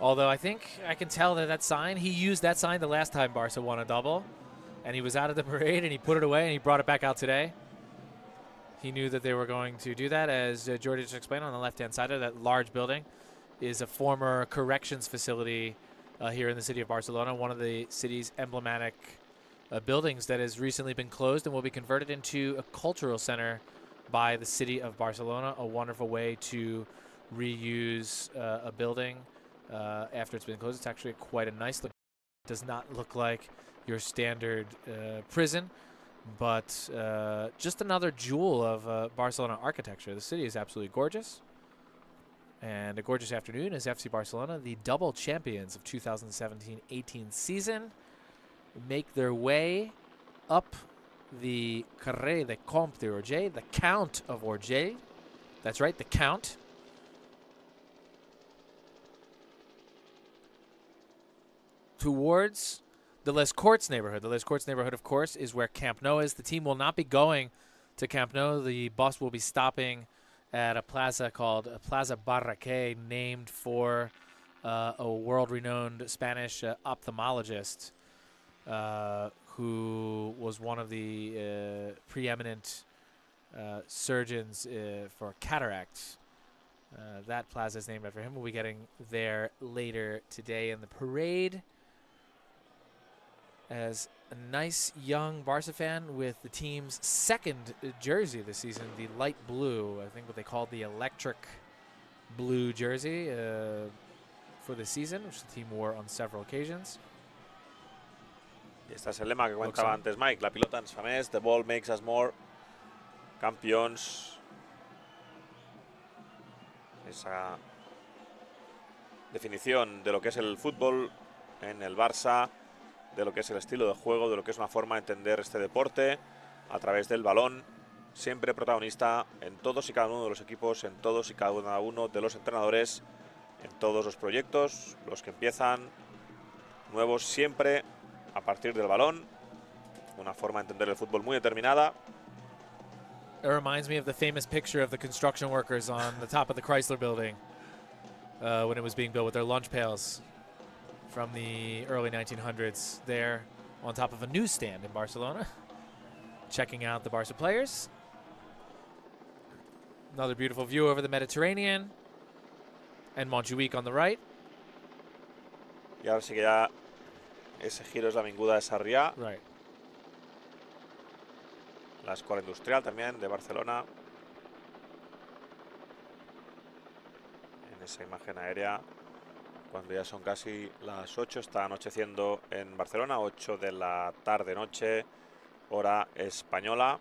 Although I think I can tell that sign, he used that sign the last time Barca won a double. And he was out of the parade and he put it away and he brought it back out today. He knew that they were going to do that. As Jordi just explained, on the left-hand side of that large building is a former corrections facility here in the city of Barcelona, one of the city's emblematic buildings that has recently been closed and will be converted into a cultural center by the city of Barcelona, a wonderful way to reuse a building after it's been closed. It's actually quite a nice look. It does not look like your standard prison, but just another jewel of Barcelona architecture. The city is absolutely gorgeous. And a gorgeous afternoon as FC Barcelona, the double champions of 2017-18 season, make their way up the Carré de Comte d'Urgell, the Count of Urgell. That's right, the Count. Towards the Les Corts neighborhood. The Les Corts neighborhood, of course, is where Camp Nou is. The team will not be going to Camp Nou. The bus will be stopping at a plaza called Plaza Barraqué, named for a world-renowned Spanish ophthalmologist who was one of the preeminent surgeons for cataracts. That plaza is named after him. We'll be getting there later today in the parade. As a nice young Barca fan with the team's second jersey this season, the light blue, I think what they called the electric blue jersey for the season, which the team wore on several occasions. Y este es el lema que comentaba antes Mike, la pilota ens fa més, the ball makes us more, campions. Esa definición de lo que es el fútbol en el Barça, de lo que es el estilo de juego, de lo que es una forma de entender este deporte a través del balón, siempre protagonista en todos y cada uno de los equipos, en todos y cada uno de los entrenadores, en todos los proyectos, los que empiezan, nuevos, siempre a partir del balón, una forma de entender el fútbol muy determinada. It reminds me of the famous picture of the construction workers on the top of the Chrysler building when it was being built with their lunch pails from the early 1900s there on top of a newsstand in Barcelona, checking out the Barca players. Another beautiful view over the Mediterranean and Montjuic on the right. Y ahora sí que ya ese giro es la avinguda de Sarriá. Right. La escuela industrial también de Barcelona. En esa imagen aérea, cuando ya son casi las 8, está anocheciendo en Barcelona, 8 de la tarde-noche, hora española.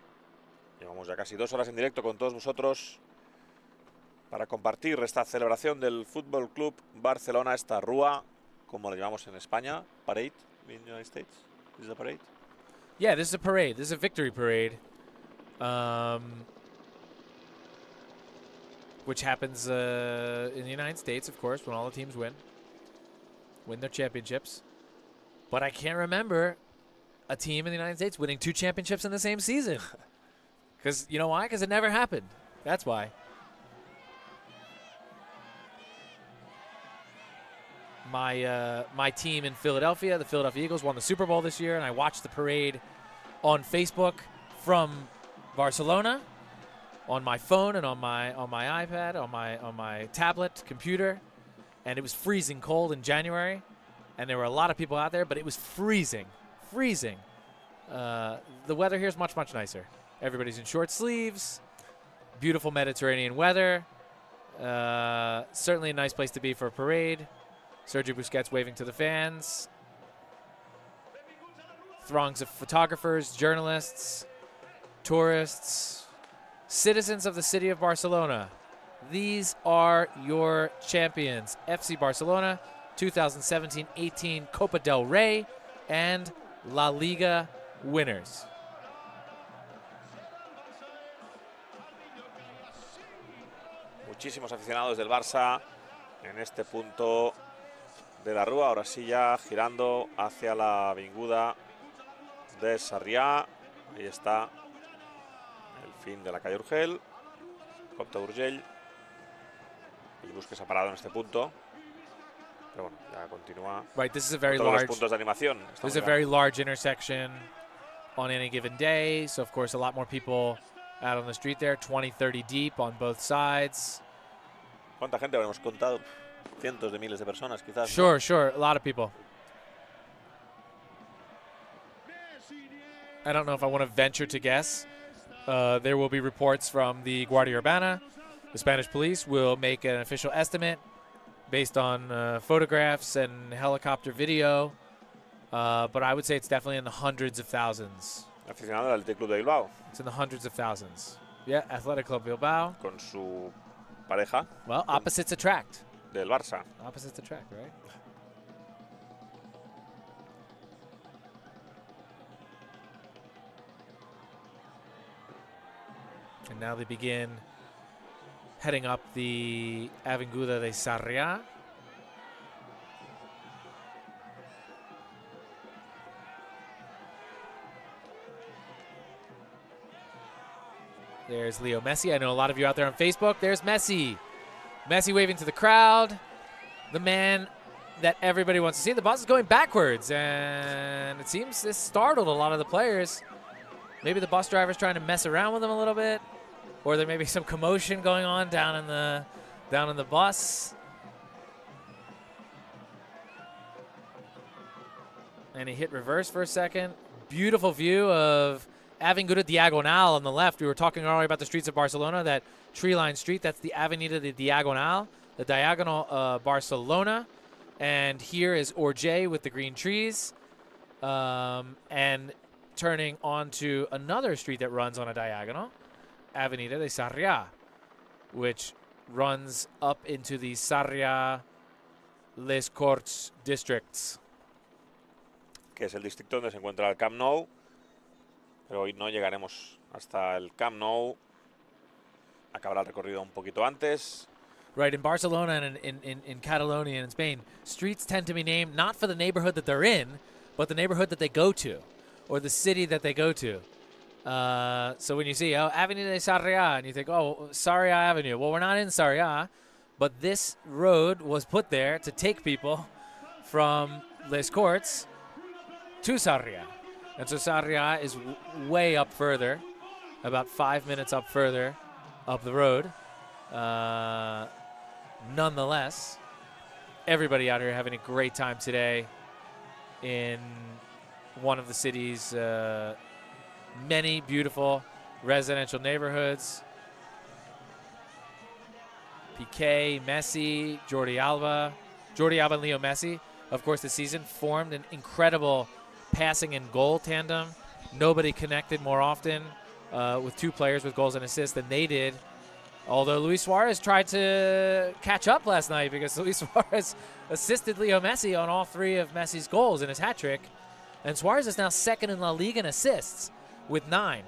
Llevamos ya casi 2 horas en directo con todos vosotros para compartir esta celebración del Fútbol Club Barcelona, esta rúa, como la llevamos en España, parade in the United States. This is a parade? Yeah, this is a parade. This is a victory parade. Which happens in the United States, of course, when all the teams win their championships. But I can't remember a team in the United States winning 2 championships in the same season. Because, you know why? Because it never happened. That's why. My team in Philadelphia, the Philadelphia Eagles, won the Super Bowl this year, and I watched the parade on Facebook from Barcelona, on my phone and on my iPad, on my tablet computer, and it was freezing cold in January, and there were a lot of people out there, but it was freezing. The weather here is much nicer. Everybody's in short sleeves, beautiful Mediterranean weather, certainly a nice place to be for a parade. Sergio Busquets waving to the fans. throngs of photographers, journalists, tourists, citizens of the city of Barcelona. These are your champions. FC Barcelona, 2017-18 Copa del Rey and La Liga winners. Muchísimos aficionados del Barça en este punto de la Rúa. Ahora sí ya girando hacia la avinguda de Sarrià. Ahí está el fin de la calle Urgell, Comte d'Urgell. El bus que se ha parado en este punto. Pero bueno, ya continúa. Right, this is a very todos los large puntos de animación. This is a very large intersection on any given day. So of course a lot more people out on the street there, 20, 30 deep on both sides. ¿Cuánta gente habremos contado? Cientos de miles de personas, quizás. Sure, ¿no? sure, a lot of people. I don't know if I want to venture to guess. There will be reports from the Guardia Urbana. The Spanish police will make an official estimate based on photographs and helicopter video. But I would say it's definitely in the hundreds of thousands. Aficionado del Club de Bilbao. It's in the hundreds of thousands. Yeah, Athletic Club Bilbao. Con su pareja. Well, opposites attract. Del Barça. Opposites attract, right? And now they begin heading up the Avinguda de Sarrià. There's Leo Messi. I know a lot of you out there on Facebook. There's Messi. Messi waving to the crowd. The man that everybody wants to see. The bus is going backwards, and it seems this startled a lot of the players. Maybe the bus driver's trying to mess around with them a little bit, or there may be some commotion going on down in the bus. And he hit reverse for a second. Beautiful view of Avinguda Diagonal on the left. We were talking earlier about the streets of Barcelona, that tree-lined street. That's the Avenida de Diagonal, the diagonal Barcelona. And here is Orge with the green trees. And turning onto another street that runs on a diagonal, Avenida de Sarrià, which runs up into the Sarrià Les Corts districts. Que es el distrito donde se encuentra el Camp Nou. Pero hoy no llegaremos hasta el Camp Nou. Acabará el recorrido un poquito antes. Right, in Barcelona and in Catalonia and in Spain, streets tend to be named not for the neighborhood that they're in, but the neighborhood that they go to, or the city that they go to. So when you see, Avenida de Sarrià, and you think, oh, Sarrià Avenue. Well, we're not in Sarrià, but this road was put there to take people from Les Corts to Sarrià. And so Sarrià is way up further, about 5 minutes up further up the road. Nonetheless, everybody out here having a great time today in one of the city's many beautiful residential neighborhoods. Piqué, Messi, Jordi Alba and Leo Messi, of course, this season formed an incredible passing and goal tandem. Nobody connected more often with two players with goals and assists than they did. Although Luis Suarez tried to catch up last night, because Luis Suarez assisted Leo Messi on all three of Messi's goals in his hat trick. And Suarez is now second in La Liga in assists with 9.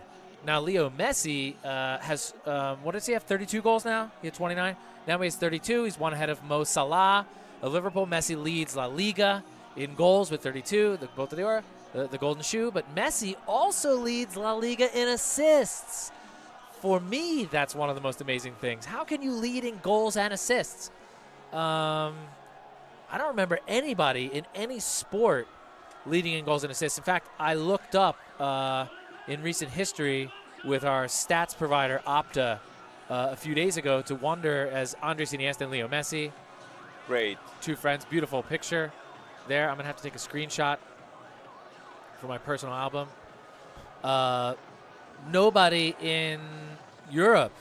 Now Leo Messi has, what does he have, 32 goals now? He had 29. Now he has 32. He's one ahead of Mo Salah of Liverpool. Messi leads La Liga in goals with 32, the Bota de Oro, the golden shoe. But Messi also leads La Liga in assists. For me, that's one of the most amazing things. How can you lead in goals and assists? I don't remember anybody in any sport leading in goals and assists. In fact, I looked up in recent history with our stats provider, Opta, a few days ago to wonder, as Andres Iniesta and Leo Messi. Great. Two friends, beautiful picture there. I'm going to have to take a screenshot for my personal album. Nobody in Europe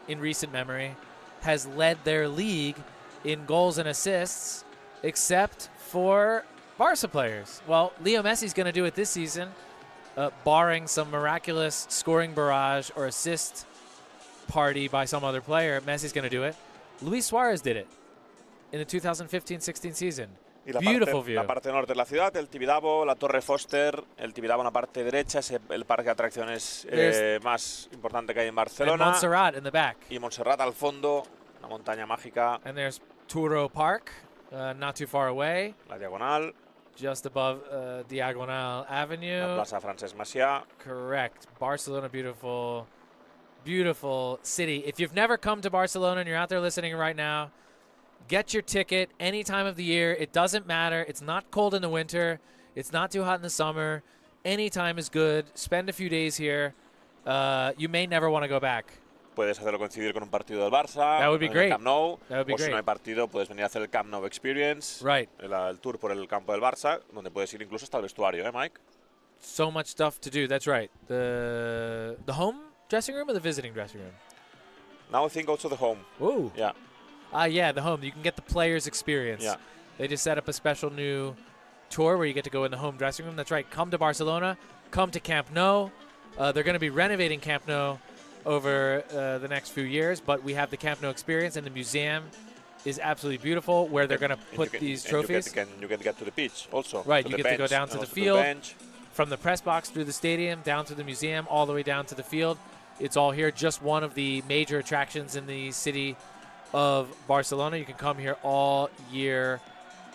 in recent memory has led their league in goals and assists except for Barca players. Well, Leo Messi's going to do it this season, barring some miraculous scoring barrage or assist party by some other player. Messi's going to do it. Luis Suarez did it in the 2015-16 season. Y la Beautiful parte, view. la parte norte de la ciudad, el Tibidabo, la Torre Foster, el Tibidabo en la parte derecha, es el parque de atracciones más importante que hay en And Barcelona. Montserrat in the back. Y Montserrat al fondo, una montaña mágica, And there's Turo Park, not too far away, la Diagonal, just above Diagonal Avenue. la Plaza Francesc Macià. Correct. Barcelona, beautiful, beautiful city. If you've never come to Barcelona and you're out there listening right now, get your ticket any time of the year. It doesn't matter. It's not cold in the winter. It's not too hot in the summer. Any time is good. Spend a few days here. You may never want to go back. Puedes hacerlo coincidir con un partido del Barça. That would be en great. el Camp Nou. That would be o si great. no hay partido, puedes venir a hacer el Camp Nou Experience. Right. El tour por el campo del Barça, donde puedes ir incluso hasta el vestuario, Mike? So much stuff to do. That's right. The home dressing room or the visiting dressing room? Now I think also the home. Ooh. Yeah. Yeah, the home. You can get the players' experience. Yeah. They just set up a special new tour where you get to go in the home dressing room. That's right. Come to Barcelona. Come to Camp Nou. They're going to be renovating Camp Nou over the next few years, but we have the Camp Nou experience, and the museum is absolutely beautiful where they're going to put these trophies. You can get to the pitch also. Right, to you the get to bench, go down to and the also field. bench. From the press box through the stadium, down to the museum, all the way down to the field. It's all here. Just one of the major attractions in the city of Barcelona. You can come here all year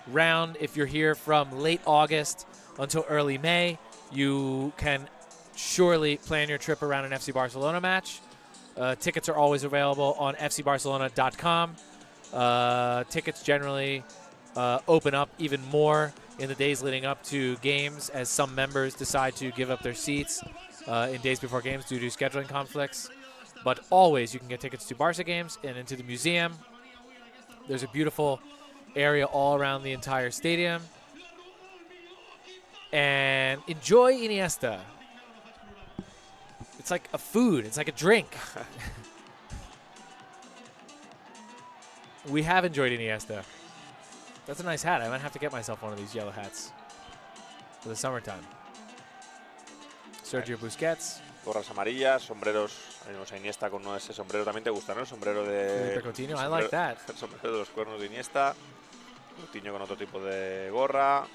round. If you're here from late August until early May, you can surely plan your trip around an FC Barcelona match. Tickets are always available on fcbarcelona.com. Tickets generally open up even more in the days leading up to games as some members decide to give up their seats in days before games due to scheduling conflicts. But always you can get tickets to Barca games and into the museum. There's a beautiful area all around the entire stadium. And enjoy Iniesta. It's like a food. It's like a drink. We have enjoyed Iniesta. That's a nice hat. I might have to get myself one of these yellow hats for the summertime. Sergio Busquets. Gorras amarillas, sombreros. Tenemos a Iniesta con uno de ese sombrero. También te gusta, ¿no? El sombrero de Felipe Coutinho. I like that. El sombrero de los cuernos de Iniesta. Coutinho con otro tipo de gorra.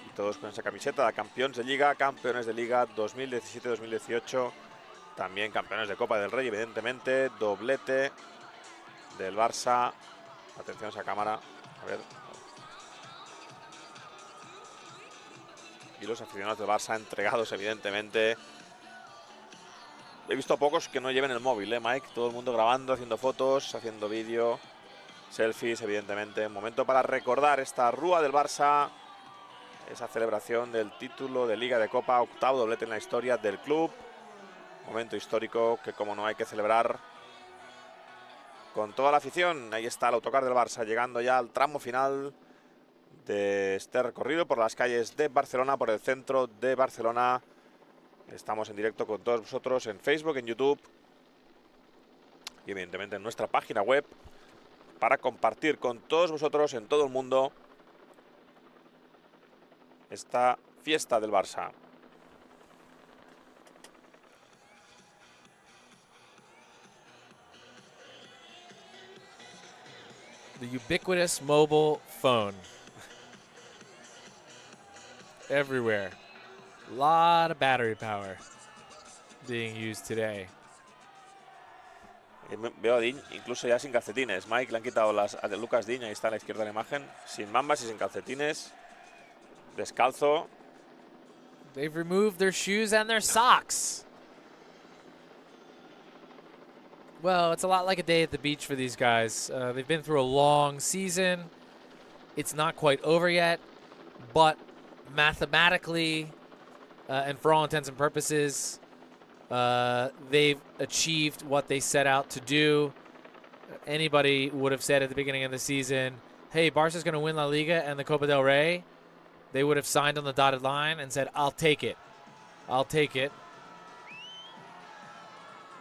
Y todos con esa camiseta de campeones de Liga 2017-2018. También campeones de Copa del Rey, evidentemente. Doblete del Barça. Atención a esa cámara. A ver. Y los aficionados del Barça entregados, evidentemente. He visto a pocos que no lleven el móvil, Mike. Todo el mundo grabando, haciendo fotos, haciendo vídeo, selfies, evidentemente. Un momento para recordar esta Rua del Barça. Esa celebración del título de Liga de Copa, octavo doblete en la historia del club. Momento histórico que, como no, hay que celebrar con toda la afición. Ahí está el autocar del Barça, llegando ya al tramo final de este recorrido por las calles de Barcelona, por el centro de Barcelona. Estamos en directo con todos vosotros en Facebook, en YouTube y evidentemente en nuestra página web para compartir con todos vosotros en todo el mundo esta fiesta del Barça. The ubiquitous mobile phone. Everywhere. A lot of battery power being used today. Veo a Diñ incluso ya sin calcetines. Mike, le han quitado las a Lucas Diñ, ahí está a la izquierda de la imagen, sin mambas y sin calcetines, descalzo. They've removed their shoes and their socks. Well, it's a lot like a day at the beach for these guys. They've been through a long season. It's not quite over yet, but mathematically, and for all intents and purposes, they've achieved what they set out to do. Anybody would have said at the beginning of the season, hey, Barca's going to win La Liga and the Copa del Rey. They would have signed on the dotted line and said, I'll take it. I'll take it.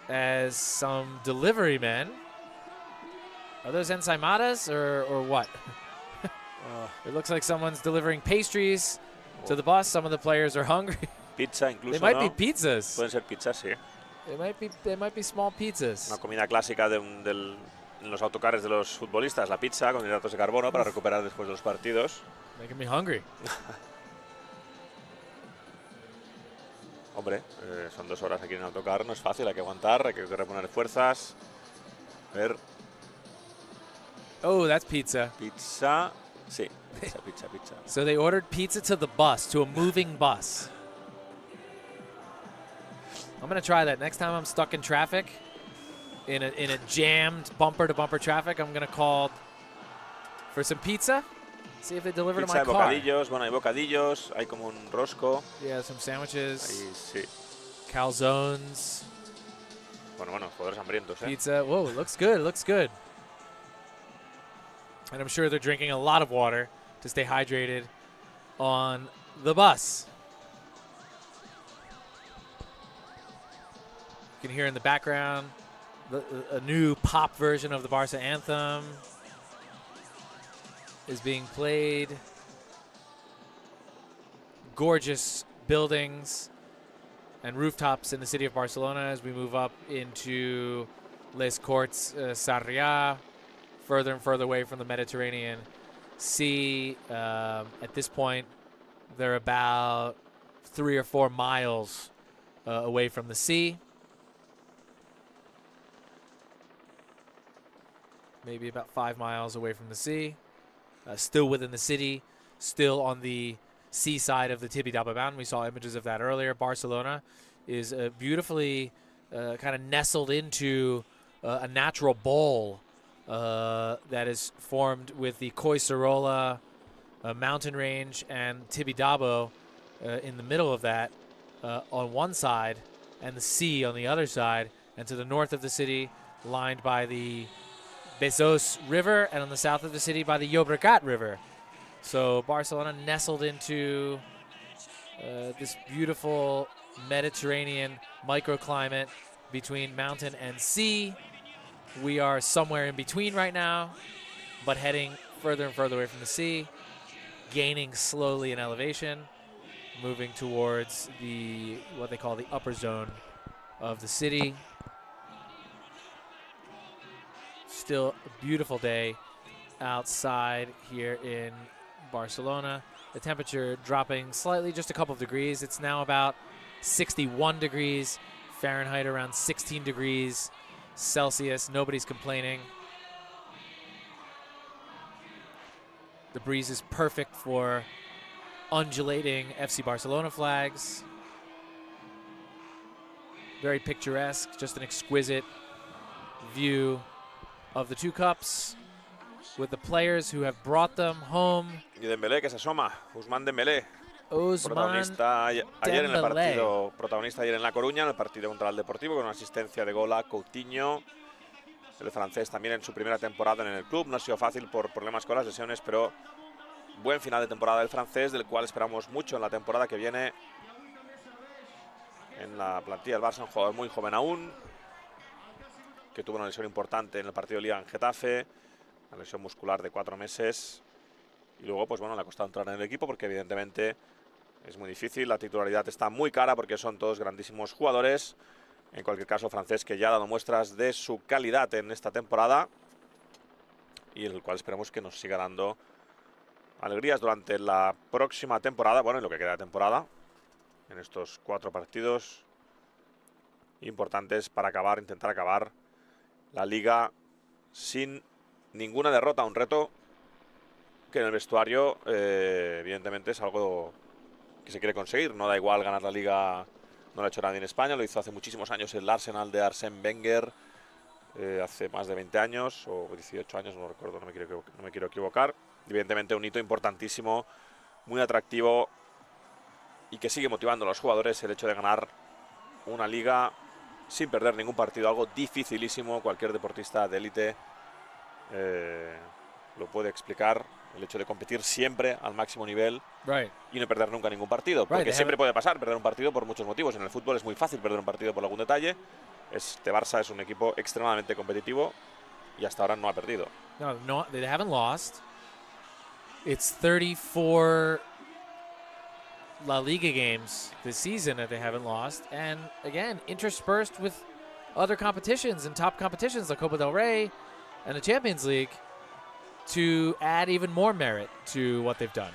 As some delivery men. Are those ensaimadas or what? It looks like someone's delivering pastries to the bus. Some of the players are hungry. Pizza incluso, They might ¿no? be pizzas. Pueden ser pizzas, sí. They might be small pizzas. Una comida clásica en los autocares de los futbolistas, la pizza con hidratos de carbono para recuperar después de los partidos. Making me hungry. Hombre, son 2 horas aquí en el autocar, no es fácil, hay que aguantar, hay que reponer fuerzas. A ver. Oh, that's pizza. Pizza. Sí, pizza. So they ordered pizza to the bus, to a moving bus. I'm going to try that. Next time I'm stuck in traffic, in a jammed bumper-to-bumper traffic, I'm going to call for some pizza. See if they deliver Pizza to my de car. bocadillos, bueno, hay bocadillos, hay como un rosco. Yeah, some sandwiches. Ahí sí. Calzones. Bueno, jugadores hambrientos, ¿eh? Pizza. Whoa, looks good, looks good. And I'm sure they're drinking a lot of water to stay hydrated on the bus. You can hear in the background a new pop version of the Barca anthem is being played. Gorgeous buildings and rooftops in the city of Barcelona as we move up into Les Corts Sarrià, further and further away from the Mediterranean Sea. At this point, they're about 3 or 4 miles away from the sea. Maybe about 5 miles away from the sea. Still within the city, still on the seaside of the Tibidabo Mountain. We saw images of that earlier. Barcelona is beautifully kind of nestled into a natural bowl that is formed with the Collserola mountain range and Tibidabo in the middle of that on one side, and the sea on the other side, and to the north of the city, lined by the Besós River, and on the south of the city by the Llobregat River. So Barcelona nestled into this beautiful Mediterranean microclimate between mountain and sea. We are somewhere in between right now, but heading further and further away from the sea, gaining slowly in elevation, moving towards what they call the upper zone of the city. Still a beautiful day outside here in Barcelona. The temperature dropping slightly, just a couple of degrees. It's now about 61 degrees Fahrenheit, around 16 degrees Celsius. Nobody's complaining. The breeze is perfect for undulating FC Barcelona flags. Very picturesque, just an exquisite view of the 2 cups with the players who have brought them home. Y Dembélé que se asoma, Ousmane Dembélé. Ousmane Protagonista ayer en La Coruña, en el partido contra el Deportivo, con una asistencia de gol a Coutinho. El francés también en su primera temporada en el club. No ha sido fácil por problemas con las lesiones, pero buen final de temporada del francés, del cual esperamos mucho en la temporada que viene. En la plantilla del Barça, un jugador muy joven aún, que tuvo una lesión importante en el partido de Liga en Getafe, una lesión muscular de 4 meses. Y luego, pues bueno, le ha costado entrar en el equipo porque evidentemente es muy difícil. La titularidad está muy cara porque son todos grandísimos jugadores. En cualquier caso, francés que ya ha dado muestras de su calidad en esta temporada y el cual esperamos que nos siga dando alegrías durante la próxima temporada, bueno, en lo que queda de temporada, en estos 4 partidos importantes para intentar acabar la liga sin ninguna derrota. Un reto que en el vestuario evidentemente es algo que se quiere conseguir. No da igual ganar la liga, no lo ha hecho nadie en España, lo hizo hace muchísimos años el Arsenal de Arsène Wenger, hace más de 20 años o 18 años, no lo recuerdo, no me quiero equivocar. Evidentemente un hito importantísimo, muy atractivo y que sigue motivando a los jugadores el hecho de ganar una liga sin perder ningún partido, algo dificilísimo. Cualquier deportista de élite lo puede explicar, el hecho de competir siempre al máximo nivel y no perder nunca ningún partido, porque siempre puede pasar perder un partido por muchos motivos. En el fútbol es muy fácil perder un partido por algún detalle. Este Barça es un equipo extremadamente competitivo y hasta ahora no ha perdido. No, they haven't lost. It's 34 La Liga games this season that they haven't lost. And again, interspersed with other competitions and top competitions like Copa del Rey and the Champions League to add even more merit to what they've done.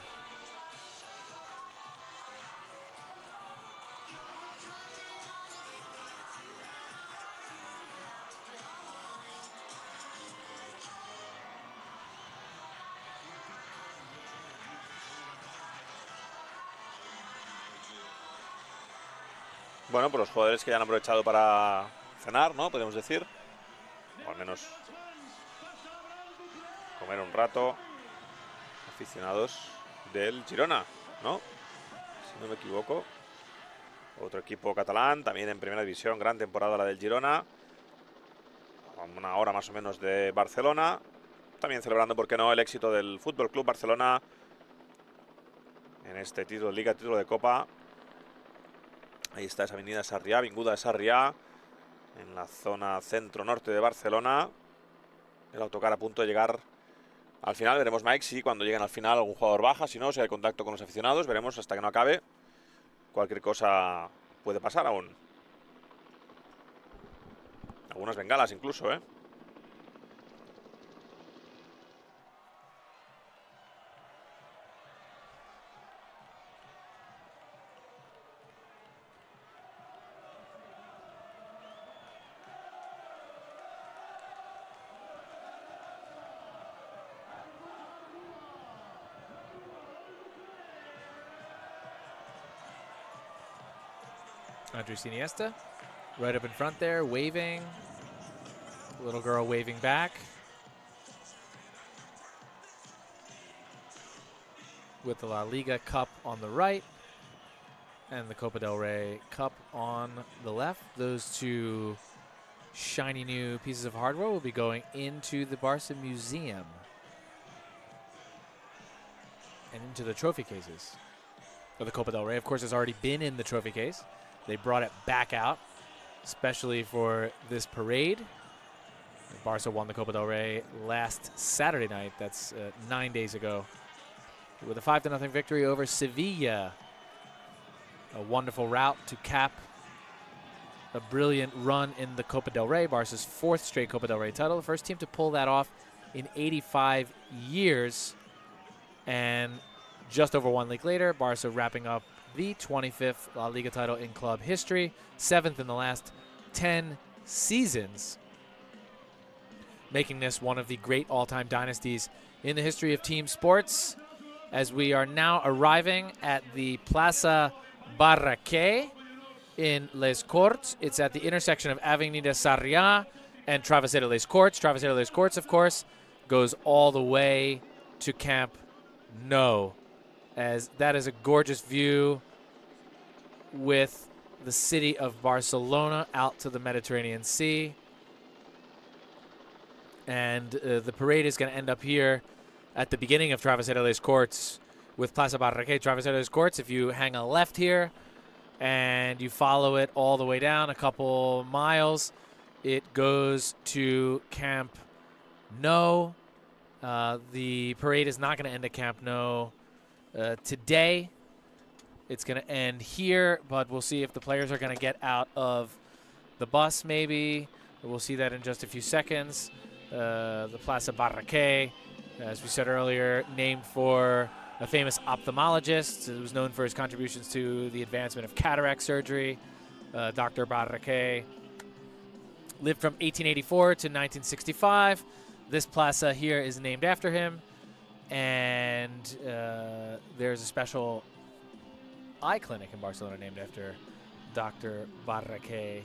Bueno, pues los jugadores que ya han aprovechado para cenar, ¿no? Podemos decir. O al menos comer un rato. Aficionados del Girona, ¿no? Si no me equivoco. Otro equipo catalán, también en primera división. Gran temporada la del Girona. A una hora más o menos de Barcelona. También celebrando, ¿por qué no?, el éxito del Fútbol Club Barcelona en este título de Liga, título de Copa. Ahí está esa avenida Sarrià, Avinguda de Sarrià, en la zona centro-norte de Barcelona. El autocar a punto de llegar al final. Veremos, Mike, si cuando lleguen al final algún jugador baja, si no, si hay contacto con los aficionados. Veremos hasta que no acabe. Cualquier cosa puede pasar aún. Algunas bengalas incluso, ¿eh? Andres Iniesta, right up in front there, waving. Little girl waving back. With the La Liga Cup on the right and the Copa del Rey Cup on the left. Those two shiny new pieces of hardware will be going into the Barca Museum and into the trophy cases. But the Copa del Rey, of course, has already been in the trophy case. They brought it back out, especially for this parade. Barca won the Copa del Rey last Saturday night. That's 9 days ago, with a 5-0 victory over Sevilla. A wonderful route to cap a brilliant run in the Copa del Rey, Barca's 4th straight Copa del Rey title. The first team to pull that off in 85 years. And just over 1 week later, Barca wrapping up the 25th La Liga title in club history, 7th in the last 10 seasons, making this one of the great all-time dynasties in the history of team sports. As we are now arriving at the Plaza Barraquer in Les Corts. It's at the intersection of Avenida Sarrià and Travesera Les Corts. Travesera Les Corts, of course, goes all the way to Camp Nou, as that is a gorgeous view with the city of Barcelona out to the Mediterranean Sea. And the parade is going to end up here at the beginning of Travesera Les Corts with Plaza Barraquer, Travesera Les Corts. If you hang a left here and you follow it all the way down a couple miles, it goes to Camp Nou. The parade is not going to end at Camp Nou today. It's going to end here, but we'll see if the players are going to get out of the bus maybe. We'll see that in just a few seconds. The Plaza Barraquer, as we said earlier, named for a famous ophthalmologist who was known for his contributions to the advancement of cataract surgery. Dr. Barraquer lived from 1884 to 1965. This plaza here is named after him, and there's a special eye clinic in Barcelona named after Dr. Barraquer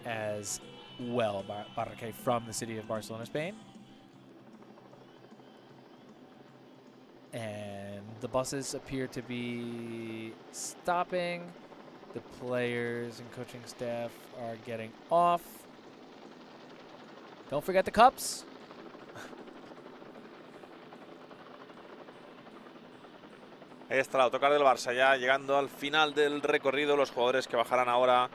as well. Barraquer from the city of Barcelona, Spain. And the buses appear to be stopping. The players and coaching staff are getting off. Don't forget the cups. Ahí está el autocar del Barça, ya llegando al final del recorrido. Los jugadores que bajarán ahora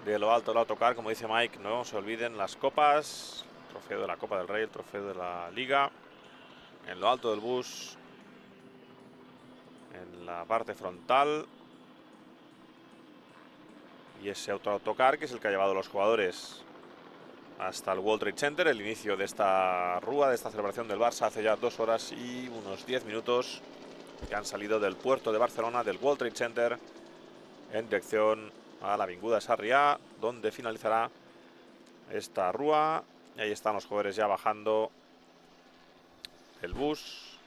de lo alto del autocar, como dice Mike, no se olviden las copas, el trofeo de la Copa del Rey, el trofeo de la Liga. En lo alto del bus en la parte frontal. Y ese autocar que es el que ha llevado a los jugadores hasta el World Trade Center, el inicio de esta rúa, de esta celebración del Barça, hace ya 2 horas y unos 10 minutos que han salido del puerto de Barcelona, del World Trade Center, en dirección a la Avinguda Sarrià, donde finalizará esta rúa. Y ahí están los jugadores ya bajando el bus,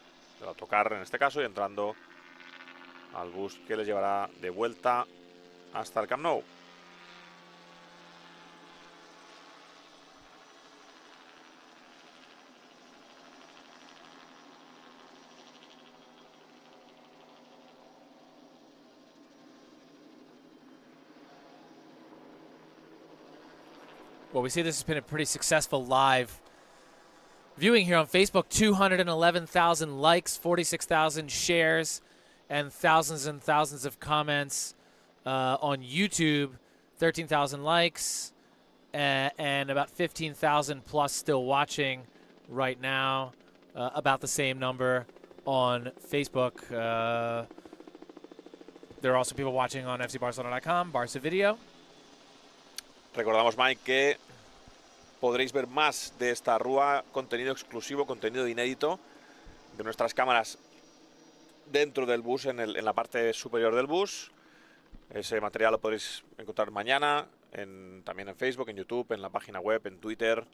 del autocar en este caso, y entrando al bus que les llevará de vuelta hasta el Camp Nou. Well, we see this has been a pretty successful live viewing here on Facebook. 211,000 likes, 46,000 shares, and thousands of comments on YouTube. 13,000 likes and about 15,000 plus still watching right now. About the same number on Facebook. There are also people watching on fcbarcelona.com, Barça Video. Recordamos, Mike, que podréis ver más de esta rúa, contenido exclusivo, contenido inédito de nuestras cámaras dentro del bus, en la parte superior del bus. Ese material lo podréis encontrar mañana, también en Facebook, en YouTube, en la página web, en Twitter.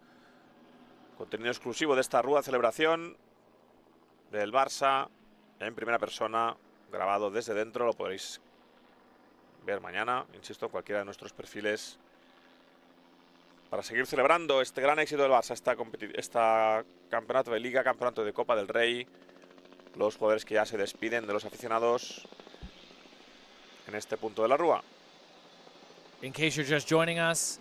Contenido exclusivo de esta rúa celebración del Barça en primera persona, grabado desde dentro. Lo podréis ver mañana, insisto, en cualquiera de nuestros perfiles, para seguir celebrando este gran éxito del Barça, esta campeonato de Liga, campeonato de Copa del Rey. Los jugadores que ya se despiden de los aficionados en este punto de la rúa. In case you're just joining us,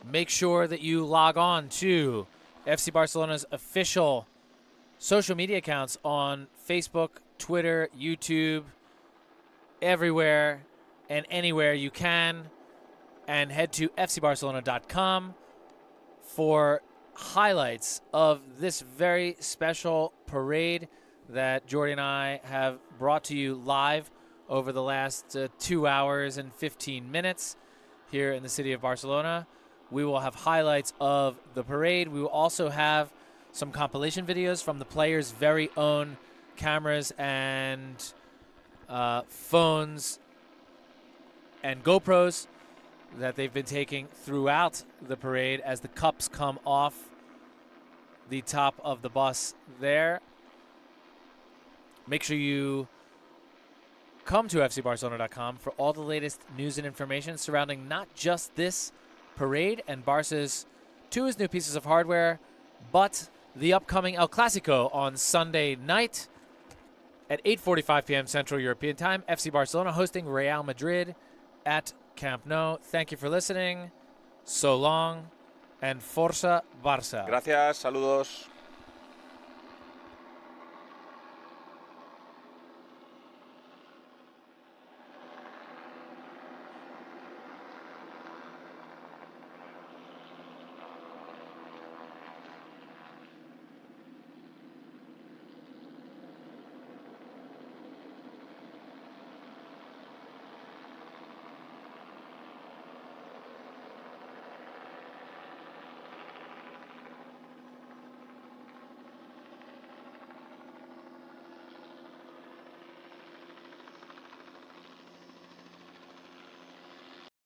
make sure that you log on to FC Barcelona's official social media accounts on Facebook, Twitter, YouTube, everywhere and anywhere you can. And head to fcbarcelona.com for highlights of this very special parade that Jordi and I have brought to you live over the last 2 hours and 15 minutes here in the city of Barcelona. We will have highlights of the parade. We will also have some compilation videos from the players' very own cameras and phones and GoPros that they've been taking throughout the parade as the cups come off the top of the bus there. Make sure you come to fcbarcelona.com for all the latest news and information surrounding not just this parade and Barca's 2 new pieces of hardware, but the upcoming El Clasico on Sunday night at 8:45 p.m. Central European Time. FC Barcelona hosting Real Madrid at Camp Nou. Thank you for listening. So long, and Força Barça. Gracias, saludos.